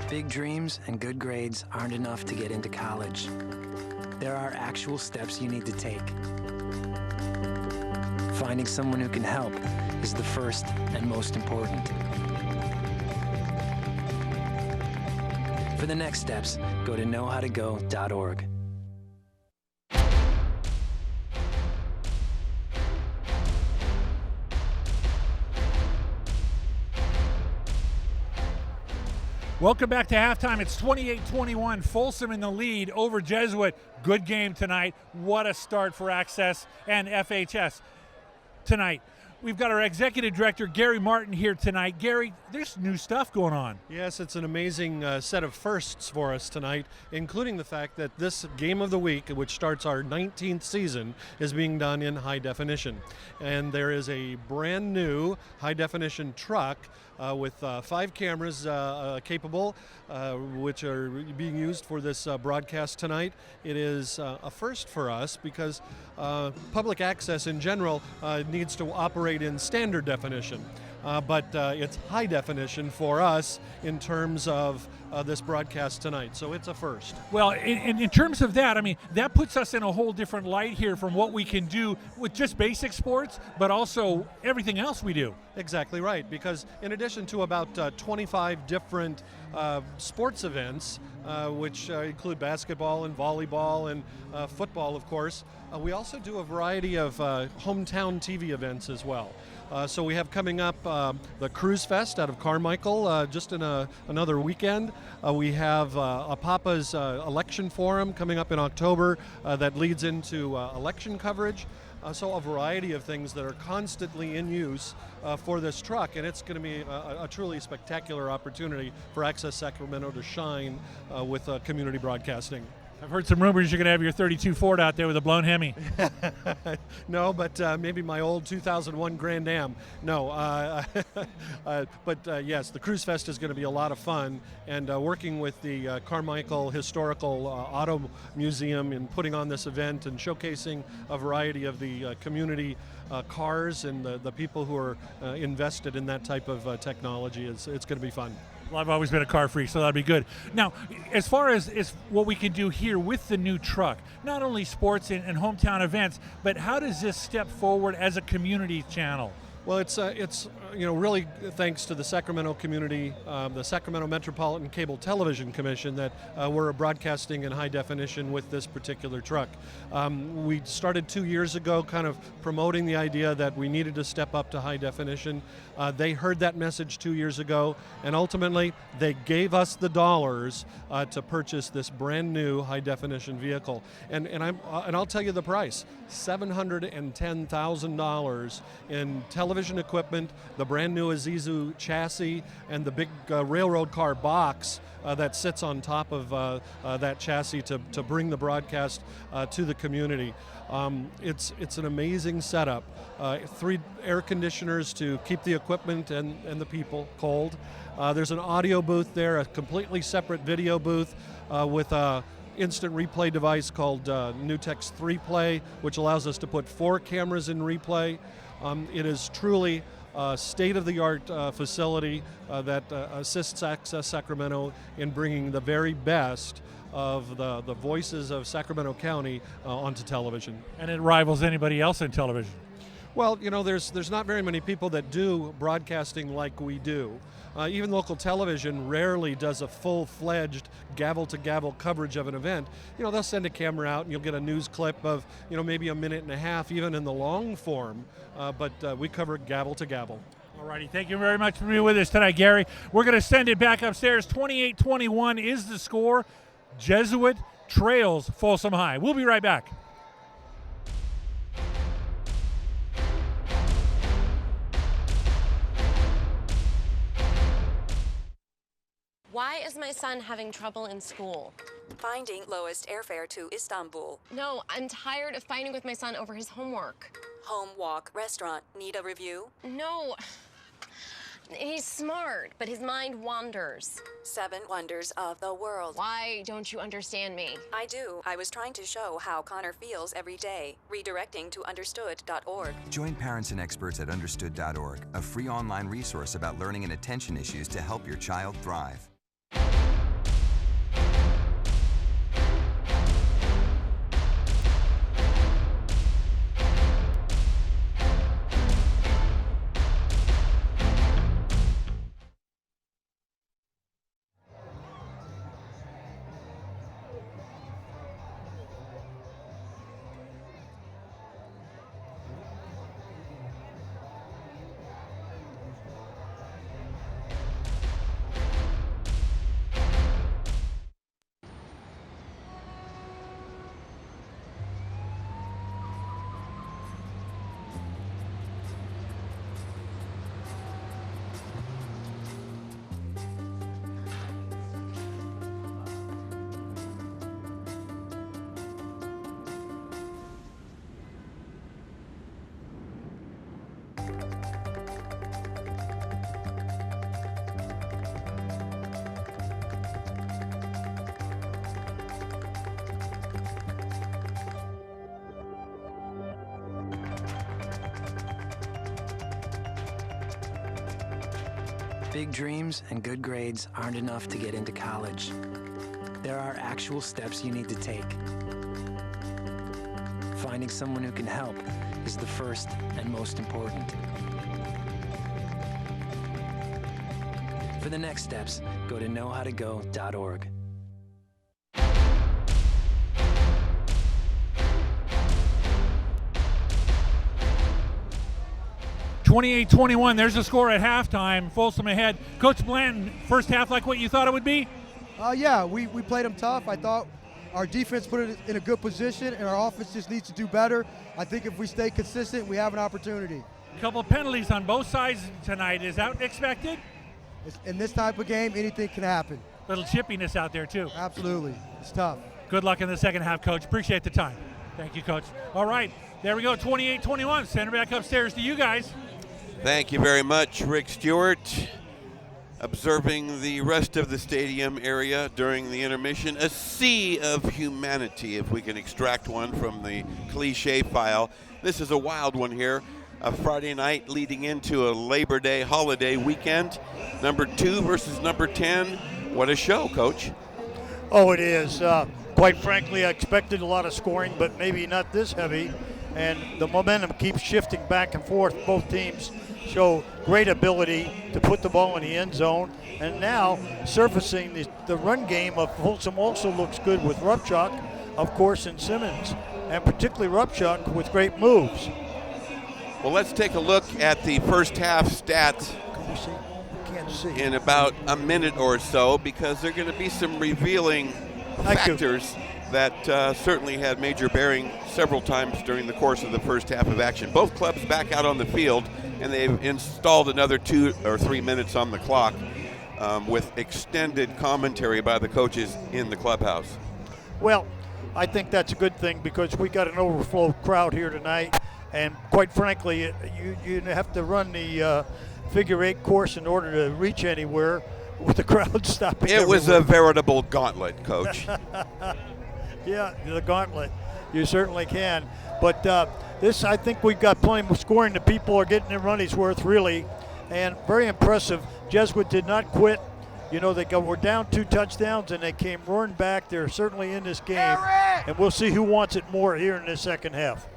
Big dreams and good grades aren't enough to get into college. There are actual steps you need to take. Finding someone who can help is the first and most important. For the next steps, go to knowhowtogo.org. Welcome back to halftime. It's 28-21. Folsom in the lead over Jesuit. Good game tonight. What a start for Access and FHS tonight. We've got our executive director, Gary Martin, here tonight. Gary, there's new stuff going on. Yes, it's an amazing set of firsts for us tonight, including the fact that this game of the week, which starts our 19th season, is being done in high definition. And there is a brand new high definition truck with 5 cameras capable, which are being used for this broadcast tonight. It is a first for us because public access in general needs to operate in standard definition. But it's high definition for us in terms of this broadcast tonight, so it's a first. Well, in terms of that, I mean, that puts us in a whole different light here from what we can do with just basic sports, but also everything else we do. Exactly right, because in addition to about 25 different sports events, which include basketball and volleyball and football, of course, we also do a variety of hometown TV events as well. So we have coming up the Cruise Fest out of Carmichael just in another weekend. We have a Papa's election forum coming up in October that leads into election coverage. So a variety of things that are constantly in use for this truck, and it's going to be a truly spectacular opportunity for Access Sacramento to shine with community broadcasting. I've heard some rumors you're going to have your 32 Ford out there with a blown Hemi. No, but maybe my old 2001 Grand Am. No, but yes, the Cruise Fest is going to be a lot of fun, and working with the Carmichael Historical Auto Museum and putting on this event and showcasing a variety of the community cars and the people who are invested in that type of technology. It's going to be fun. Well, I've always been a car freak, so that'll be good. Now, as far as what we can do here with the new truck, not only sports and hometown events, but how does this step forward as a community channel? Well, it's really thanks to the Sacramento community, the Sacramento Metropolitan Cable Television Commission, that we're broadcasting in high definition with this particular truck. We started 2 years ago kind of promoting the idea that we needed to step up to high definition. They heard that message 2 years ago, and ultimately they gave us the dollars to purchase this brand new high definition vehicle. And I'll tell you the price: $710,000 in television equipment, the brand new Azizu chassis, and the big railroad car box that sits on top of that chassis to bring the broadcast to the community. It's an amazing setup. 3 air conditioners to keep the equipment and the people cold. There's an audio booth there, a completely separate video booth with a instant replay device called NewTek's 3Play, which allows us to put 4 cameras in replay. It is truly a state-of-the-art facility that assists Access Sacramento in bringing the very best of the voices of Sacramento County onto television. And it rivals anybody else in television. Well, there's not very many people that do broadcasting like we do. Even local television rarely does a full-fledged gavel-to-gavel coverage of an event. They'll send a camera out and you'll get a news clip of, maybe a minute and a half, even in the long form, but we cover gavel-to-gavel. All righty, thank you very much for being with us tonight, Gary. We're going to send it back upstairs. 28-21 is the score. Jesuit trails Folsom High. We'll be right back. Why is my son having trouble in school? Finding lowest airfare to Istanbul. No, I'm tired of fighting with my son over his homework. Home walk restaurant. Need a review? No. He's smart, but his mind wanders. 7 wonders of the world. Why don't you understand me? I do. I was trying to show how Connor feels every day. Redirecting to understood.org. Join parents and experts at understood.org, a free online resource about learning and attention issues to help your child thrive. Big dreams and good grades aren't enough to get into college. There are actual steps you need to take. Finding someone who can help is the first and most important. For the next steps, go to knowhowtogo.org. 28-21, there's the score at halftime. Folsom ahead. Coach Blanton, first half like what you thought it would be? Yeah, we played them tough. I thought our defense put it in a good position, and our offense just needs to do better. I think if we stay consistent, we have an opportunity. A couple of penalties on both sides tonight. Is that expected? In this type of game, anything can happen. Little chippiness out there, too. Absolutely. It's tough. Good luck in the second half, Coach. Appreciate the time. Thank you, Coach. All right, there we go, 28-21. Send it back upstairs to you guys. Thank you very much, Rick Stewart. Observing the rest of the stadium area during the intermission, a sea of humanity, if we can extract one from the cliche file. This is a wild one here. A Friday night leading into a Labor Day holiday weekend. Number 2 versus number 10. What a show, Coach. Oh, it is. Quite frankly, I expected a lot of scoring, but maybe not this heavy. And the momentum keeps shifting back and forth. Both teams show great ability to put the ball in the end zone. And now surfacing the run game of Folsom also looks good with Rupchak, of course, and Simmons, and particularly Rupchak with great moves. Well, let's take a look at the first half stats in about a minute or so, because there are going to be some revealing factors that certainly had major bearing several times during the course of the first half of action. Both clubs back out on the field, and they've installed another 2 or 3 minutes on the clock with extended commentary by the coaches in the clubhouse. Well, I think that's a good thing because we got an overflow crowd here tonight, and quite frankly, you have to run the figure 8 course in order to reach anywhere with the crowd stopping. It was a veritable gauntlet, Coach. Yeah, the gauntlet. You certainly can. But this, I think we've got plenty of scoring. The people are getting their money's worth, really. And very impressive. Jesuit did not quit. You know, they were down 2 touchdowns, and they came roaring back. They're certainly in this game. And we'll see who wants it more here in the second half.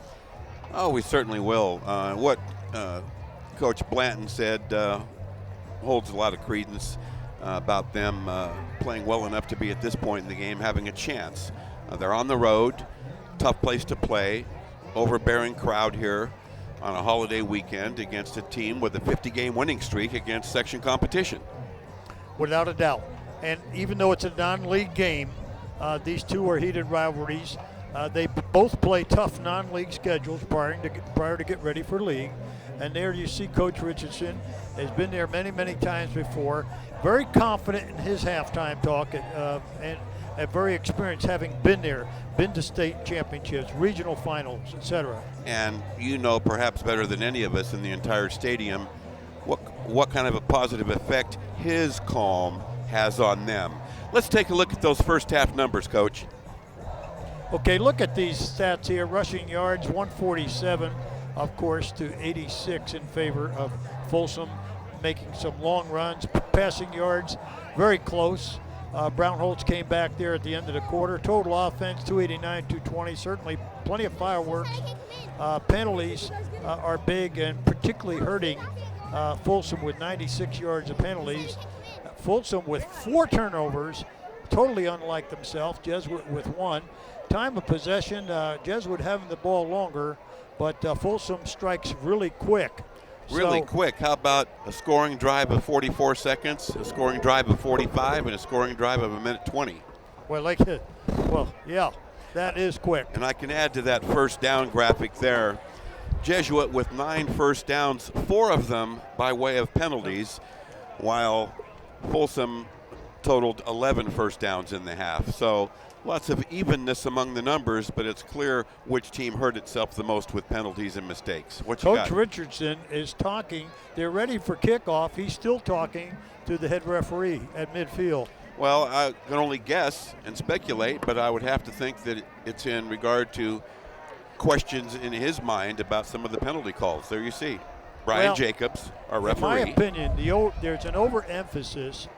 Oh, we certainly will. What Coach Blanton said holds a lot of credence about them playing well enough to be at this point in the game having a chance. They're on the road, tough place to play, overbearing crowd here on a holiday weekend against a team with a 50-game winning streak against section competition. Without a doubt. And even though it's a non-league game, these two are heated rivalries. They both play tough non-league schedules prior to get ready for league. And there you see Coach Richardson has been there many, many times before. Very confident in his halftime talk and very experienced, having been there, been to state championships, regional finals, etc. And you know perhaps better than any of us in the entire stadium what kind of a positive effect his calm has on them. Let's take a look at those first half numbers, Coach. Okay, look at these stats here. Rushing yards, 147, of course, to 86 in favor of Folsom, making some long runs. Passing yards, very close. Brown-Holtz came back there at the end of the quarter. Total offense, 289, 220. Certainly plenty of fireworks. Penalties are big and particularly hurting Folsom with 96 yards of penalties. Folsom with 4 turnovers, totally unlike themselves. Jesuit with 1. Time of possession, Jesuit having the ball longer, but Folsom strikes really quick. Really quick. How about a scoring drive of 44 seconds, a scoring drive of 45, and a scoring drive of 1:20? Well, yeah, that is quick. And I can add to that first down graphic there. Jesuit with 9 first downs, 4 of them by way of penalties, while Folsom totaled 11 first downs in the half. So lots of evenness among the numbers, but it's clear which team hurt itself the most with penalties and mistakes. What you got? Coach Richardson is talking. They're ready for kickoff. He's still talking to the head referee at midfield. Well, I can only guess and speculate, but I would have to think that it's in regard to questions in his mind about some of the penalty calls. There you see. Brian Jacobs, our referee. In my opinion, there's an overemphasis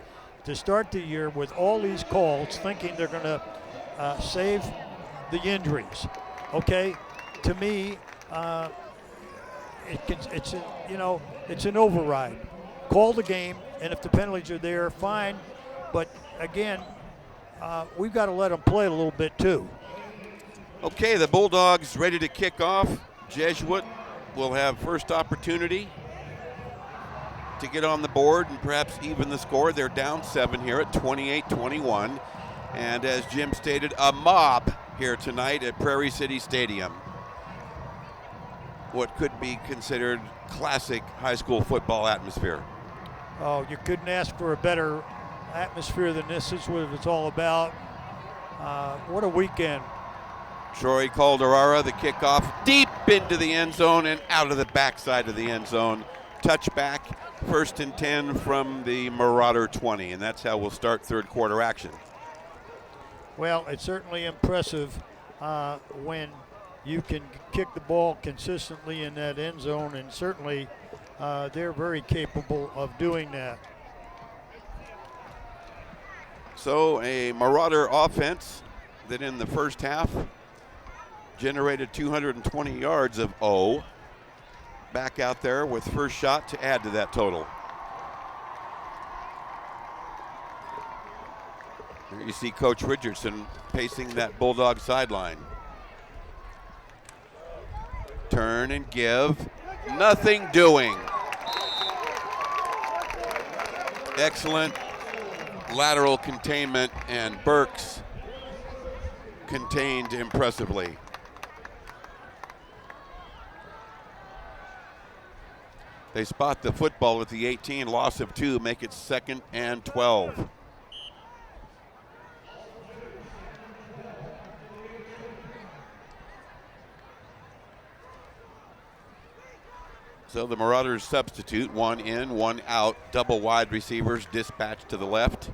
to start the year with all these calls, thinking they're going to save the injuries. Okay, to me, it's an override. Call the game, and if the penalties are there, fine. But again, we've got to let them play a little bit too. Okay, the Bulldogs ready to kick off. Jesuit will have first opportunity to get on the board and perhaps even the score. They're down 7 here at 28-21. And as Jim stated, a mob here tonight at Prairie City Stadium. What could be considered classic high school football atmosphere. Oh, you couldn't ask for a better atmosphere than this. This is what it's all about. What a weekend. Troy Calderara, the kickoff deep into the end zone and out of the backside of the end zone. Touchback, 1st and 10 from the Marauder 20, and that's how we'll start third quarter action. Well, it's certainly impressive when you can kick the ball consistently in that end zone, and certainly they're very capable of doing that. So a Marauder offense that in the first half generated 220 yards of O. Back out there with first shot to add to that total. Here you see Coach Richardson pacing that Bulldog sideline. Turn and give. Nothing doing. Excellent lateral containment, and Burks contained impressively. They spot the football at the 18, loss of 2, make it 2nd and 12. So the Marauders substitute, 1 in, 1 out, double wide receivers dispatched to the left.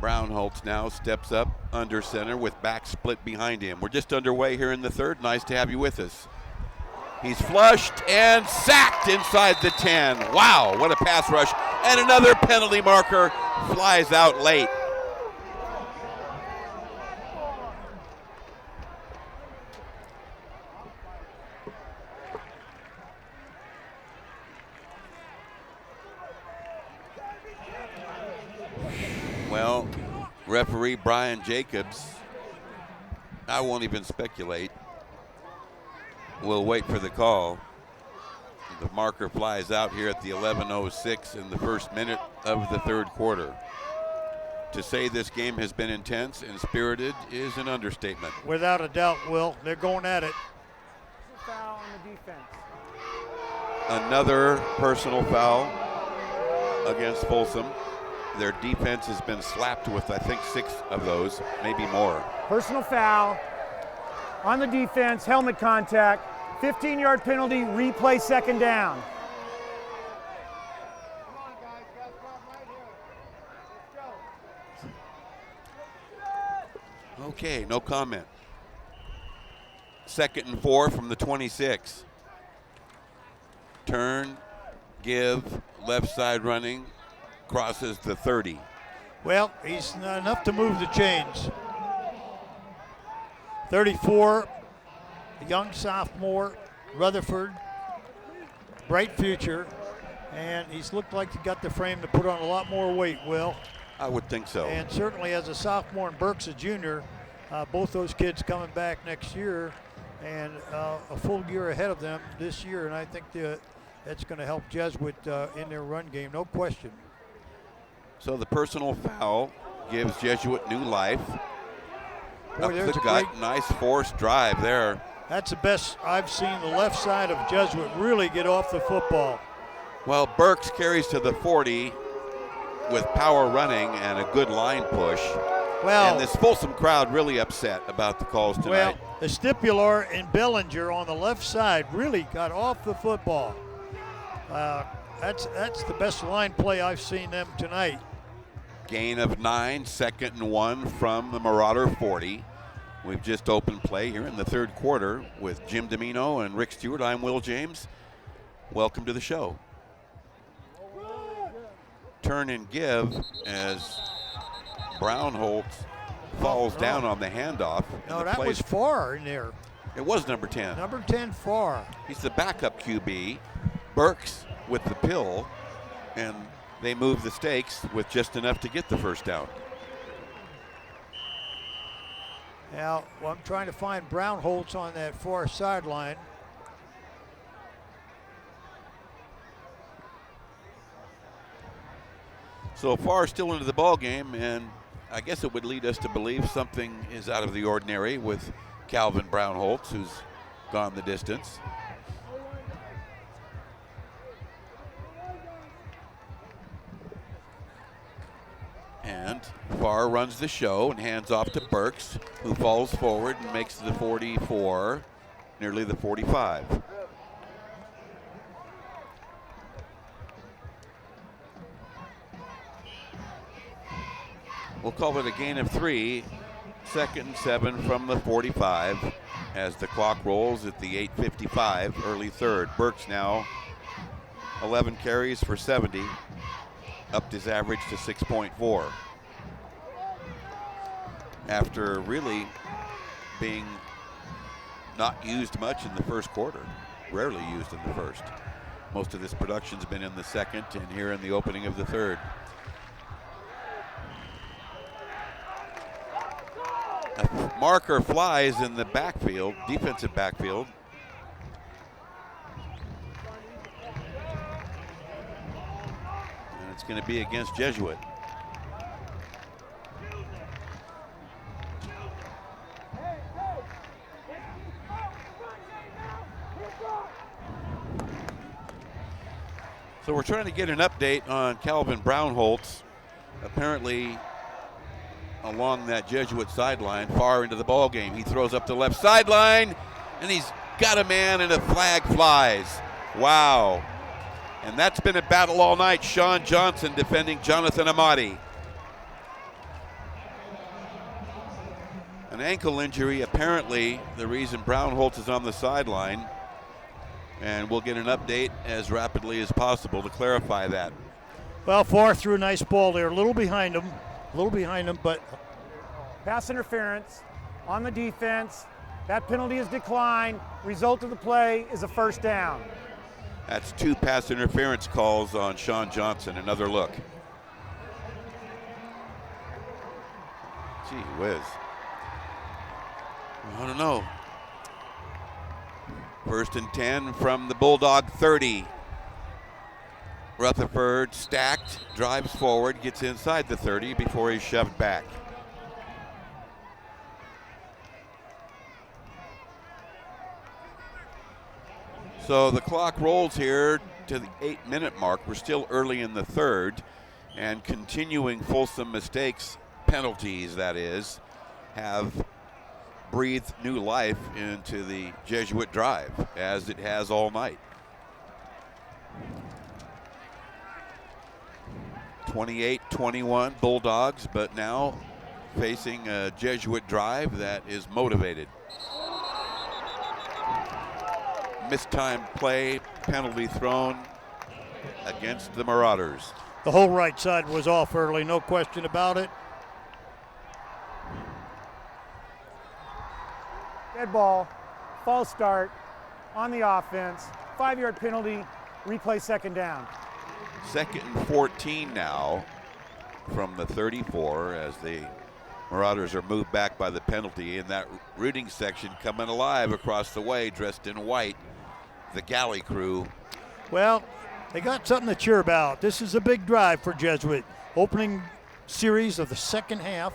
Brownholtz now steps up under center with back split behind him. We're just underway here in the third. Nice to have you with us. He's flushed and sacked inside the 10. Wow, what a pass rush. And another penalty marker flies out late. Well, referee Brian Jacobs, I won't even speculate. We'll wait for the call. The marker flies out here at the 11:06 in the first minute of the third quarter. To say this game has been intense and spirited is an understatement. Without a doubt, Will. They're going at it. Foul on the defense. Another personal foul against Folsom. Their defense has been slapped with, I think, 6 of those, maybe more. Personal foul on the defense, helmet contact, 15-yard penalty, replay, 2nd down. Okay, no comment. 2nd and 4 from the 26. Turn, give, left side running, crosses the 30. Well, he's not enough to move the chains. 34, a young sophomore, Rutherford, bright future, and he's looked like he got the frame to put on a lot more weight, Will. I would think so. And certainly as a sophomore and Burks a junior, both those kids coming back next year and a full year ahead of them this year, and I think that's going to help Jesuit in their run game, no question. So the personal foul gives Jesuit new life. Boy, up the gut, nice forced drive there. That's the best I've seen the left side of Jesuit really get off the football. Well, Burks carries to the 40 with power running and a good line push. Well, and this Folsom crowd really upset about the calls tonight. Well, the Stipular and Bellinger on the left side really got off the football. That's the best line play I've seen them tonight. Gain of 9, 2nd and 1 from the Marauder 40. We've just opened play here in the third quarter with Jim Domino and Rick Stewart. I'm Will James. Welcome to the show. Turn and give as Brownholtz falls down on the handoff. No, that was Farr in there. It was number 10. Number 10, Farr. He's the backup QB. Burks with the pill, and they move the stakes with just enough to get the first down. Now, I'm trying to find Brownholtz on that far sideline. So far, still into the ball game, and I guess it would lead us to believe something is out of the ordinary with Calvin Brownholtz, who's gone the distance. And Farr runs the show and hands off to Burks, who falls forward and makes the 44, nearly the 45. We'll call it a gain of 3, 2nd and 7 from the 45 as the clock rolls at the 8:55, early third. Burks now 11 carries for 70, upped his average to 6.4. After really being not used much in the first quarter, rarely used in the first. Most of this production's been in the second and here in the opening of the third. A marker flies in the backfield, defensive backfield. And it's going to be against Jesuit. So we're trying to get an update on Calvin Brownholtz. Apparently, along that Jesuit sideline, far into the ball game. He throws up the left sideline, and he's got a man, and a flag flies. Wow. And that's been a battle all night. Sean Johnson defending Jonathan Amati. An ankle injury, apparently the reason Brownholtz is on the sideline. And we'll get an update as rapidly as possible to clarify that. Well, Farr threw a nice ball there, a little behind him, but. Pass interference on the defense. That penalty is declined. Result of the play is a first down. That's 2 pass interference calls on Sean Johnson. Another look. Gee whiz. I don't know. 1st and 10 from the Bulldog 30. Rutherford stacked, drives forward, gets inside the 30 before he's shoved back. So the clock rolls here to the 8-minute mark. We're still early in the third, and continuing Folsom mistakes, penalties that is, have breathed new life into the Jesuit drive, as it has all night. 28-21 Bulldogs, but now facing a Jesuit drive that is motivated. Mistimed play, penalty thrown against the Marauders. The whole right side was off early, no question about it. Dead ball, false start on the offense, 5-yard penalty, replay second down. 2nd and 14 now from the 34 as the Marauders are moved back by the penalty, and that rooting section coming alive across the way dressed in white, the galley crew. Well, they got something to cheer about. This is a big drive for Jesuit. Opening series of the second half.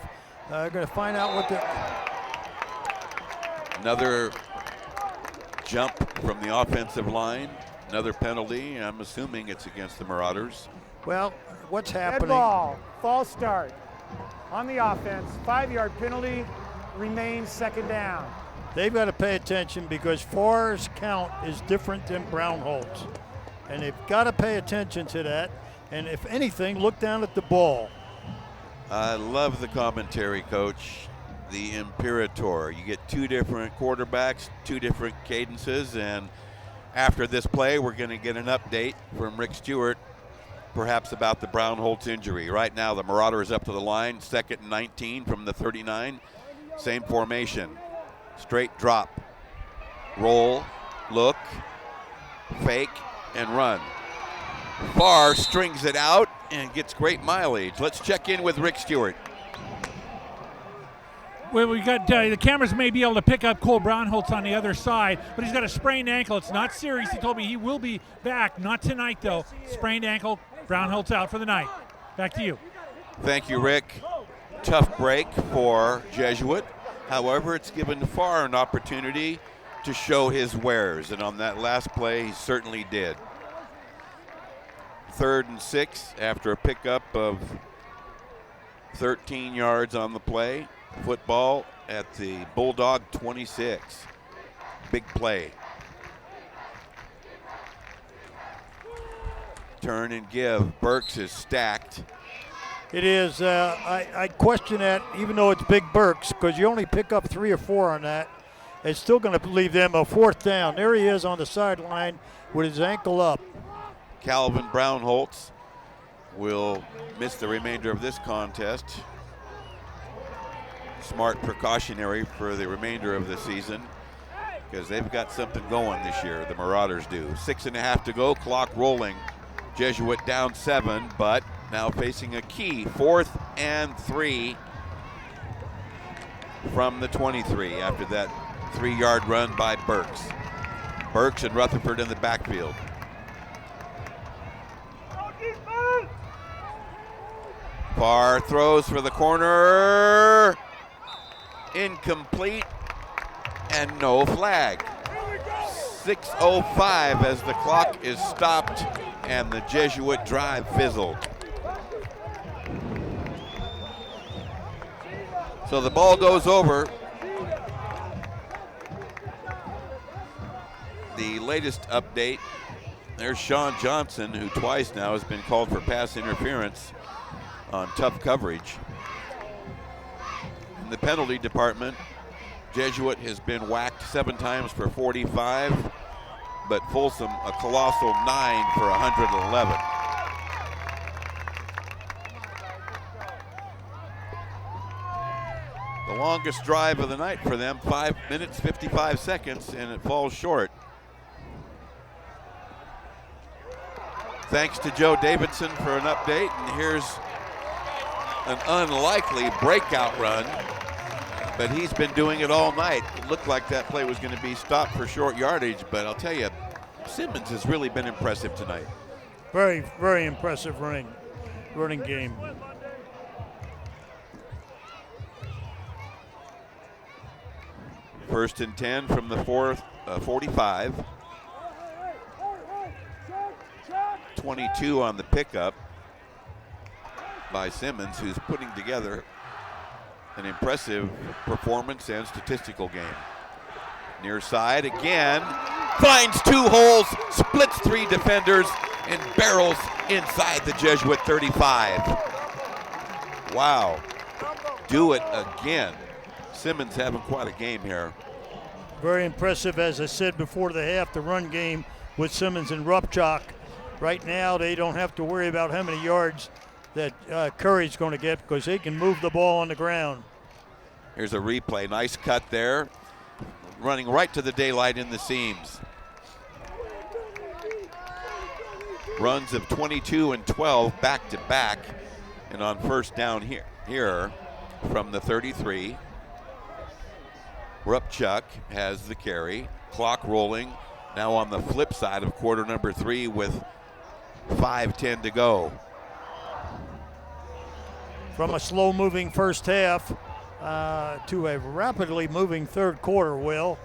Going to find out what the... Another jump from the offensive line. Another penalty. I'm assuming it's against the Marauders. Well, what's happening? Dead ball, false start on the offense, 5-yard penalty, remains second down. They've got to pay attention because Farr's count is different than Brownholtz. And they've got to pay attention to that. And if anything, look down at the ball. I love the commentary, Coach. the Imperator. You get two different quarterbacks, two different cadences, and after this play, we're going to get an update from Rick Stewart, perhaps about the Brown-Holtz injury. Right now, the Marauder is up to the line, 2nd and 19 from the 39. Same formation, straight drop, roll, look, fake, and run. Farr strings it out and gets great mileage. Let's check in with Rick Stewart. Well, we got the cameras may be able to pick up Cole Brown-Holtz on the other side, but he's got a sprained ankle. It's not serious. He told me he will be back. Not tonight, though. Sprained ankle. Brown-Holtz out for the night. Back to you. Thank you, Rick. Tough break for Jesuit. However, it's given Farr an opportunity to show his wares, and on that last play, he certainly did. 3rd and 6 after a pickup of 13 yards on the play. Football at the Bulldog 26. Big play. Turn and give. Burks is stacked. It is. I question that, even though it's Big Burks, because you only pick up 3 or 4 on that. It's still going to leave them a 4th down. There he is on the sideline with his ankle up. Calvin Brown-Holtz will miss the remainder of this contest. Smart precautionary for the remainder of the season, because they've got something going this year, the Marauders do. 6.5 to go, clock rolling. Jesuit down 7, but now facing a key 4th and 3 from the 23 after that 3-yard run by Burks. Burks and Rutherford in the backfield. Farr throws for the corner. Incomplete, and no flag. 6:05 as the clock is stopped and the Jesuit drive fizzled. So the ball goes over. The latest update, there's Sean Johnson, who twice now has been called for pass interference on tough coverage. In the penalty department, Jesuit has been whacked 7 times for 45, but Folsom a colossal 9 for 111. The longest drive of the night for them, 5 minutes, 55 seconds, and it falls short. Thanks to Joe Davidson for an update, and here's an unlikely breakout run, but he's been doing it all night. It looked like that play was going to be stopped for short yardage, but I'll tell you, Simmons has really been impressive tonight. Very, very impressive running game. First and 10 from the 45. 22 on the pickup by Simmons, who's putting together an impressive performance and statistical game. Near side again, finds 2 holes, splits 3 defenders, and barrels inside the Jesuit 35. Wow, do it again. Simmons having quite a game here. Very impressive, as I said before the half, the run game with Simmons and Rupchak. Right now, they don't have to worry about how many yards that Curry's going to get, because they can move the ball on the ground. Here's a replay. Nice cut there. Running right to the daylight in the seams. Runs of 22 and 12 back to back. And on first down here from the 33, Rupchuk has the carry. Clock rolling. Now on the flip side of quarter number 3 with 5:10 to go. From a slow-moving first half to a rapidly moving third quarter, Will,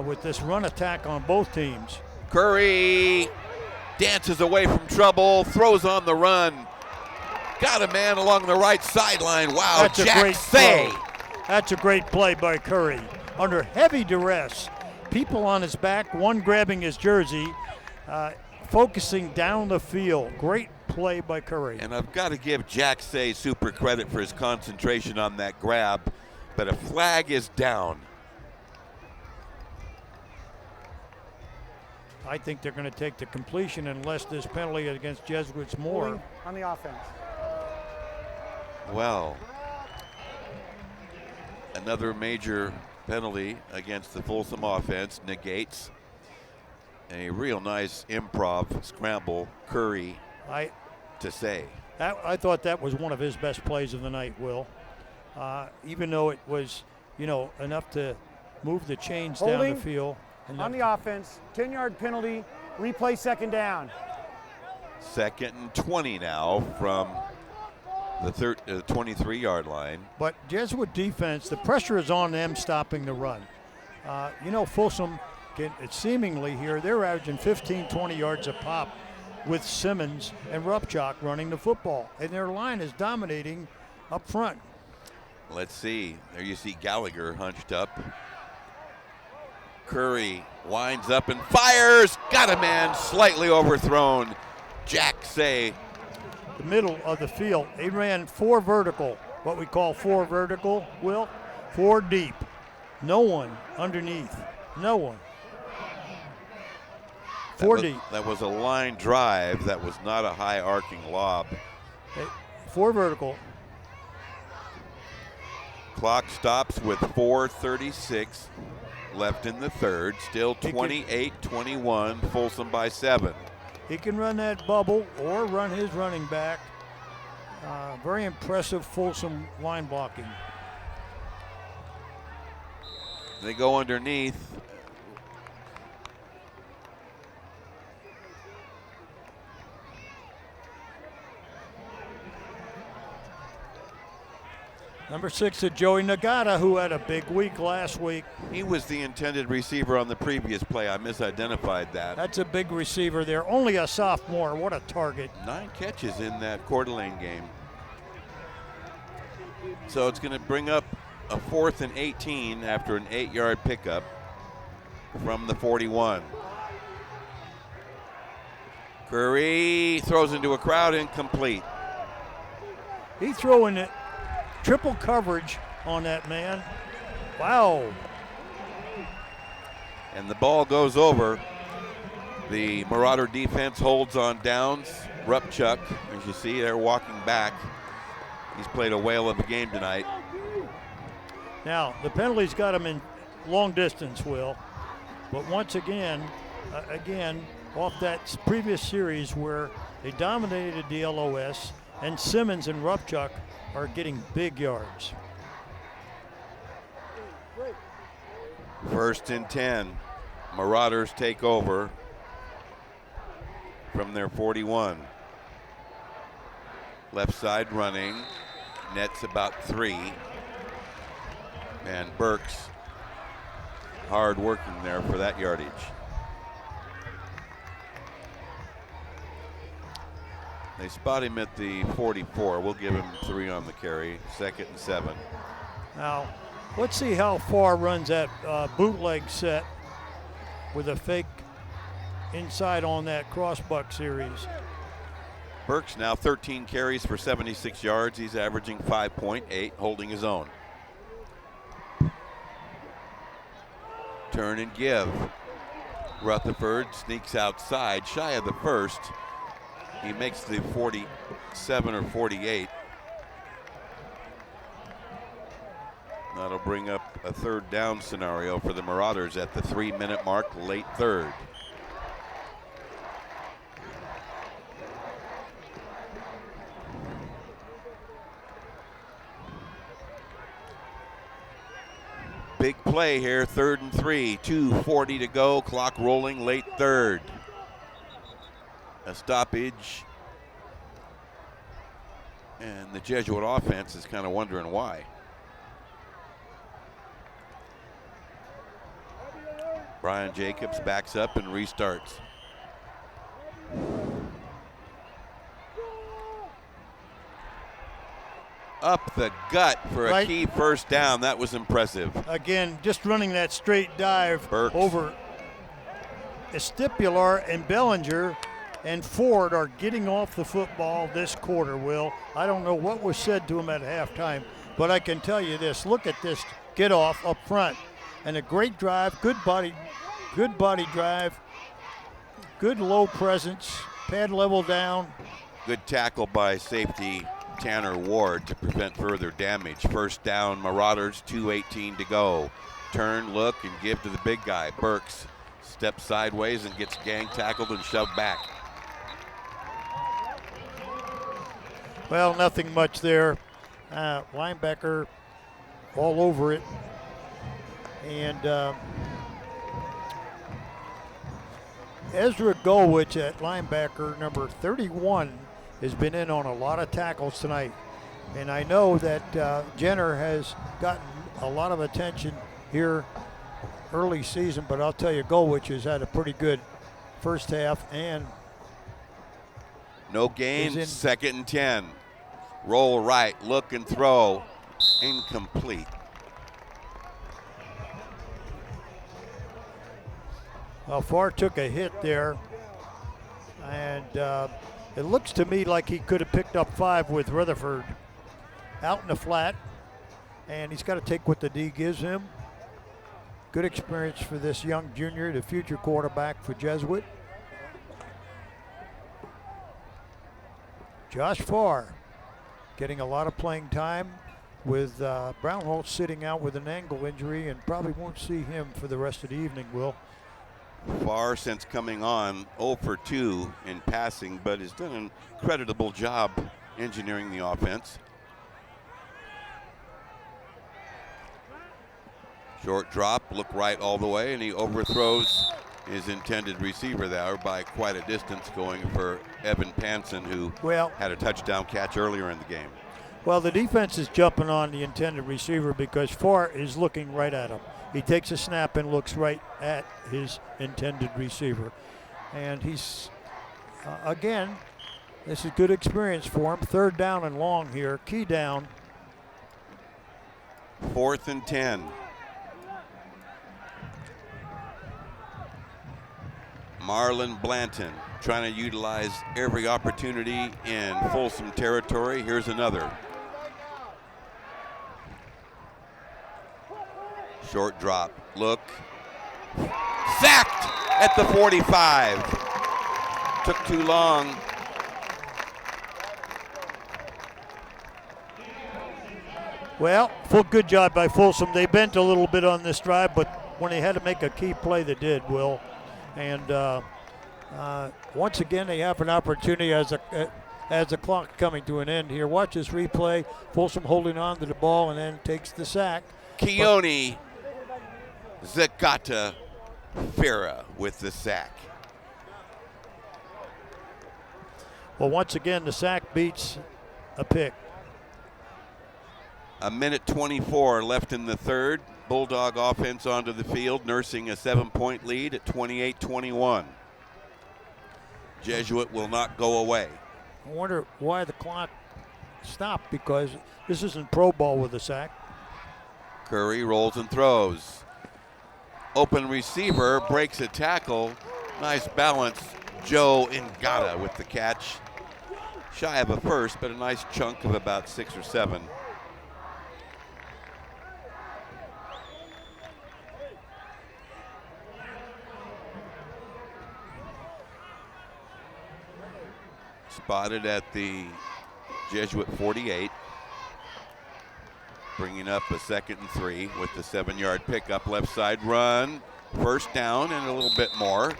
with this run attack on both teams. Curry dances away from trouble, throws on the run. Got a man along the right sideline. Wow, that's Jack a great Say. Play. That's a great play by Curry. Under heavy duress, people on his back, one grabbing his jersey, focusing down the field. Great play by Curry. And I've got to give Jack Say super credit for his concentration on that grab. but a flag is down. I think they're going to take the completion unless this penalty against Jesuits more. Holding on the offense. Well, another major penalty against the Folsom offense negates a real nice improv scramble. Curry to say. I thought that was one of his best plays of the night, Will. Even though it was, enough to move the chains down the field. On the offense, 10-yard penalty, replay second down. 2nd and 20 now from the 23-yard line. But Jesuit defense, the pressure is on them stopping the run. Folsom, seemingly here, they're averaging 15, 20 yards a pop with Simmons and Rupchak running the football. And their line is dominating up front. Let's see. There you see Gallagher hunched up. Curry winds up and fires. Got a man slightly overthrown. Jack Say. The middle of the field. They ran 4 vertical, what we call 4 vertical, Will. 4 deep. No one underneath. No one. 4 deep. That was a line drive. That was not a high arcing lob. 4 vertical. Clock stops with 4:36 left in the third. Still 28-21. Folsom by 7. He can run that bubble or run his running back. Very impressive Folsom line blocking. They go underneath. Number 6 is Joey Nagata, who had a big week last week. He was the intended receiver on the previous play. I misidentified that. That's a big receiver there. Only a sophomore. What a target. 9 catches in that Coeur d'Alene game. So it's going to bring up a 4th and 18 after an 8-yard pickup from the 41. Curry throws into a crowd, incomplete. He throwing it. Triple coverage on that man. Wow. And the ball goes over. The Marauder defense holds on downs. Rupchuk, as you see, they're walking back. He's played a whale of a game tonight. Now, the penalty's got him in long distance, Will. But once again, off that previous series where they dominated the LOS, and Simmons and Rupchuk are getting big yards. 1st and 10. Marauders take over from their 41. Left side running. Nets about 3. And Burks hard working there for that yardage. They spot him at the 44. We'll give him 3 on the carry. 2nd and 7. Now, let's see how far runs that bootleg set with a fake inside on that crossbuck series. Burks now 13 carries for 76 yards. He's averaging 5.8, holding his own. Turn and give. Rutherford sneaks outside, shy of the first. He makes the 47 or 48. That'll bring up a 3rd down scenario for the Marauders at the 3-minute mark, late 3rd. Big play here, 3rd and 3, 2:40 to go, clock rolling, late 3rd. A stoppage, and the Jesuit offense is kind of wondering why. Brian Jacobs backs up and restarts. Up the gut for a key 1st down. That was impressive. Again, just running that straight dive Burks over Estipular and Bellinger. And Ford are getting off the football this quarter, Will. I don't know what was said to him at halftime, But I can tell you this, look at this get off up front. And a great drive, good body drive, good low presence, pad level down. Good tackle by safety Tanner Ward to prevent further damage. First down, Marauders, 2:18 to go. Turn, look, and give to the big guy. Burks steps sideways and gets gang tackled and shoved back. Well, nothing much there. Linebacker all over it. And Ezra Golwich at linebacker, number 31, has been in on a lot of tackles tonight. And I know that Jenner has gotten a lot of attention here early season, but I'll tell you, Golwich has had a pretty good first half. And no gain, 2nd and 10. Roll right, look and throw. Incomplete. Well, Farr took a hit there, and it looks to me like he could have picked up 5 with Rutherford out in the flat, and he's got to take what the D gives him. Good experience for this young junior, the future quarterback for Jesuit. Josh Farr getting a lot of playing time with Brownholtz sitting out with an ankle injury, and probably won't see him for the rest of the evening, Will. Farr, since coming on, 0 for 2 in passing, but has done an creditable job engineering the offense. Short drop, look right all the way, and he overthrows his intended receiver there by quite a distance, going for Evan Panson, who had a touchdown catch earlier in the game. Well, the defense is jumping on the intended receiver because Farr is looking right at him. He takes a snap and looks right at his intended receiver. And he's, again, this is good experience for him. 3rd down and long here, key down. 4th and 10. Marlon Blanton trying to utilize every opportunity in Folsom territory. Here's another. Short drop, look. Sacked at the 45. Took too long. Well, good job by Folsom. They bent a little bit on this drive, but when they had to make a key play, they did, Will. And once again, they have an opportunity as the clock coming to an end here. Watch this replay. Folsom holding on to the ball and then takes the sack. Keone Zakata Farah with the sack. Well, once again, the sack beats a pick. 1:24 left in the 3rd. Bulldog offense onto the field, nursing a 7-point lead at 28-21. Jesuit will not go away. I wonder why the clock stopped, because this isn't pro ball with a sack. Curry rolls and throws. Open receiver, breaks a tackle. Nice balance. Joe Ngata with the catch. Shy of a first, but a nice chunk of about 6 or 7. Spotted at the Jesuit 48. Bringing up a 2nd and 3 with the 7-yard pickup. Left side run. First down and a little bit more.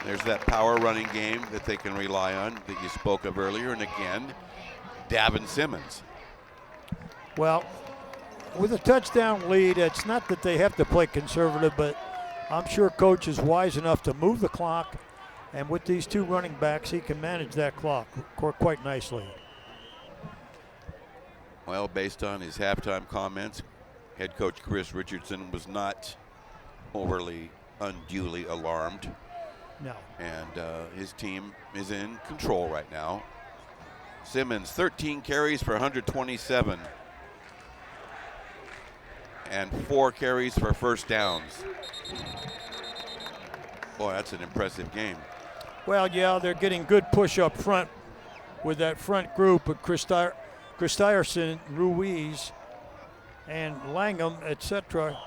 There's that power running game that they can rely on that you spoke of earlier. And again, Davin Simmons. Well, with a touchdown lead, it's not that they have to play conservative, but I'm sure coach is wise enough to move the clock. And with these 2 running backs, he can manage that clock quite nicely. Well, based on his halftime comments, head coach Chris Richardson was not overly unduly alarmed. No. And his team is in control right now. Simmons, 13 carries for 127. And 4 carries for first downs. Boy, that's an impressive game. Well, yeah, they're getting good push up front with that front group of Chris Tyerson, Ruiz, and Langham, etc.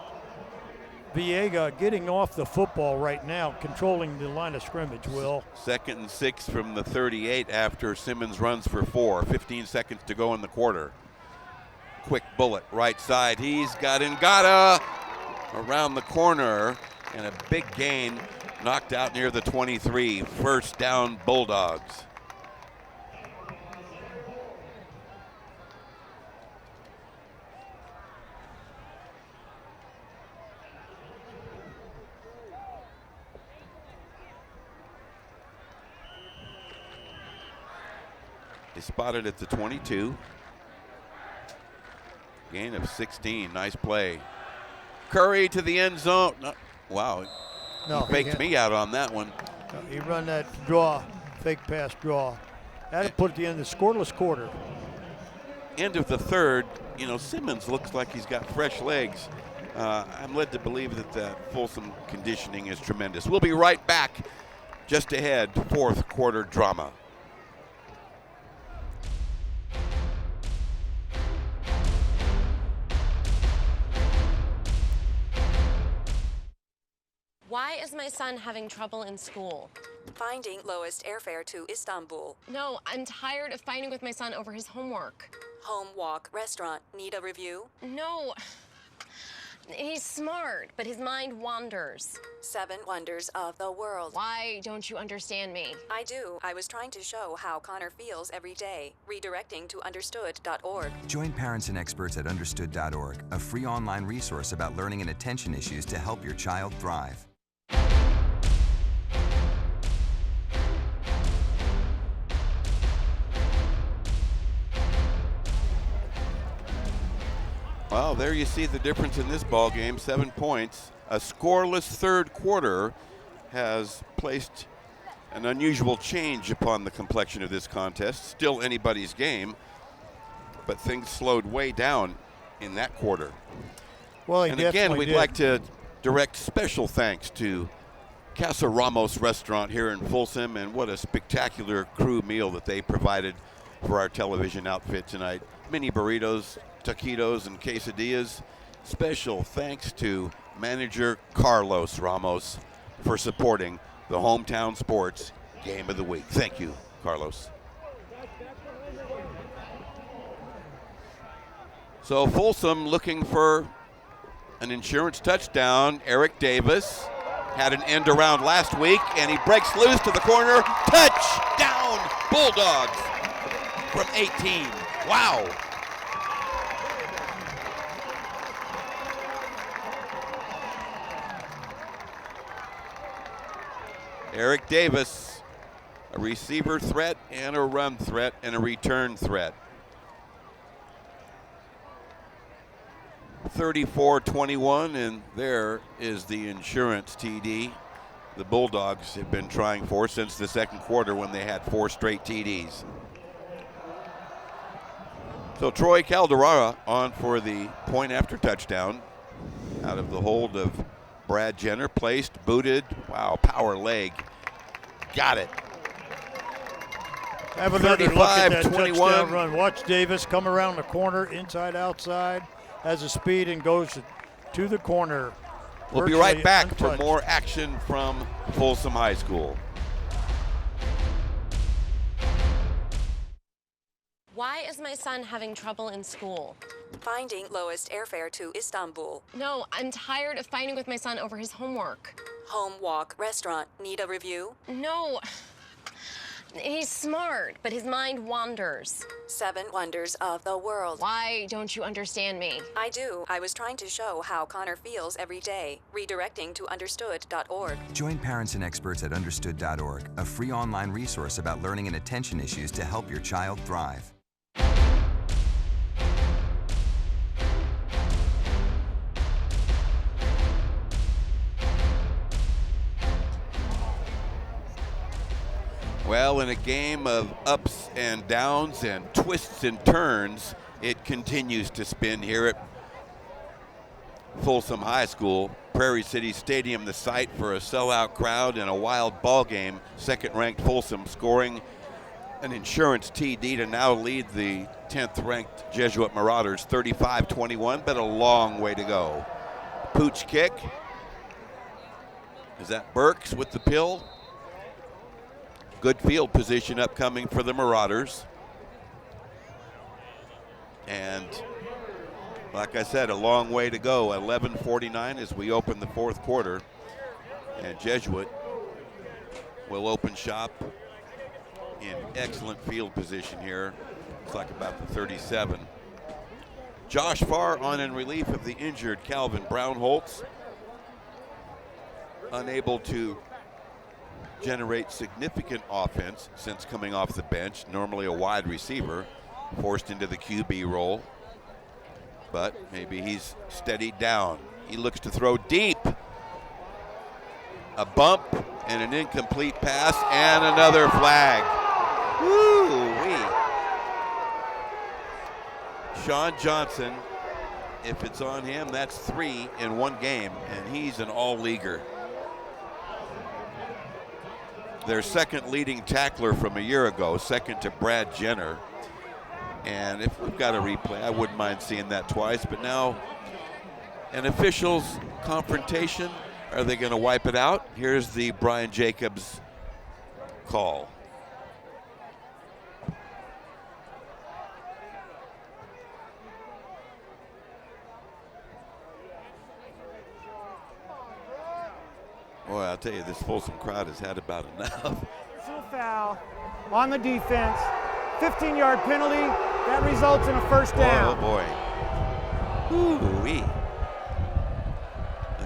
Viega getting off the football right now, controlling the line of scrimmage, Will. 2nd and 6 from the 38 after Simmons runs for 4. 15 seconds to go in the quarter. Quick bullet, right side. He's got Ngata around the corner, and a big gain, knocked out near the 23. First down, Bulldogs. They spotted at the 22. Gain of 16. Nice play. Curry to the end zone. No, wow. No, he faked me out on that one. No, he run that draw, fake pass draw. That'll put it at the end of the scoreless quarter. End of the third. You know, Simmons looks like he's got fresh legs. I'm led to believe that Folsom conditioning is tremendous. We'll be right back. Just ahead, fourth quarter drama. Why is my son having trouble in school? Finding lowest airfare to Istanbul. No, I'm tired of fighting with my son over his homework. Home Walk Restaurant. Need a review? No. He's smart, but his mind wanders. 7 Wonders of the World. Why don't you understand me? I do. I was trying to show how Connor feels every day. Redirecting to understood.org. Join parents and experts at understood.org, a free online resource about learning and attention issues to help your child thrive. Well, there you see the difference in this ball game. 7 points. A scoreless third quarter has placed an unusual change upon the complexion of this contest. Still anybody's game, but things slowed way down in that quarter. Well, and again, we'd like to direct special thanks to Casa Ramos Restaurant here in Folsom, and what a spectacular crew meal that they provided for our television outfit tonight. Mini burritos, taquitos, and quesadillas. Special thanks to manager Carlos Ramos for supporting the hometown sports game of the week. Thank you, Carlos. So Folsom looking for an insurance touchdown. Eric Davis had an end around last week, and he breaks loose to the corner. Touchdown, Bulldogs from 18. Wow. Eric Davis, a receiver threat and a run threat and a return threat. 34-21, and there is the insurance TD the Bulldogs have been trying for since the second quarter when they had 4 straight TDs. So Troy Calderara on for the point after touchdown out of the hold of Brad Jenner, placed, booted, wow, power leg, got it. Have another look at that touchdown run. Watch Davis come around the corner, inside, outside, has a speed and goes to the corner. We'll be right back for more action from Folsom High School. Why is my son having trouble in school? Finding lowest airfare to Istanbul. No, I'm tired of fighting with my son over his homework. Home Walk Restaurant. Need a review? No. He's smart, but his mind wanders. 7 Wonders of the World. Why don't you understand me? I do. I was trying to show how Connor feels every day. Redirecting to understood.org. Join parents and experts at understood.org, a free online resource about learning and attention issues to help your child thrive. Well, in a game of ups and downs and twists and turns, it continues to spin here at Folsom High School. Prairie City Stadium, the site for a sellout crowd and a wild ball game. Second-ranked Folsom scoring an insurance TD to now lead the 10th ranked Jesuit Marauders 35-21, but a long way to go. Pooch kick. Is that Burks with the pill? Good field position upcoming for the Marauders. And like I said, a long way to go. 11:49 as we open the fourth quarter. And Jesuit will open shop in excellent field position here. Looks like about the 37. Josh Farr on in relief of the injured Calvin Brownholtz. Unable to generate significant offense since coming off the bench. Normally a wide receiver, forced into the QB role. But maybe he's steadied down. He looks to throw deep. A bump and an incomplete pass and another flag. Woo-wee. Sean Johnson, if it's on him, that's 3 in one game, and he's an all-leaguer. Their second leading tackler from a year ago, second to Brad Jenner. And if we've got a replay, I wouldn't mind seeing that twice, but now an officials confrontation. Are they going to wipe it out? Here's the Brian Jacobs call. Boy, I'll tell you, this Folsom crowd has had about enough. Personal foul on the defense, 15-yard penalty. That results in a first down. Oh, boy. Ooh-wee.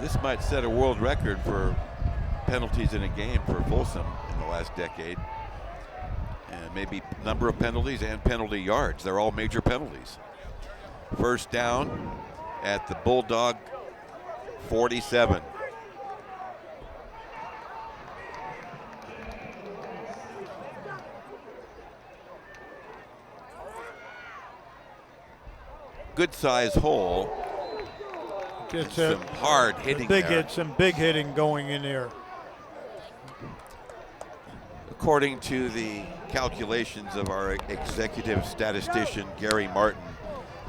This might set a world record for penalties in a game for Folsom in the last decade. And maybe number of penalties and penalty yards. They're all major penalties. First down at the Bulldog 47. Good size hole. It's some hard hitting there. Some big hitting going in there. According to the calculations of our executive statistician, Gary Martin,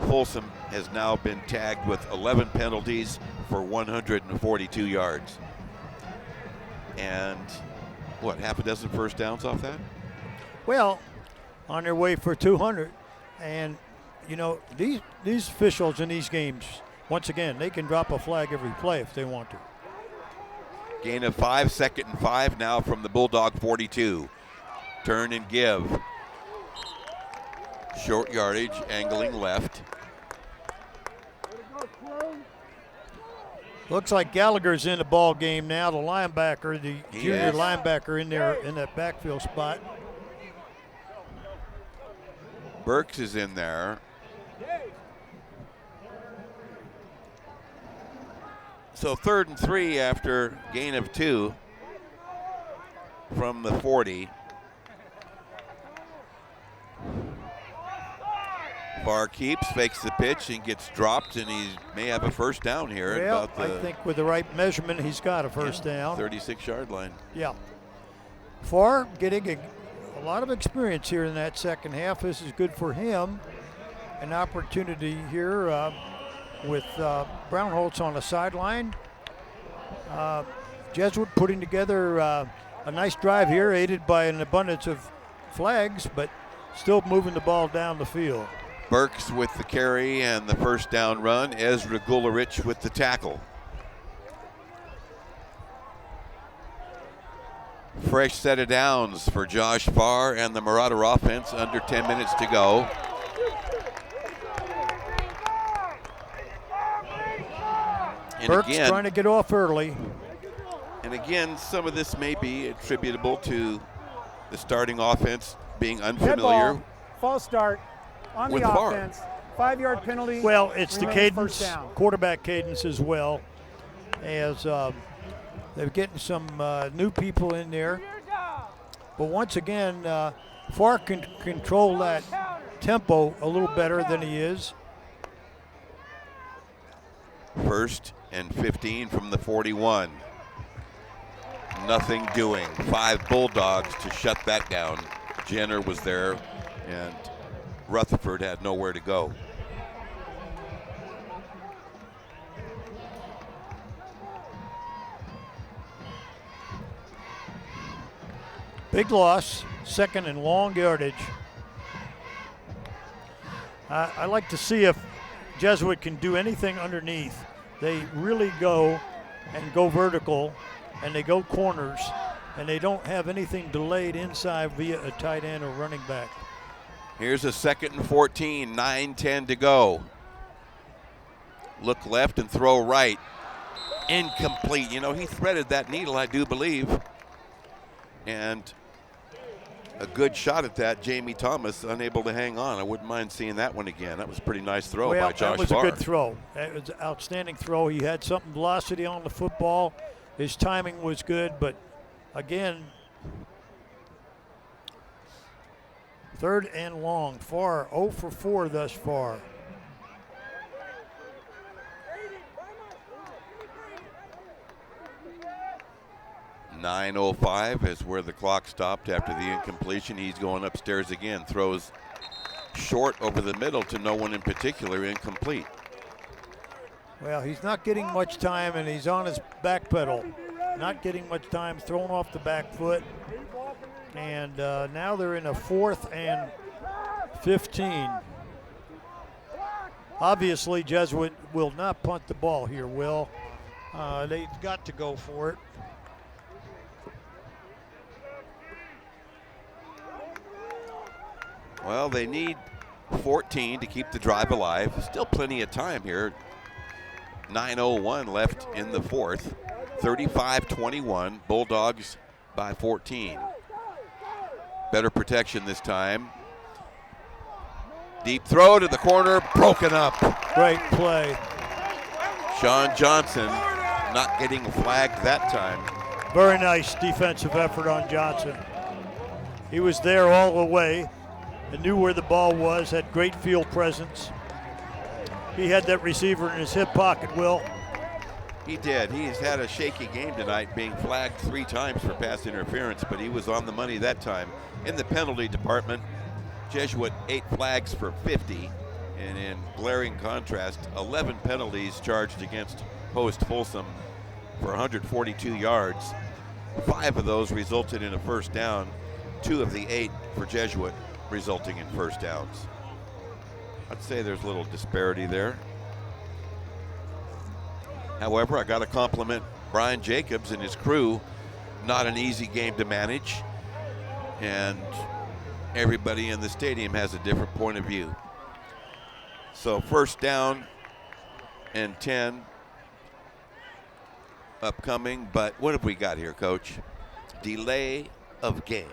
Folsom has now been tagged with 11 penalties for 142 yards. And what, half a dozen first downs off that? Well, on their way for 200. And, you know, these officials in these games, once again, they can drop a flag every play if they want to. Gain of 5, 2nd and 5 now from the Bulldog 42. Turn and give. Short yardage, angling left. Looks like Gallagher's in the ball game now, the linebacker, the junior linebacker in there in that backfield spot. Burks is in there. So 3rd and 3 after gain of 2 from the 40. Farr keeps, fakes the pitch, and gets dropped, and he may have a first down here. Well, I think with the right measurement, he's got a first down. 36-yard line. Yeah. Farr getting a lot of experience here in that second half. This is good for him. An opportunity here with Brownholtz on the sideline. Jesuit putting together a nice drive here, aided by an abundance of flags, but still moving the ball down the field. Burks with the carry and the first down run. Ezra Gularich with the tackle. Fresh set of downs for Josh Farr and the Marauder offense, under 10 minutes to go. And Burks again, trying to get off early. And again, some of this may be attributable to the starting offense being unfamiliar. Ball, false start on the offense. 5-yard penalty. Well, it's the cadence, first down. quarterback cadence as well, as they're getting some new people in there. But once again, Farr can control that tempo a little better than he is. 1st and 15 from the 41. Nothing doing. 5 Bulldogs to shut that down. Jenner was there, and Rutherford had nowhere to go. Big loss, second and long yardage. I like to see if Jesuit can do anything underneath. They really go vertical, and they go corners, and they don't have anything delayed inside via a tight end or running back. Here's a 2nd and 14, 9:10 to go. Look left and throw right. Incomplete. You know, he threaded that needle, I do believe. And a good shot at that, Jamie Thomas, unable to hang on. I wouldn't mind seeing that one again. That was a pretty nice throw by Josh That was Farr. a good throw. That was an outstanding throw. He had something velocity on the football. His timing was good, but again, 3rd and long. Farr 0 for 4 thus far. .905 is where the clock stopped after the incompletion. He's going upstairs again. Throws short over the middle to no one in particular, incomplete. Well, he's not getting much time, and he's on his back pedal. Not getting much time, thrown off the back foot. And now they're in a 4th and 15. Obviously, Jesuit will not punt the ball here, Will. They've got to go for it. Well, they need 14 to keep the drive alive. Still plenty of time here. 9:01 left in the 4th. 35-21, Bulldogs by 14. Better protection this time. Deep throw to the corner, broken up. Great play. Sean Johnson not getting flagged that time. Very nice defensive effort on Johnson. He was there all the way and knew where the ball was, had great field presence. He had that receiver in his hip pocket, Will. He did. He's had a shaky game tonight, being flagged 3 times for pass interference, but he was on the money that time. In the penalty department, Jesuit 8 flags for 50, and in glaring contrast, 11 penalties charged against host Folsom for 142 yards. 5 of those resulted in a first down. 2 of the 8 for Jesuit resulting in first downs. I'd say there's a little disparity there. However, I got to compliment Brian Jacobs and his crew. Not an easy game to manage, and everybody in the stadium has a different point of view. So first down and 10 upcoming, but what have we got here, Coach? Delay of game.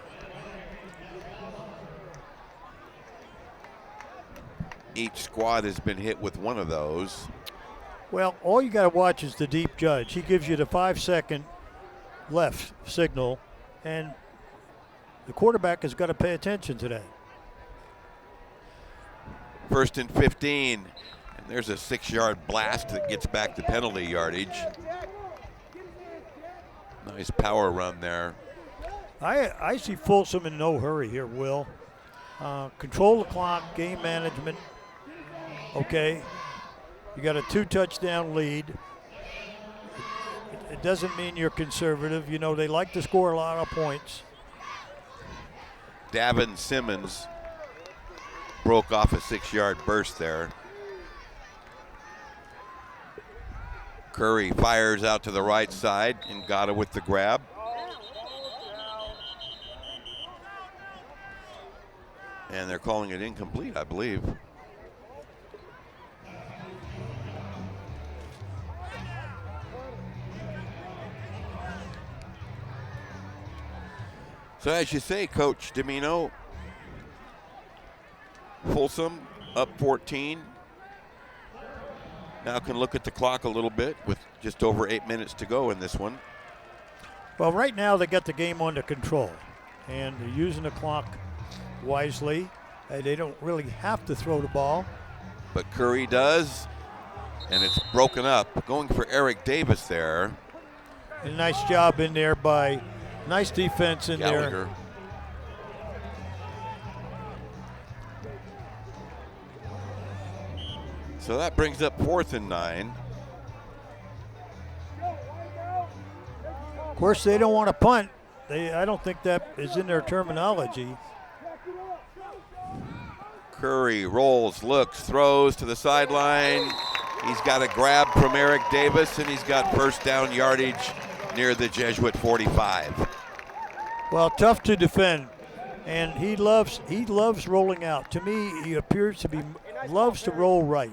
Each squad has been hit with one of those. Well, all you got to watch is the deep judge. He gives you the 5-second left signal, and the quarterback has got to pay attention to that. 1st and 15, and there's a 6-yard blast that gets back the penalty yardage. Nice power run there. I see Folsom in no hurry here, Will. Control the clock, game management. Okay, you got a 2-touchdown lead. It doesn't mean you're conservative. You know, they like to score a lot of points. Davin Simmons broke off a 6-yard burst there. Curry fires out to the right side and got it with the grab. And they're calling it incomplete, I believe. So as you say, Coach Dimino, Folsom up 14. Now can look at the clock a little bit with just over 8 minutes to go in this one. Well, right now they got the game under control, and they're using the clock wisely. They don't really have to throw the ball. But Curry does, and it's broken up. Going for Eric Davis there. A nice job in there by, nice defense in Gallagher. there. So that brings up 4th and 9. Of course, they don't want to punt. I don't think that is in their terminology. Curry rolls, looks, throws to the sideline. He's got a grab from Eric Davis, and he's got first down yardage near the Jesuit 45. Well, tough to defend, and he loves rolling out. To me, he appears to loves to roll right.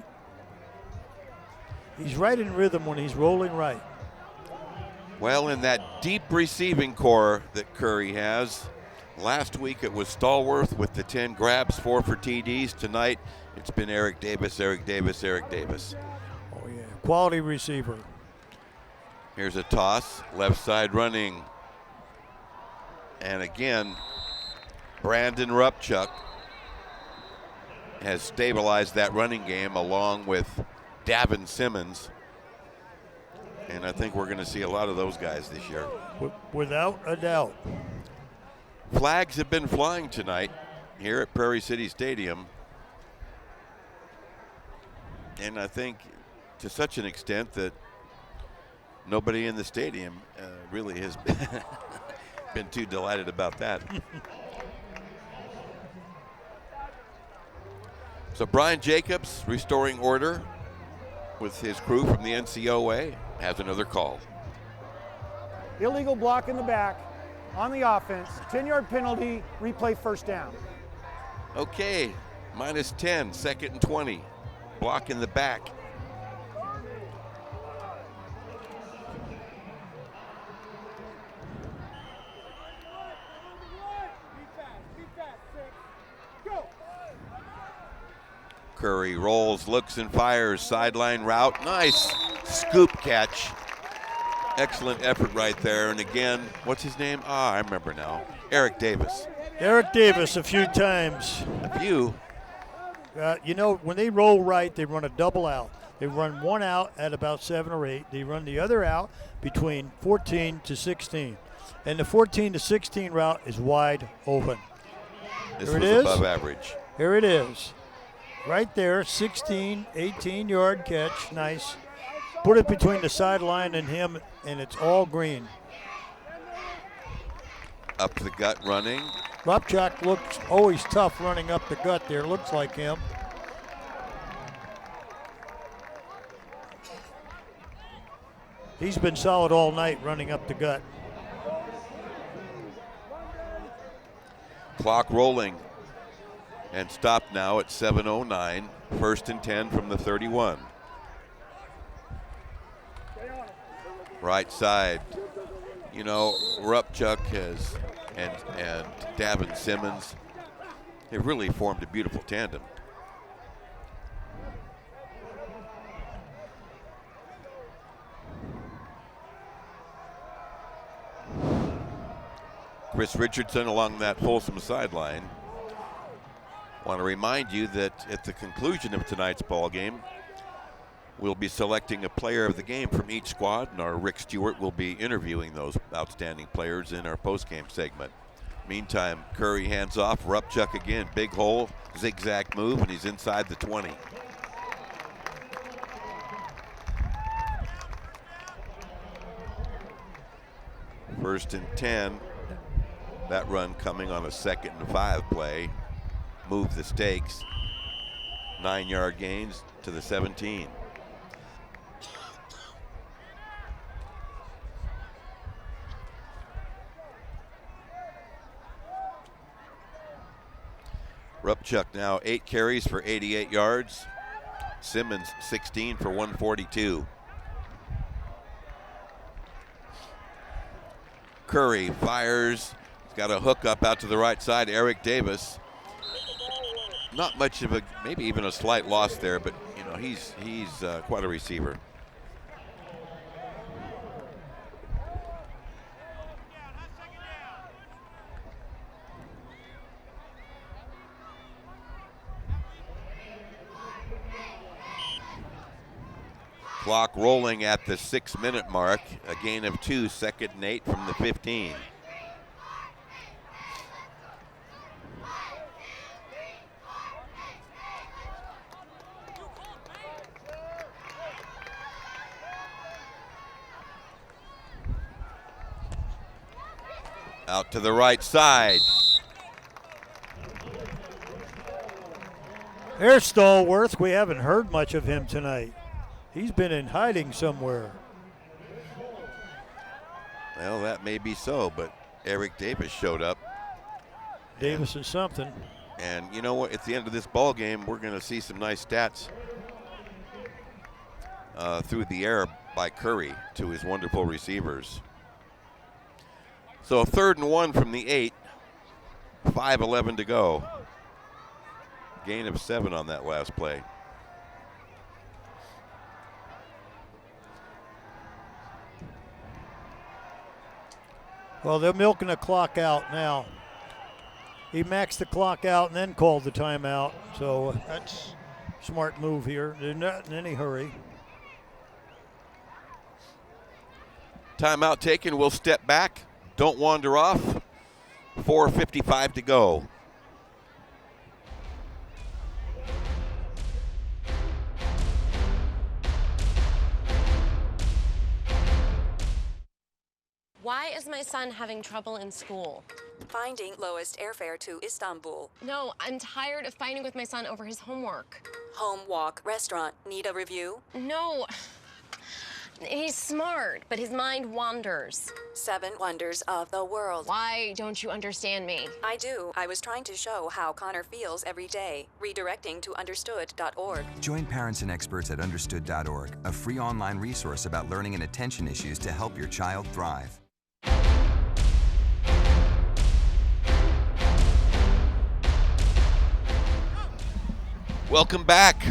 He's right in rhythm when he's rolling right. Well, in that deep receiving core that Curry has, last week it was Stallworth with the 10 grabs, 4 for TDs. Tonight it's been Eric Davis, Eric Davis, Eric Davis. Oh, yeah. Quality receiver. Here's a toss, left side running. And again, Brandon Rupchuk has stabilized that running game along with Davin Simmons. And I think we're going to see a lot of those guys this year. Without a doubt. Flags have been flying tonight here at Prairie City Stadium. And I think to such an extent that nobody in the stadium really has been too delighted about that. So Brian Jacobs restoring order with his crew from the NCOA has another call. Illegal block in the back on the offense, 10-yard penalty, replay first down. Okay, minus 10, 2nd and 20. Block in the back. Curry rolls, looks and fires, sideline route. Nice scoop catch. Excellent effort right there. And again, what's his name? I remember now. Eric Davis. Eric Davis a few times. A few? You know, when they roll right, they run a double out. They run one out at about 7 or 8. They run the other out between 14 to 16. And the 14 to 16 route is wide open. This Here was it is. above average. Here it is. Right there, 16, 18-yard catch. Nice. Put it between the sideline and him, and it's all green. Up the gut running. Rupchuk looks always tough running up the gut there. Looks like him. He's been solid all night running up the gut. Clock rolling. And stopped now at 7:09. 1st and 10 from the 31. Right side. You know, Rupchuk has and Davin Simmons, they've really formed a beautiful tandem. Chris Richardson along that Folsom sideline. Want to remind you that at the conclusion of tonight's ball game, we'll be selecting a player of the game from each squad, and our Rick Stewart will be interviewing those outstanding players in our post-game segment. Meantime, Curry hands off. Rupchuk again, big hole, zigzag move, and he's inside the 20. First and 10. That run coming on a 2nd and 5 play. Move the stakes. 9-yard gains to the 17. Rupchuk now 8 carries for 88 yards. Simmons 16 for 142. Curry fires. He's got a hook up out to the right side. Eric Davis. Not much of a, maybe even a slight loss there, but you know he's quite a receiver. Clock rolling at the 6-minute mark. A gain of 2, 2nd and 8 from the 15. Out to the right side. There's Stallworth. We haven't heard much of him tonight. He's been in hiding somewhere. Well, that may be so, but Eric Davis showed up. Davis is something. And you know what? At the end of this ball game, we're going to see some nice stats through the air by Curry to his wonderful receivers. So 3rd and 1 from the 8, 5:11 to go. Gain of 7 on that last play. Well, they're milking the clock out now. He maxed the clock out and then called the timeout. So that's a smart move here. They're not in any hurry. Timeout taken. We'll step back. Don't wander off. 4:55 to go. Why is my son having trouble in school? Finding lowest airfare to Istanbul. No, I'm tired of fighting with my son over his homework. Home walk restaurant. Need a review? No. He's smart, but his mind wanders. 7 wonders of the world. Why don't you understand me? I do. I was trying to show how Connor feels every day. Redirecting to understood.org. Join parents and experts at understood.org, a free online resource about learning and attention issues to help your child thrive. Welcome back.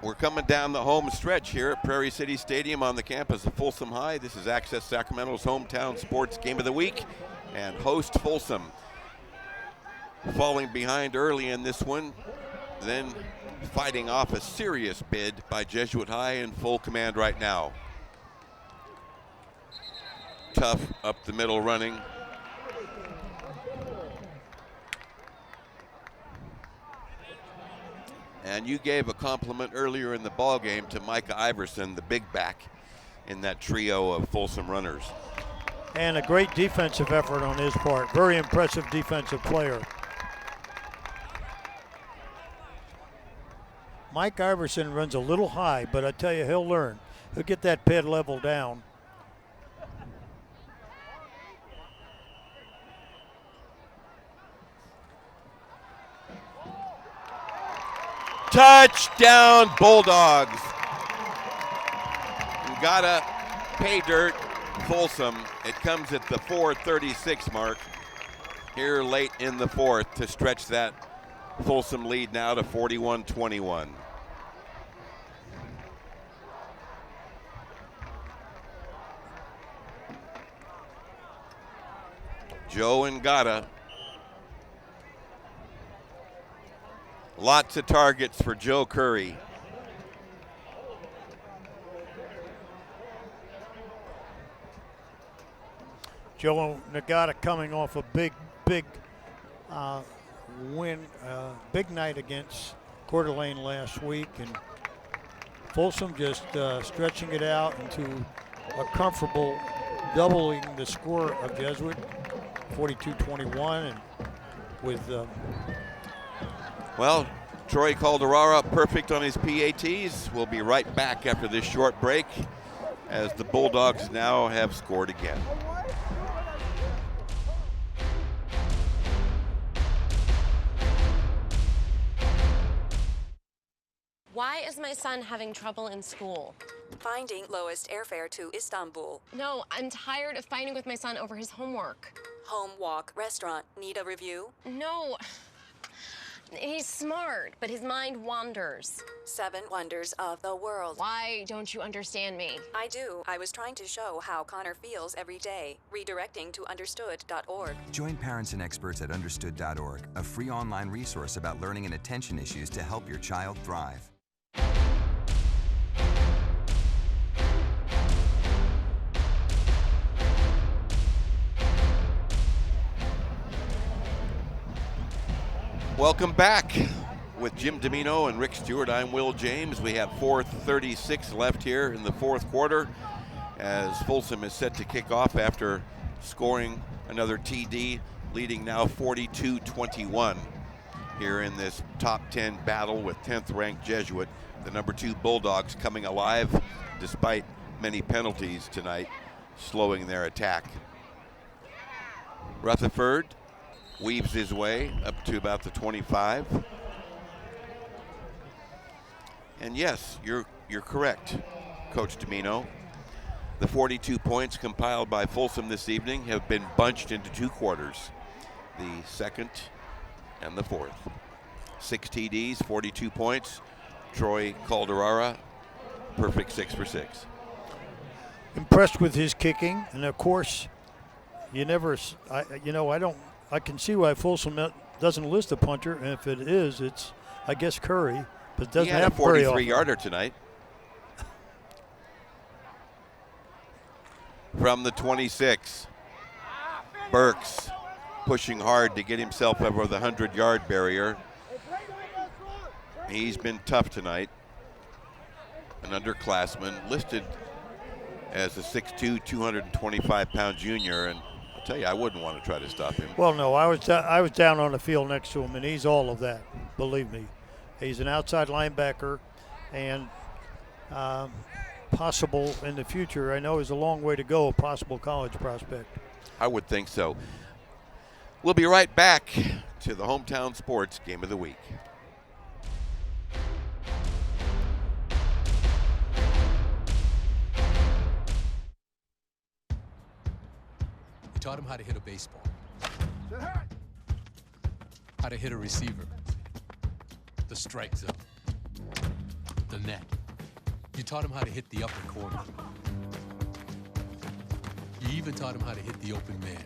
We're coming down the home stretch here at Prairie City Stadium on the campus of Folsom High. This is Access Sacramento's hometown sports game of the week, and host Folsom falling behind early in this one, then fighting off a serious bid by Jesuit High in full command right now. Tough up the middle running. And you gave a compliment earlier in the ball game to Micah Iverson, the big back in that trio of Folsom runners. And a great defensive effort on his part. Very impressive defensive player. Mike Iverson runs a little high, but I tell you, he'll learn. He'll get that pad level down. Touchdown, Bulldogs. You gotta pay dirt, Folsom. It comes at the 4:36 mark here late in the fourth to stretch that Folsom lead now to 41-21. Joe Ngata. Lots of targets for Joe Curry. Joe Ngata coming off a big win, big night against Coeur d'Alene last week, and Folsom just stretching it out into a comfortable doubling the score of Jesuit, 42-21, and with well, Troy Calderara perfect on his PATs. We'll be right back after this short break as the Bulldogs now have scored again. Why is my son having trouble in school? Finding lowest airfare to Istanbul. No, I'm tired of fighting with my son over his homework. Home walk restaurant. Need a review? No. He's smart, but his mind wanders. 7 wonders of the world. Why don't you understand me? I do. I was trying to show how Connor feels every day. Redirecting to understood.org. Join parents and experts at understood.org, a free online resource about learning and attention issues to help your child thrive. Welcome back with Jim Domino and Rick Stewart. I'm Will James. We have 4:36 left here in the fourth quarter as Folsom is set to kick off after scoring another TD, leading now 42-21 here in this top 10 battle with 10th ranked Jesuit. The number 2 Bulldogs coming alive despite many penalties tonight, slowing their attack. Rutherford weaves his way up to about the 25. And yes, you're correct, Coach Domino. The 42 points compiled by Folsom this evening have been bunched into 2 quarters, the second and the fourth. 6 TDs, 42 points. Troy Calderara, perfect 6 for 6. Impressed with his kicking, and of course, I can see why Folsom doesn't list a punter, and if it is, it's, I guess, Curry, but it doesn't have very often. He had a 43-yarder tonight. From the 26, Burks pushing hard to get himself over the 100-yard barrier. He's been tough tonight. An underclassman, listed as a 6'2", 225-pound junior, and I'll tell you, I wouldn't want to try to stop him. Well, no, I was down on the field next to him, and he's all of that, believe me. He's an outside linebacker, and possible in the future. I know he's a long way to go, a possible college prospect. I would think so. We'll be right back to the Hometown Sports Game of the Week. You taught him how to hit a baseball, how to hit a receiver, the strike zone, the net. You taught him how to hit the upper corner. You even taught him how to hit the open man.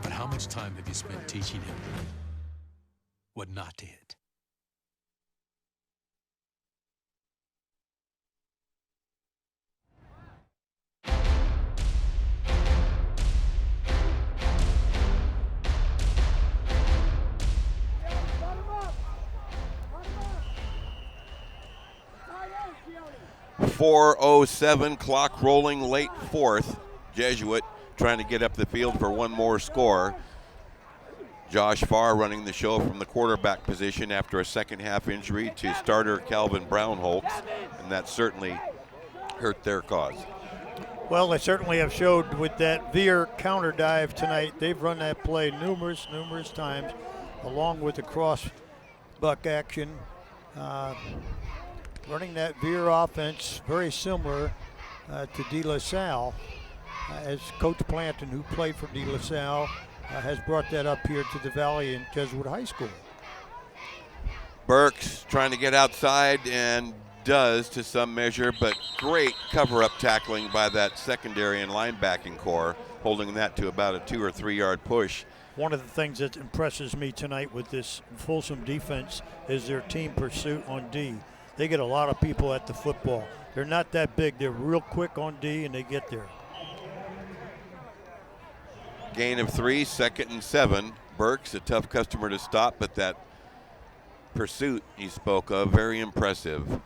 But how much time have you spent teaching him what not to hit? .407, clock rolling, late fourth. Jesuit trying to get up the field for one more score. Josh Farr running the show from the quarterback position after a second half injury to starter Calvin Brownholtz, and that certainly hurt their cause. Well, they certainly have showed with that veer counter dive tonight. They've run that play numerous times, along with the cross buck action. Running that veer offense, very similar to De La Salle, as Coach Planton, who played for De La Salle, has brought that up here to the Valley in Jesuit High School. Burks trying to get outside and does to some measure, but great cover-up tackling by that secondary and linebacking core, holding that to about a 2 or 3 yard push. One of the things that impresses me tonight with this Folsom defense is their team pursuit on D. They get a lot of people at the football. They're not that big. They're real quick on D, and they get there. Gain of 3, 2nd and 7. Burks, a tough customer to stop, but that pursuit he spoke of, very impressive.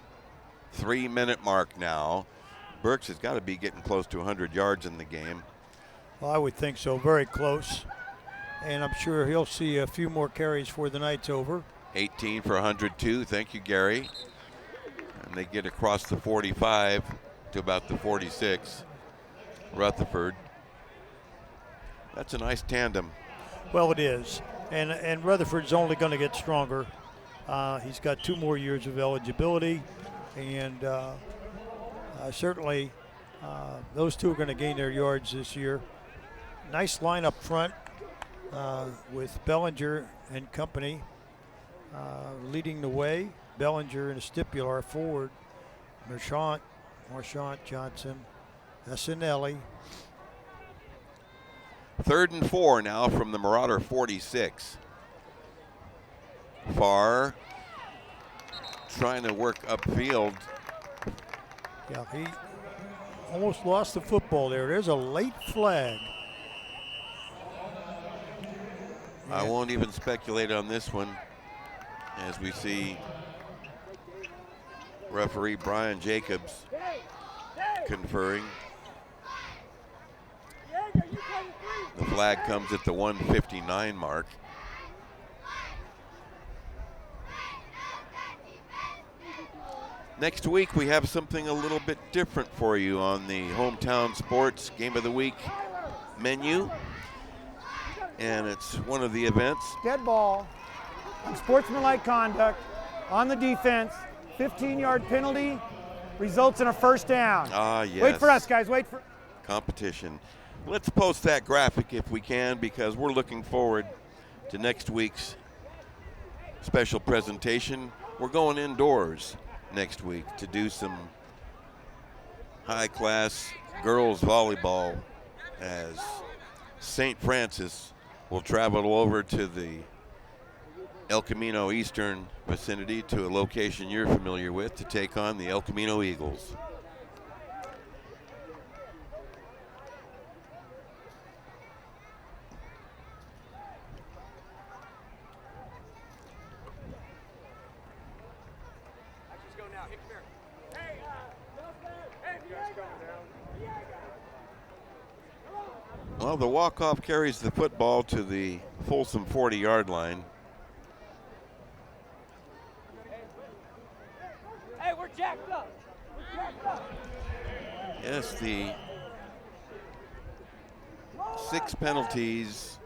3-minute mark now. Burks has got to be getting close to 100 yards in the game. Well, I would think so, very close. And I'm sure he'll see a few more carries before the night's over. 18 for 102, thank you, Gary. And they get across the 45 to about the 46. Rutherford. That's a nice tandem. Well, it is. And Rutherford's only going to get stronger. He's got 2 more years of eligibility. And certainly those two are going to gain their yards this year. Nice line up front with Bellinger and company leading the way. Bellinger and a stipular forward. Marchant Johnson, Essinelli. 3rd and 4 now from the Marauder 46. Farr trying to work upfield. Yeah, he almost lost the football there. There's a late flag. I won't even speculate on this one as we see referee Brian Jacobs conferring. Flag comes at the 1:59 mark. Next week we have something a little bit different for you on the Hometown Sports Game of the Week menu. And it's one of the events. Dead ball, unsportsmanlike conduct on the defense, 15-yard penalty, results in a first down. Ah, yes. Wait for us, guys, wait for... Competition. Let's post that graphic if we can, because we're looking forward to next week's special presentation. We're going indoors next week to do some high-class girls volleyball as St. Francis will travel over to the El Camino Eastern vicinity to a location you're familiar with to take on the El Camino Eagles. Well, the walk-off carries the football to the Folsom 40-yard line. Hey, we're jacked up. We're jacked up. Yes, the 6 penalties,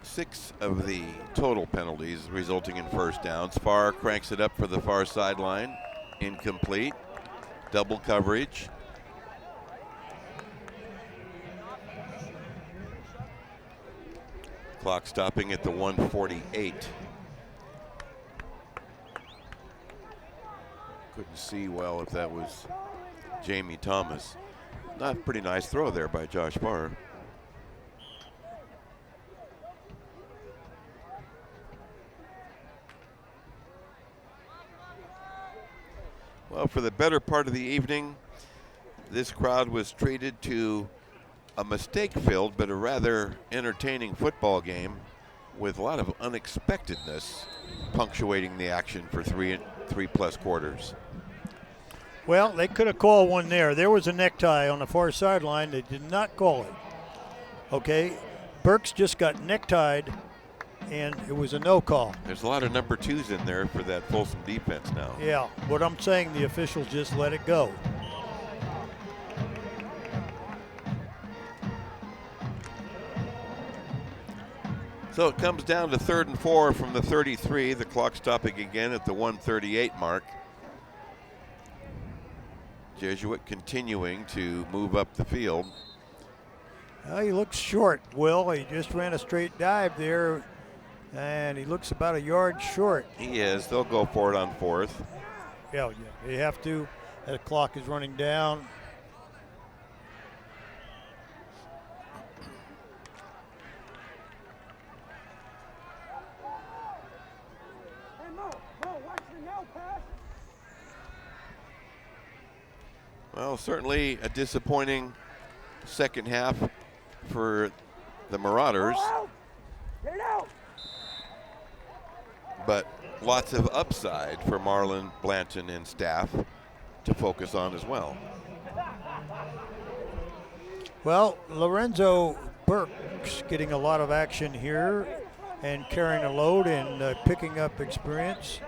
6 of the total penalties resulting in first downs. Farr cranks it up for the far sideline. Incomplete. Double coverage. Clock stopping at the 1:48. Couldn't see well if that was Jamie Thomas. Not a pretty nice throw there by Josh Farr. Well, for the better part of the evening, this crowd was treated to a mistake-filled but a rather entertaining football game with a lot of unexpectedness punctuating the action for three-plus quarters. Well, they could have called one there. There was a necktie on the far sideline. They did not call it. Okay, Burks just got necktied, and it was a no call. There's a lot of number 2s in there for that Folsom defense now. Yeah, what I'm saying, the officials just let it go. So it comes down to 3rd and 4 from the 33. The clock stopping again at the 1:38 mark. Jesuit continuing to move up the field. He looks short, Will. He just ran a straight dive there, and he looks about a yard short. He is. They'll go for it on 4th. Yeah, they have to. The clock is running down. Well, certainly a disappointing second half for the Marauders, but lots of upside for Marlon Blanton and staff to focus on as well. Well, Lorenzo Burks getting a lot of action here and carrying a load and picking up experience.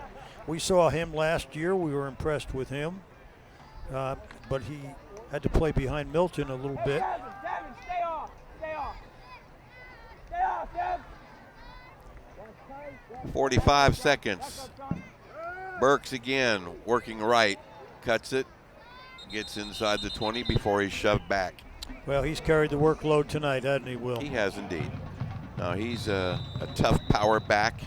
We saw him last year. We were impressed with him. But he had to play behind Milton a little bit. Devin, stay off. Stay off. Stay off, Devin. 45 seconds. Burks again working right, cuts it, gets inside the 20 before he's shoved back. Well, he's carried the workload tonight, hasn't he, Will? He has indeed. Now he's a tough power back,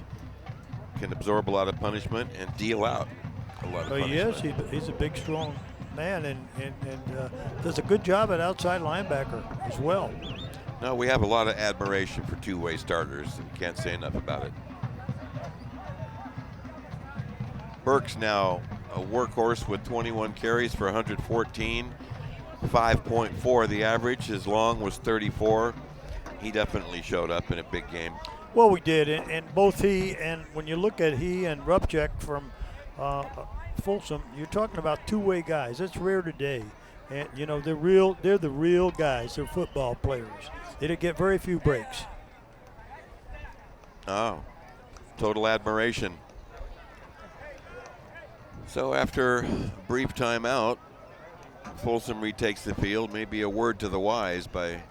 can absorb a lot of punishment and deal out a lot of punishment. He is. He's a big, strong man and does a good job at outside linebacker as well. No, we have a lot of admiration for two-way starters. Can't say enough about it. Burks now a workhorse with 21 carries for 114, 5.4 the average. His long was 34. He definitely showed up in a big game. Well, we did, and both he and when you look at he and Rupchek from Folsom, you're talking about two-way guys. That's rare today, and you know they're the real guys. They're football players. They get very few breaks. Oh, total admiration. So after a brief timeout, Folsom retakes the field. Maybe a word to the wise by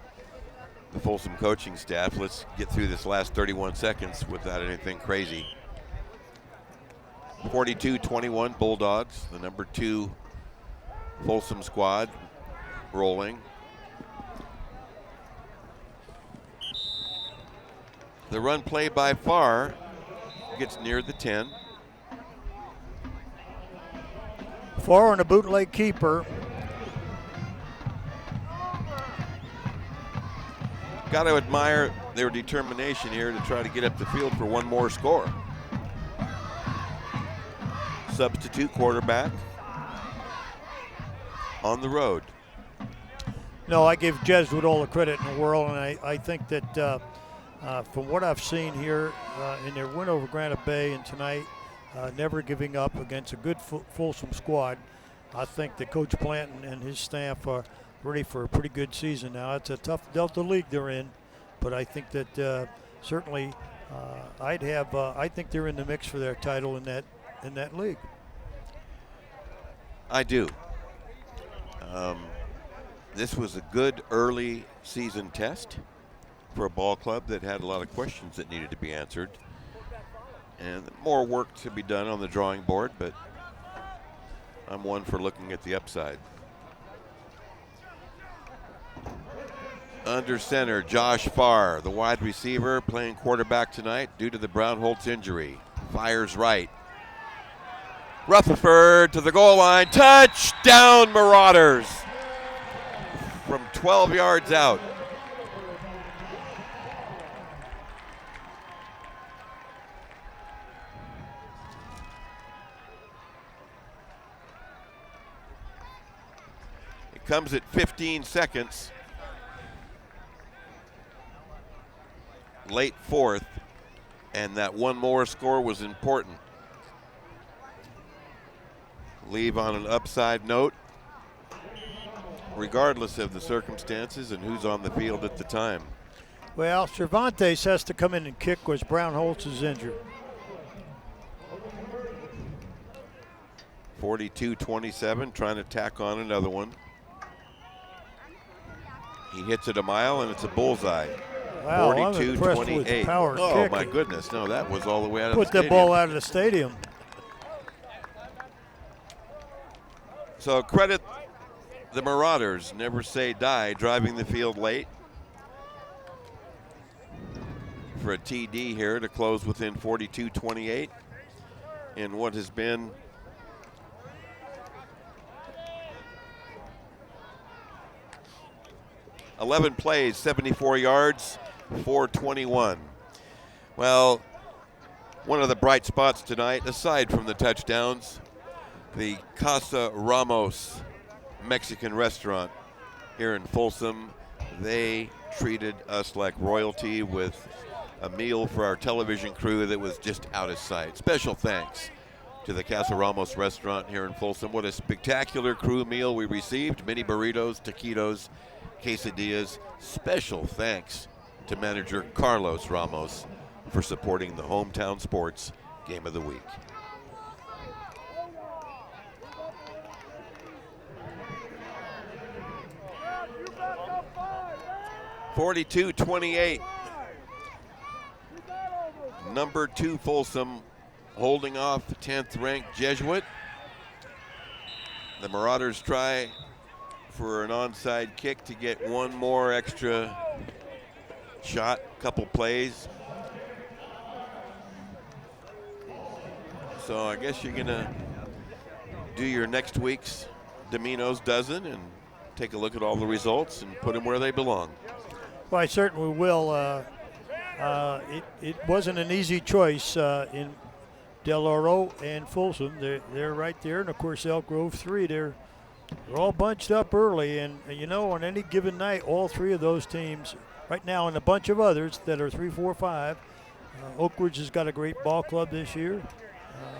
the Folsom coaching staff. Let's get through this last 31 seconds without anything crazy. 42-21 Bulldogs, the number 2 Folsom squad rolling. The run play by far gets near the 10. Far on a bootleg keeper. Got to admire their determination here to try to get up the field for one more score. Substitute quarterback on the road. No, I give Jesuit all the credit in the world, and I think that from what I've seen here in their win over Granite Bay and tonight, never giving up against a good Folsom squad, I think that Coach Planton and his staff are ready for a pretty good season now. It's a tough Delta League they're in, but I think that certainly I think they're in the mix for their title in that league. I do. This was a good early season test for a ball club that had a lot of questions that needed to be answered. And more work to be done on the drawing board, but I'm one for looking at the upside. Under center, Josh Farr, the wide receiver, playing quarterback tonight due to the Brown-Holtz injury. Fires right. Rutherford to the goal line. Touchdown, Marauders! From 12 yards out. It comes at 15 seconds. Late fourth, and that one more score was important. Leave on an upside note, regardless of the circumstances and who's on the field at the time. Well, Cervantes has to come in and kick because Brown-Holtz is injured. 42-27, trying to tack on another one. He hits it a mile, and it's a bullseye. Wow, 42-28. Oh, kick. my goodness. No, that was all the way out of the Put stadium. the ball out of the stadium. So credit the Marauders, never say die, driving the field late for a TD here to close within 42-28 in what has been $11 plays, 74 yards, 421. Well, one of the bright spots tonight, aside from the touchdowns, the Casa Ramos Mexican restaurant here in Folsom. They treated us like royalty with a meal for our television crew that was just out of sight. Special thanks to the Casa Ramos restaurant here in Folsom. What a spectacular crew meal we received. Mini burritos, taquitos, quesadillas. Special thanks to manager Carlos Ramos for supporting the hometown sports game of the week. (42-28). Number 2 Folsom holding off 10th ranked Jesuit. The Marauders try for an onside kick to get one more extra shot, couple plays. So I guess you're gonna do your next week's Domino's dozen and take a look at all the results and put them where they belong. Well, I certainly will. It wasn't an easy choice in Del Oro and Folsom. They're right there, and of course Elk Grove 3. They're all bunched up early, and you know, on any given night, all three of those teams right now, and a bunch of others that are 3, 4, 5. Oak Ridge has got a great ball club this year.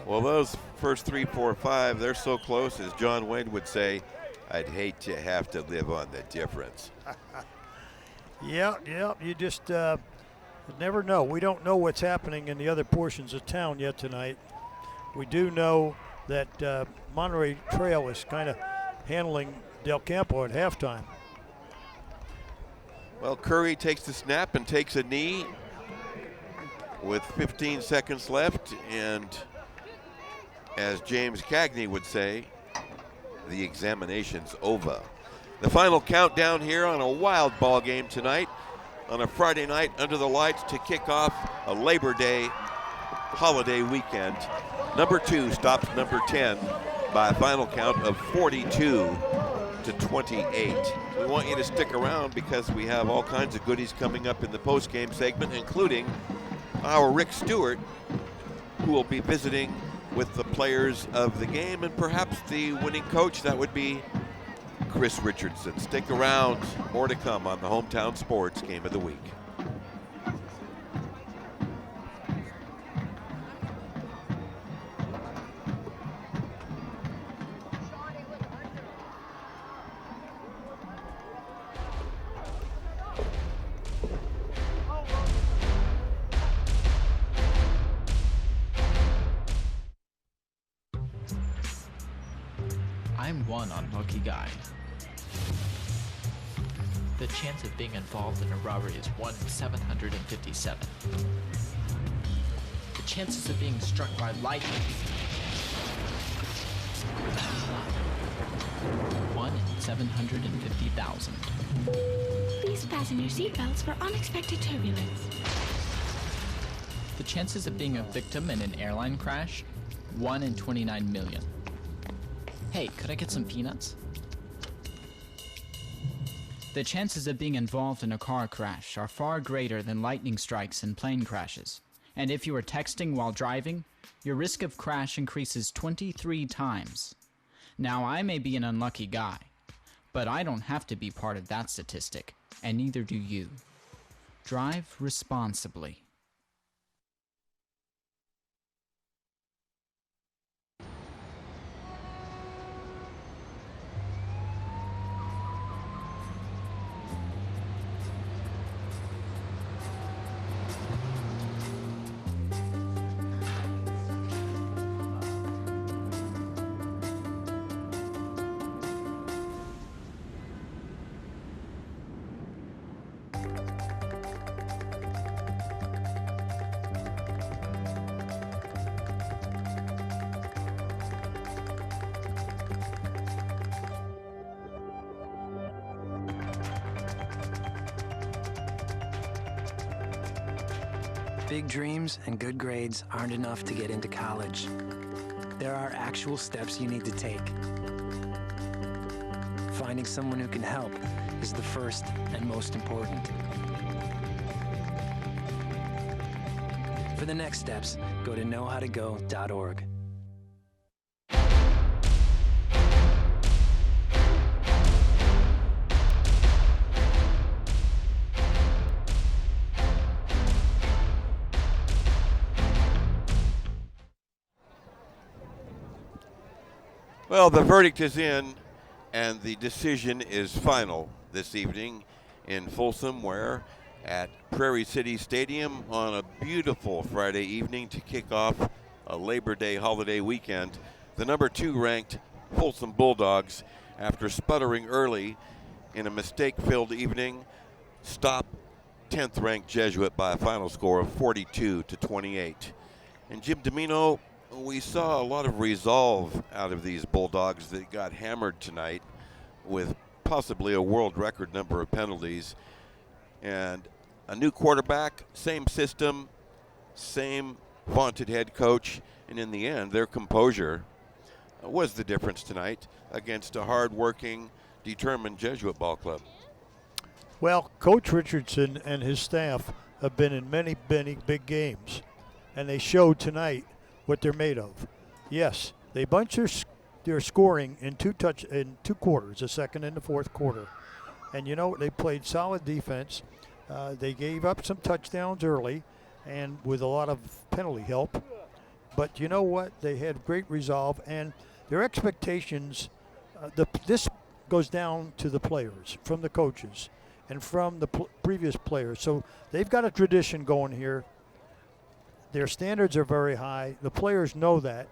Well, those first 3, 4, 5, they're so close, as John Wayne would say, I'd hate to have to live on the difference. Yeah, you just never know. We don't know what's happening in the other portions of town yet tonight. We do know that Monterey Trail is kind of handling Del Campo at halftime. Well, Curry takes the snap and takes a knee with 15 seconds left, and as James Cagney would say, the examination's over. The final countdown here on a wild ball game tonight on a Friday night under the lights to kick off a Labor Day holiday weekend. Number 2 stops number 10 by a final count of 42-28. We want you to stick around because we have all kinds of goodies coming up in the post-game segment, including our Rick Stewart, who will be visiting with the players of the game and perhaps the winning coach. That would be Chris Richardson. Stick around, more to come on the Hometown Sports Game of the Week. I'm one unlucky guy. The chance of being involved in a robbery is 1 in 757. The chances of being struck by lightning. 1 in 750,000. Please fasten your seatbelts for unexpected turbulence. The chances of being a victim in an airline crash? 1 in 29 million. Hey, could I get some peanuts? The chances of being involved in a car crash are far greater than lightning strikes and plane crashes. And if you are texting while driving, your risk of crash increases 23 times. Now, I may be an unlucky guy, but I don't have to be part of that statistic, and neither do you. Drive responsibly. Big dreams and good grades aren't enough to get into college. There are actual steps you need to take. Finding someone who can help is the first and most important. For the next steps, go to knowhowtogo.org. Well, the verdict is in, and the decision is final this evening in Folsom, where at Prairie City Stadium on a beautiful Friday evening to kick off a Labor Day holiday weekend, the number 2 ranked Folsom Bulldogs, after sputtering early in a mistake-filled evening, stop 10th ranked Jesuit by a final score of 42-28. And Jim Domino, we saw a lot of resolve out of these Bulldogs that got hammered tonight with possibly a world record number of penalties. And a new quarterback, same system, same vaunted head coach, and in the end, their composure was the difference tonight against a hard-working, determined Jesuit ball club. Well, Coach Richardson and his staff have been in many big games, and they showed tonight what they're made of. Yes, they bunch their scoring in two quarters, the second and the fourth quarter. And you know, they played solid defense. They gave up some touchdowns early and with a lot of penalty help. But you know what? They had great resolve, and their expectations, this goes down to the players from the coaches. and from the previous players. So they've got a tradition going here. Their standards are very high. The players know that.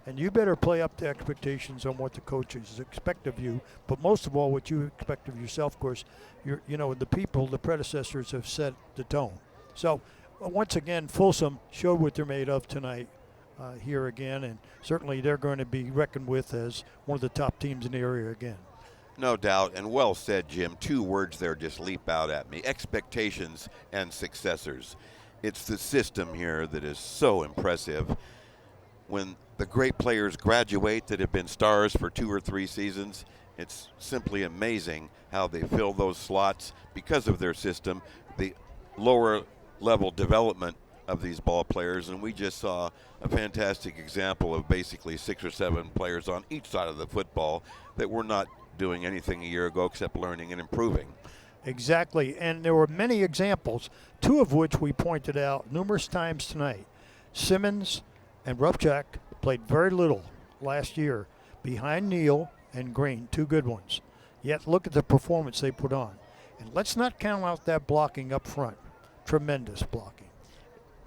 And you better play up to expectations on what the coaches expect of you. But most of all, what you expect of yourself, of course, the people, the predecessors have set the tone. So once again, Folsom showed what they're made of tonight here again. And certainly they're going to be reckoned with as one of the top teams in the area again. No doubt, and well said, Jim. 2 words there just leap out at me: expectations and successors. It's the system here that is so impressive. When the great players graduate that have been stars for 2 or 3 seasons, it's simply amazing how they fill those slots because of their system, the lower level development of these ball players. And we just saw a fantastic example of basically 6 or 7 players on each side of the football that were not doing anything a year ago except learning and improving. Exactly, and there were many examples, 2 of which we pointed out numerous times tonight. Simmons and Rupchak played very little last year behind Neal and Green, 2 good ones. Yet look at the performance they put on. And let's not count out that blocking up front. Tremendous blocking.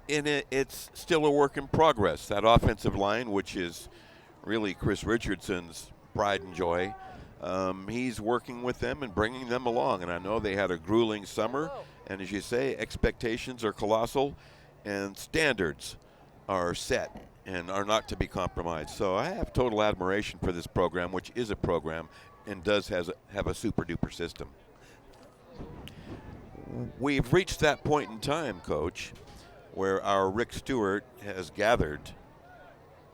And it's still a work in progress. That offensive line, which is really Chris Richardson's pride and joy, he's working with them and bringing them along. And I know they had a grueling summer. And as you say, expectations are colossal and standards are set and are not to be compromised. So I have total admiration for this program, which is a program and does have a super-duper system. We've reached that point in time, Coach, where our Rick Stewart has gathered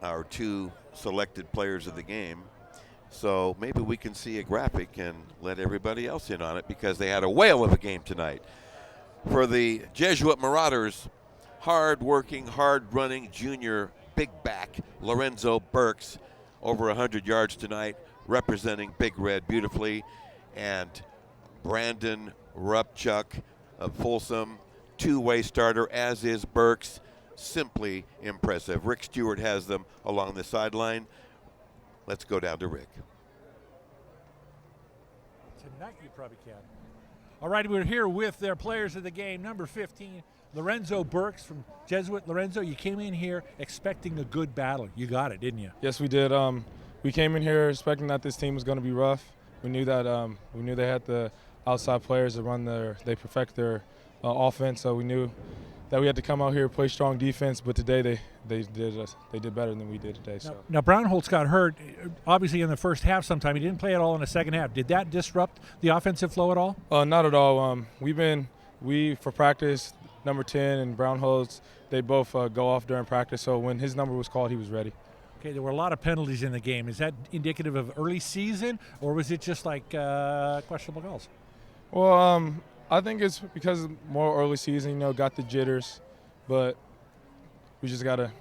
our 2 selected players of the game. So maybe we can see a graphic and let everybody else in on it, because they had a whale of a game tonight. For the Jesuit Marauders, hard-working, hard-running junior big back Lorenzo Burks, over 100 yards tonight, representing Big Red beautifully. And Brandon Rupchuk of Folsom, 2-way starter, as is Burks. Simply impressive. Rick Stewart has them along the sideline. Let's go down to Rick. Tonight you probably can. All right, we're here with their players of the game. Number 15, Lorenzo Burks from Jesuit. Lorenzo, you came in here expecting a good battle. You got it, didn't you? Yes, we did. We came in here expecting that this team was going to be rough. We knew that they had the outside players that they perfect their offense. So we knew that we had to come out here, play strong defense. But today they did better than we did today. So now Brownholtz got hurt, obviously in the first half. Sometime he didn't play at all in the second half. Did that disrupt the offensive flow at all? Not at all. We for practice, number 10 and Brownholtz, they both go off during practice. So when his number was called, he was ready. Okay, there were a lot of penalties in the game. Is that indicative of early season, or was it just like questionable calls? Well, I think it's because more early season, got the jitters, but we just gotta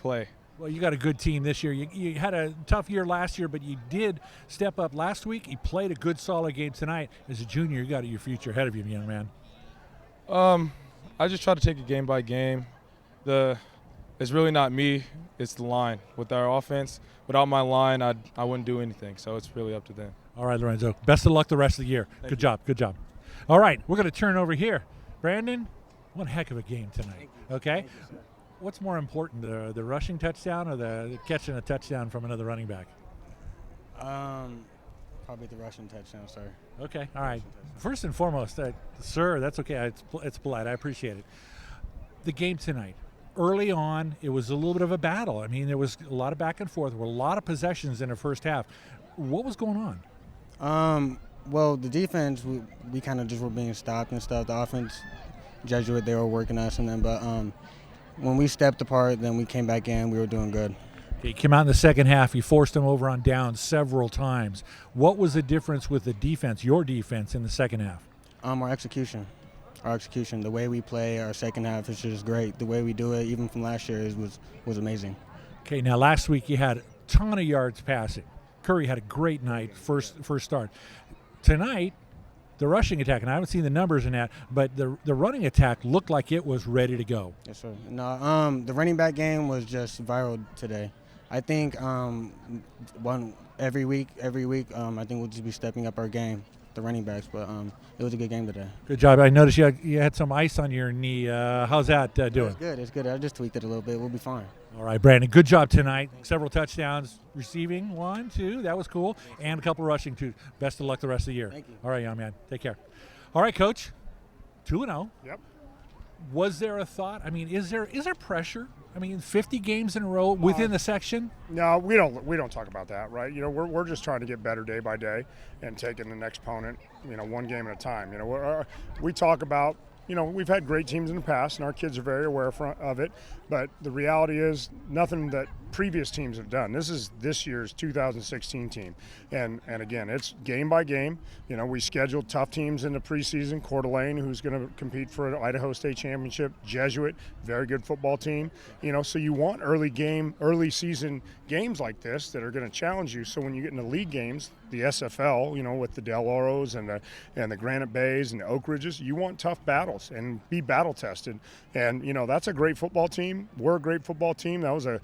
play. Well, you got a good team this year. You had a tough year last year, but you did step up last week. You played a good, solid game tonight. As a junior, you got your future ahead of you, young man. I just try to take it game by game. It's really not me, it's the line. With our offense, without my line, I wouldn't do anything, so it's really up to them. All right, Lorenzo. Best of luck the rest of the year. Good job. All right, we're going to turn over here. Brandon, one heck of a game tonight, okay? What's more important, the rushing touchdown or the catching a touchdown from another running back? Probably the rushing touchdown, sir. Okay, all right. First and foremost, sir, that's okay. It's polite. I appreciate it. The game tonight. Early on, it was a little bit of a battle. I mean, there was a lot of back and forth. There were a lot of possessions in the first half. What was going on? Well, the defense, we kind of just were being stopped and stuff. The offense, Jesuit, they were working us and then, but when we stepped apart, then we came back in. We were doing good. Okay, you came out in the second half. You forced them over on downs several times. What was the difference with the defense, your defense, in the second half? Our execution. The way we play our second half is just great. The way we do it, even from last year, was amazing. Okay, now last week you had a ton of yards passing. Curry had a great night, first start. Tonight, the rushing attack, and I haven't seen the numbers in that, but the running attack looked like it was ready to go. Yes, sir. No, the running back game was just viral today. I think every week, I think we'll just be stepping up our game. the running backs. But it was a good game today. Good job. I noticed you had some ice on your knee. How's that doing? It's good. It's good. I just tweaked it a little bit. We'll be fine. All right, Brandon, good job tonight. Several touchdowns, receiving 1, 2, that was cool, and a couple rushing too. Best of luck the rest of the year. Thank you. All right, young man, take care. All right, Coach, 2-0. Yep. Was there a thought? I mean, is there pressure? I mean, 50 games in a row within the section? No, we don't talk about that, right? You know, we're just trying to get better day by day and taking the next opponent, you know, one game at a time. You know, we talk about, you know, we've had great teams in the past, and our kids are very aware of it. But the reality is, nothing that previous teams have done. This is this year's 2016 team, and again, it's game by game. You know, we scheduled tough teams in the preseason. Coeur d'Alene, who's going to compete for an Idaho State championship. Jesuit, very good football team. You know, so you want early season games like this that are going to challenge you. So when you get into league games, the SFL, you know, with the Del Oros and the Granite Bays and the Oak Ridges, you want tough battles and be battle tested. And you know, that's a great football team. We're a great football team. That was a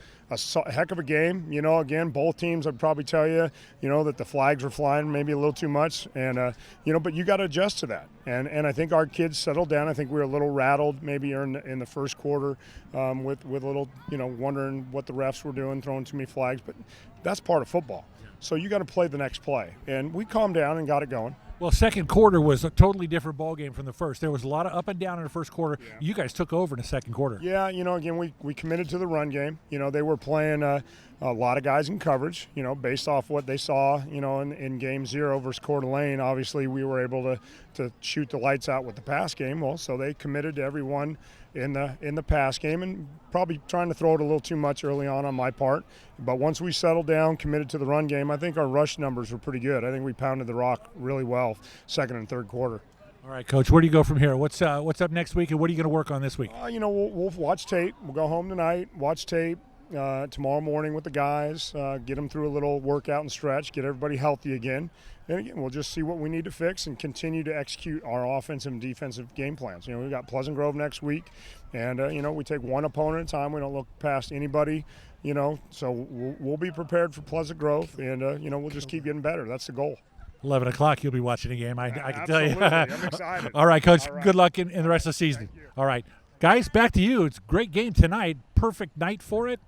heck of a game. You know, again, both teams, I'd probably tell you, you know, that the flags were flying maybe a little too much, and you know, but you got to adjust to that. And I think our kids settled down. I think we were a little rattled maybe in the first quarter with a little, you know, wondering what the refs were doing, throwing too many flags. But that's part of football. So you got to play the next play. And we calmed down and got it going. Well, second quarter was a totally different ball game from the first. There was a lot of up and down in the first quarter. Yeah. You guys took over in the second quarter. Yeah, you know, again, we committed to the run game. You know, they were playing a lot of guys in coverage, you know, based off what they saw, you know, in game 0 versus Coeur d'Alene. Obviously, we were able to shoot the lights out with the pass game. Well, so they committed to everyone in the pass game, and probably trying to throw it a little too much early on my part. But once we settled down, committed to the run game, I think our rush numbers were pretty good. I think we pounded the rock really well second and third quarter. All right, Coach, where do you go from here? What's up next week, and what are you going to work on this week? You know, we'll watch tape. We'll go home tonight, watch tape tomorrow morning with the guys, get them through a little workout and stretch, get everybody healthy again. And again, we'll just see what we need to fix and continue to execute our offensive and defensive game plans. You know, we've got Pleasant Grove next week, and, you know, we take one opponent at a time. We don't look past anybody, you know, so we'll be prepared for Pleasant Grove, and, you know, we'll just keep getting better. That's the goal. 11 o'clock, you'll be watching the game, I can tell you. I'm excited. All right, Coach, good luck in the rest of the season. All right. Guys, back to you. It's a great game tonight. Perfect night for it.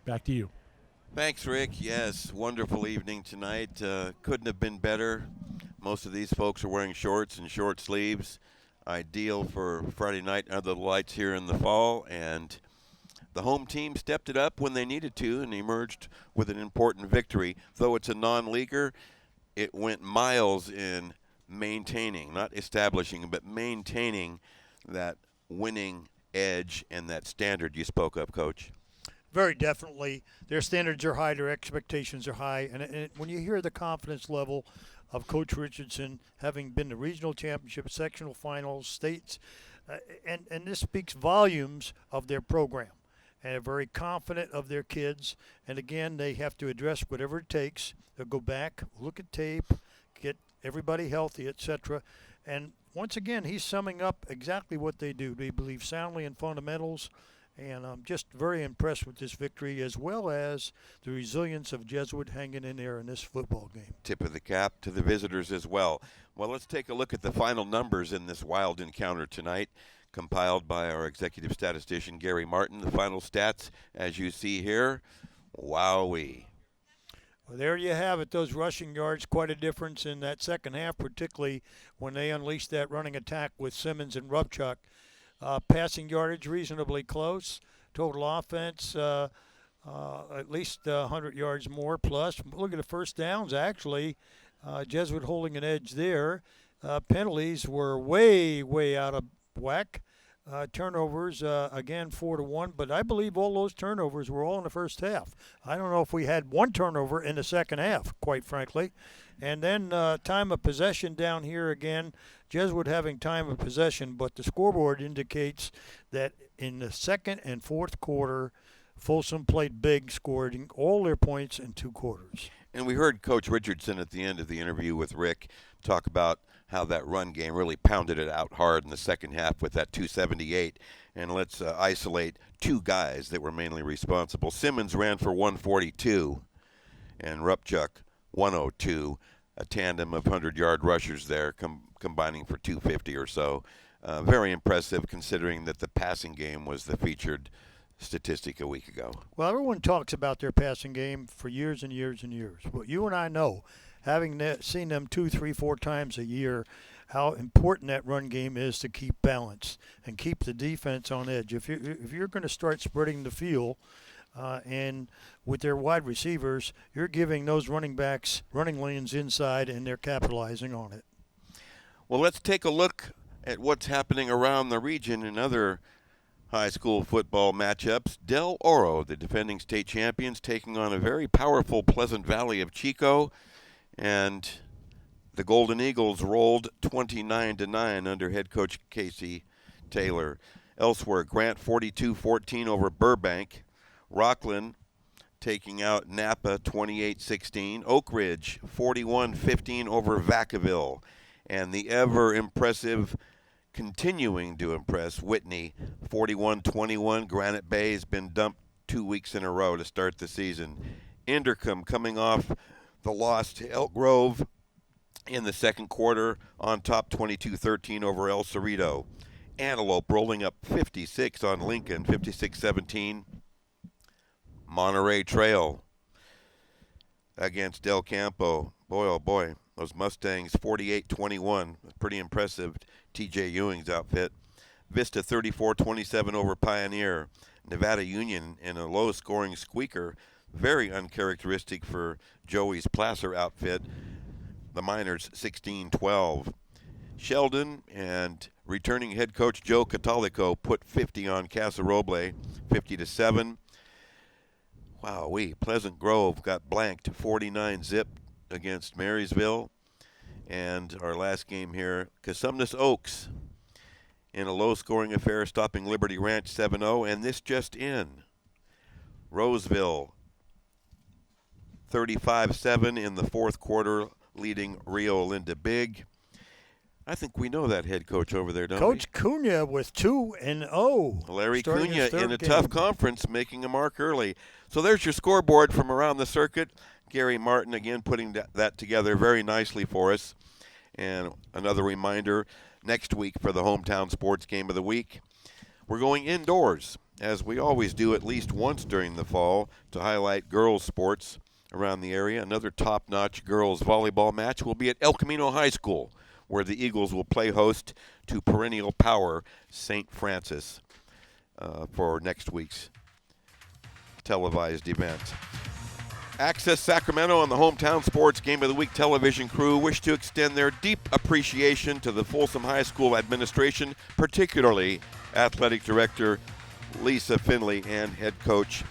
Back to you. Thanks, Rick. Yes, wonderful evening tonight. Couldn't have been better. Most of these folks are wearing shorts and short sleeves. Ideal for Friday night under the lights here in the fall. And the home team stepped it up when they needed to and emerged with an important victory. Though it's a non-leaguer, it went miles in maintaining, not establishing, but maintaining that winning edge and that standard you spoke of, Coach. Very definitely. Their standards are high, their expectations are high. And when you hear the confidence level of Coach Richardson, having been to regional championship, sectional finals, states, and this speaks volumes of their program. And they're very confident of their kids. And, again, they have to address whatever it takes. They'll go back, look at tape, get everybody healthy, etc. And, once again, he's summing up exactly what they do. They believe soundly in fundamentals. And I'm just very impressed with this victory, as well as the resilience of Jesuit hanging in there in this football game. Tip of the cap to the visitors as well. Well, let's take a look at the final numbers in this wild encounter tonight, compiled by our executive statistician, Gary Martin. The final stats, as you see here, wowee. Well, there you have it, those rushing yards, quite a difference in that second half, particularly when they unleashed that running attack with Simmons and Rupchuk. Passing yardage reasonably close. Total offense at least 100 yards more plus. Look at the first downs, actually. Jesuit holding an edge there. Penalties were way out of whack. Turnovers, again, 4-1. But I believe all those turnovers were all in the first half. I don't know if we had one turnover in the second half, quite frankly. And then time of possession down here again. Jesuit having time of possession, but the scoreboard indicates that in the second and fourth quarter, Folsom played big, scoring all their points in 2 quarters. And we heard Coach Richardson at the end of the interview with Rick talk about how that run game really pounded it out hard in the second half with that 278. And let's isolate 2 guys that were mainly responsible. Simmons ran for 142 and Rupchuk 102. a tandem of 100-yard rushers there combining for 250 or so. Very impressive considering that the passing game was the featured statistic a week ago. Well, everyone talks about their passing game for years and years and years. Well, you and I know, having seen them 2, 3, 4 times a year, how important that run game is to keep balance and keep the defense on edge. If you're going to start spreading the field and with their wide receivers, you're giving those running backs running lanes inside, and they're capitalizing on it. Well, let's take a look at what's happening around the region in other high school football matchups. Del Oro, the defending state champions, taking on a very powerful Pleasant Valley of Chico, and the Golden Eagles rolled 29-9 under head coach Casey Taylor. Elsewhere, Grant 42-14 over Burbank. Rockland taking out Napa 28-16. Oak Ridge 41-15 over Vacaville. And the ever-impressive, continuing to impress, Whitney 41-21. Granite Bay has been dumped 2 weeks in a row to start the season. Inderkum coming off the loss to Elk Grove in the second quarter on top 22-13 over El Cerrito. Antelope rolling up 56 on Lincoln, 56-17. Monterey Trail against Del Campo. Boy, oh boy, those Mustangs 48-21. Pretty impressive. TJ Ewing's outfit. Vista 34-27 over Pioneer. Nevada Union in a low-scoring squeaker. Very uncharacteristic for Joey's Placer outfit. The Miners 16-12. Sheldon and returning head coach Joe Catolico put 50 on Casa Roble, 50-7. Wowee, Pleasant Grove got blanked 49-zip against Marysville. And our last game here, Casumnas Oaks in a low-scoring affair, stopping Liberty Ranch 7-0. And this just in, Roseville 35-7 in the fourth quarter, leading Rio Linda Big. I think we know that head coach over there, don't we? Coach Cunha with 2-0. Larry Cunha in a tough conference, making a mark early. So there's your scoreboard from around the circuit. Gary Martin again putting that together very nicely for us. And another reminder, next week for the Hometown Sports Game of the Week, we're going indoors, as we always do at least once during the fall, to highlight girls' sports around the area. Another top-notch girls volleyball match will be at El Camino High School, where the Eagles will play host to perennial power St. Francis for next week's televised event. Access Sacramento and the Hometown Sports Game of the Week television crew wish to extend their deep appreciation to the Folsom High School administration, particularly Athletic Director Lisa Finley and Head Coach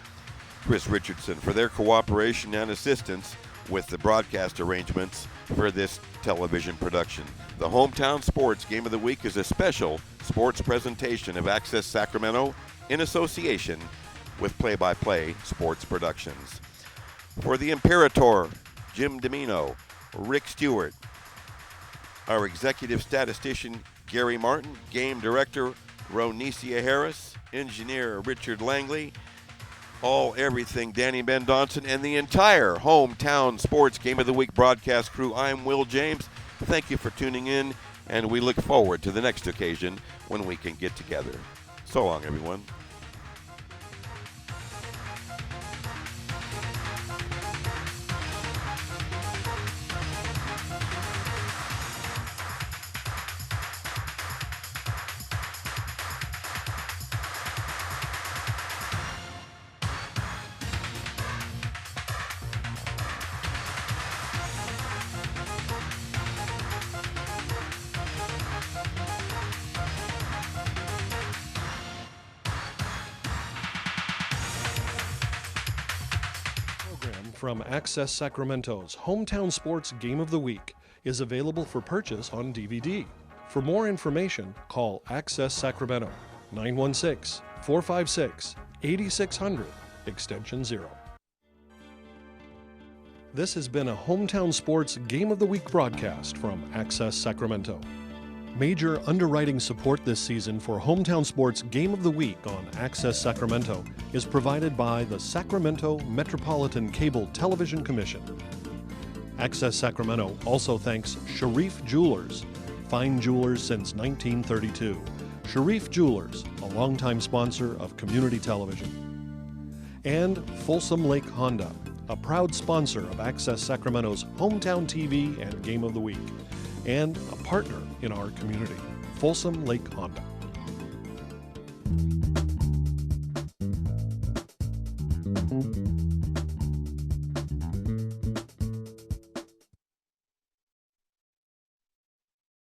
Chris Richardson, for their cooperation and assistance with the broadcast arrangements for this television production. The Hometown Sports Game of the Week is a special sports presentation of Access Sacramento in association with Play-by-Play Sports Productions. For the Imperator, Jim Domino, Rick Stewart, our executive statistician, Gary Martin, game director, Ronicia Harris, engineer, Richard Langley, everything, Danny Mendonson, and the entire Hometown Sports Game of the Week broadcast crew, I'm Will James. Thank you for tuning in, and we look forward to the next occasion when we can get together. So long, everyone. From Access Sacramento's Hometown Sports Game of the Week is available for purchase on DVD. For more information, call Access Sacramento, 916-456-8600, extension 0. This has been a Hometown Sports Game of the Week broadcast from Access Sacramento. Major underwriting support this season for Hometown Sports Game of the Week on Access Sacramento is provided by the Sacramento Metropolitan Cable Television Commission. Access Sacramento also thanks Sharif Jewelers, fine jewelers since 1932. Sharif Jewelers, a longtime sponsor of community television. And Folsom Lake Honda, a proud sponsor of Access Sacramento's Hometown TV and Game of the Week, and a partner in our community. Folsom Lake Honda.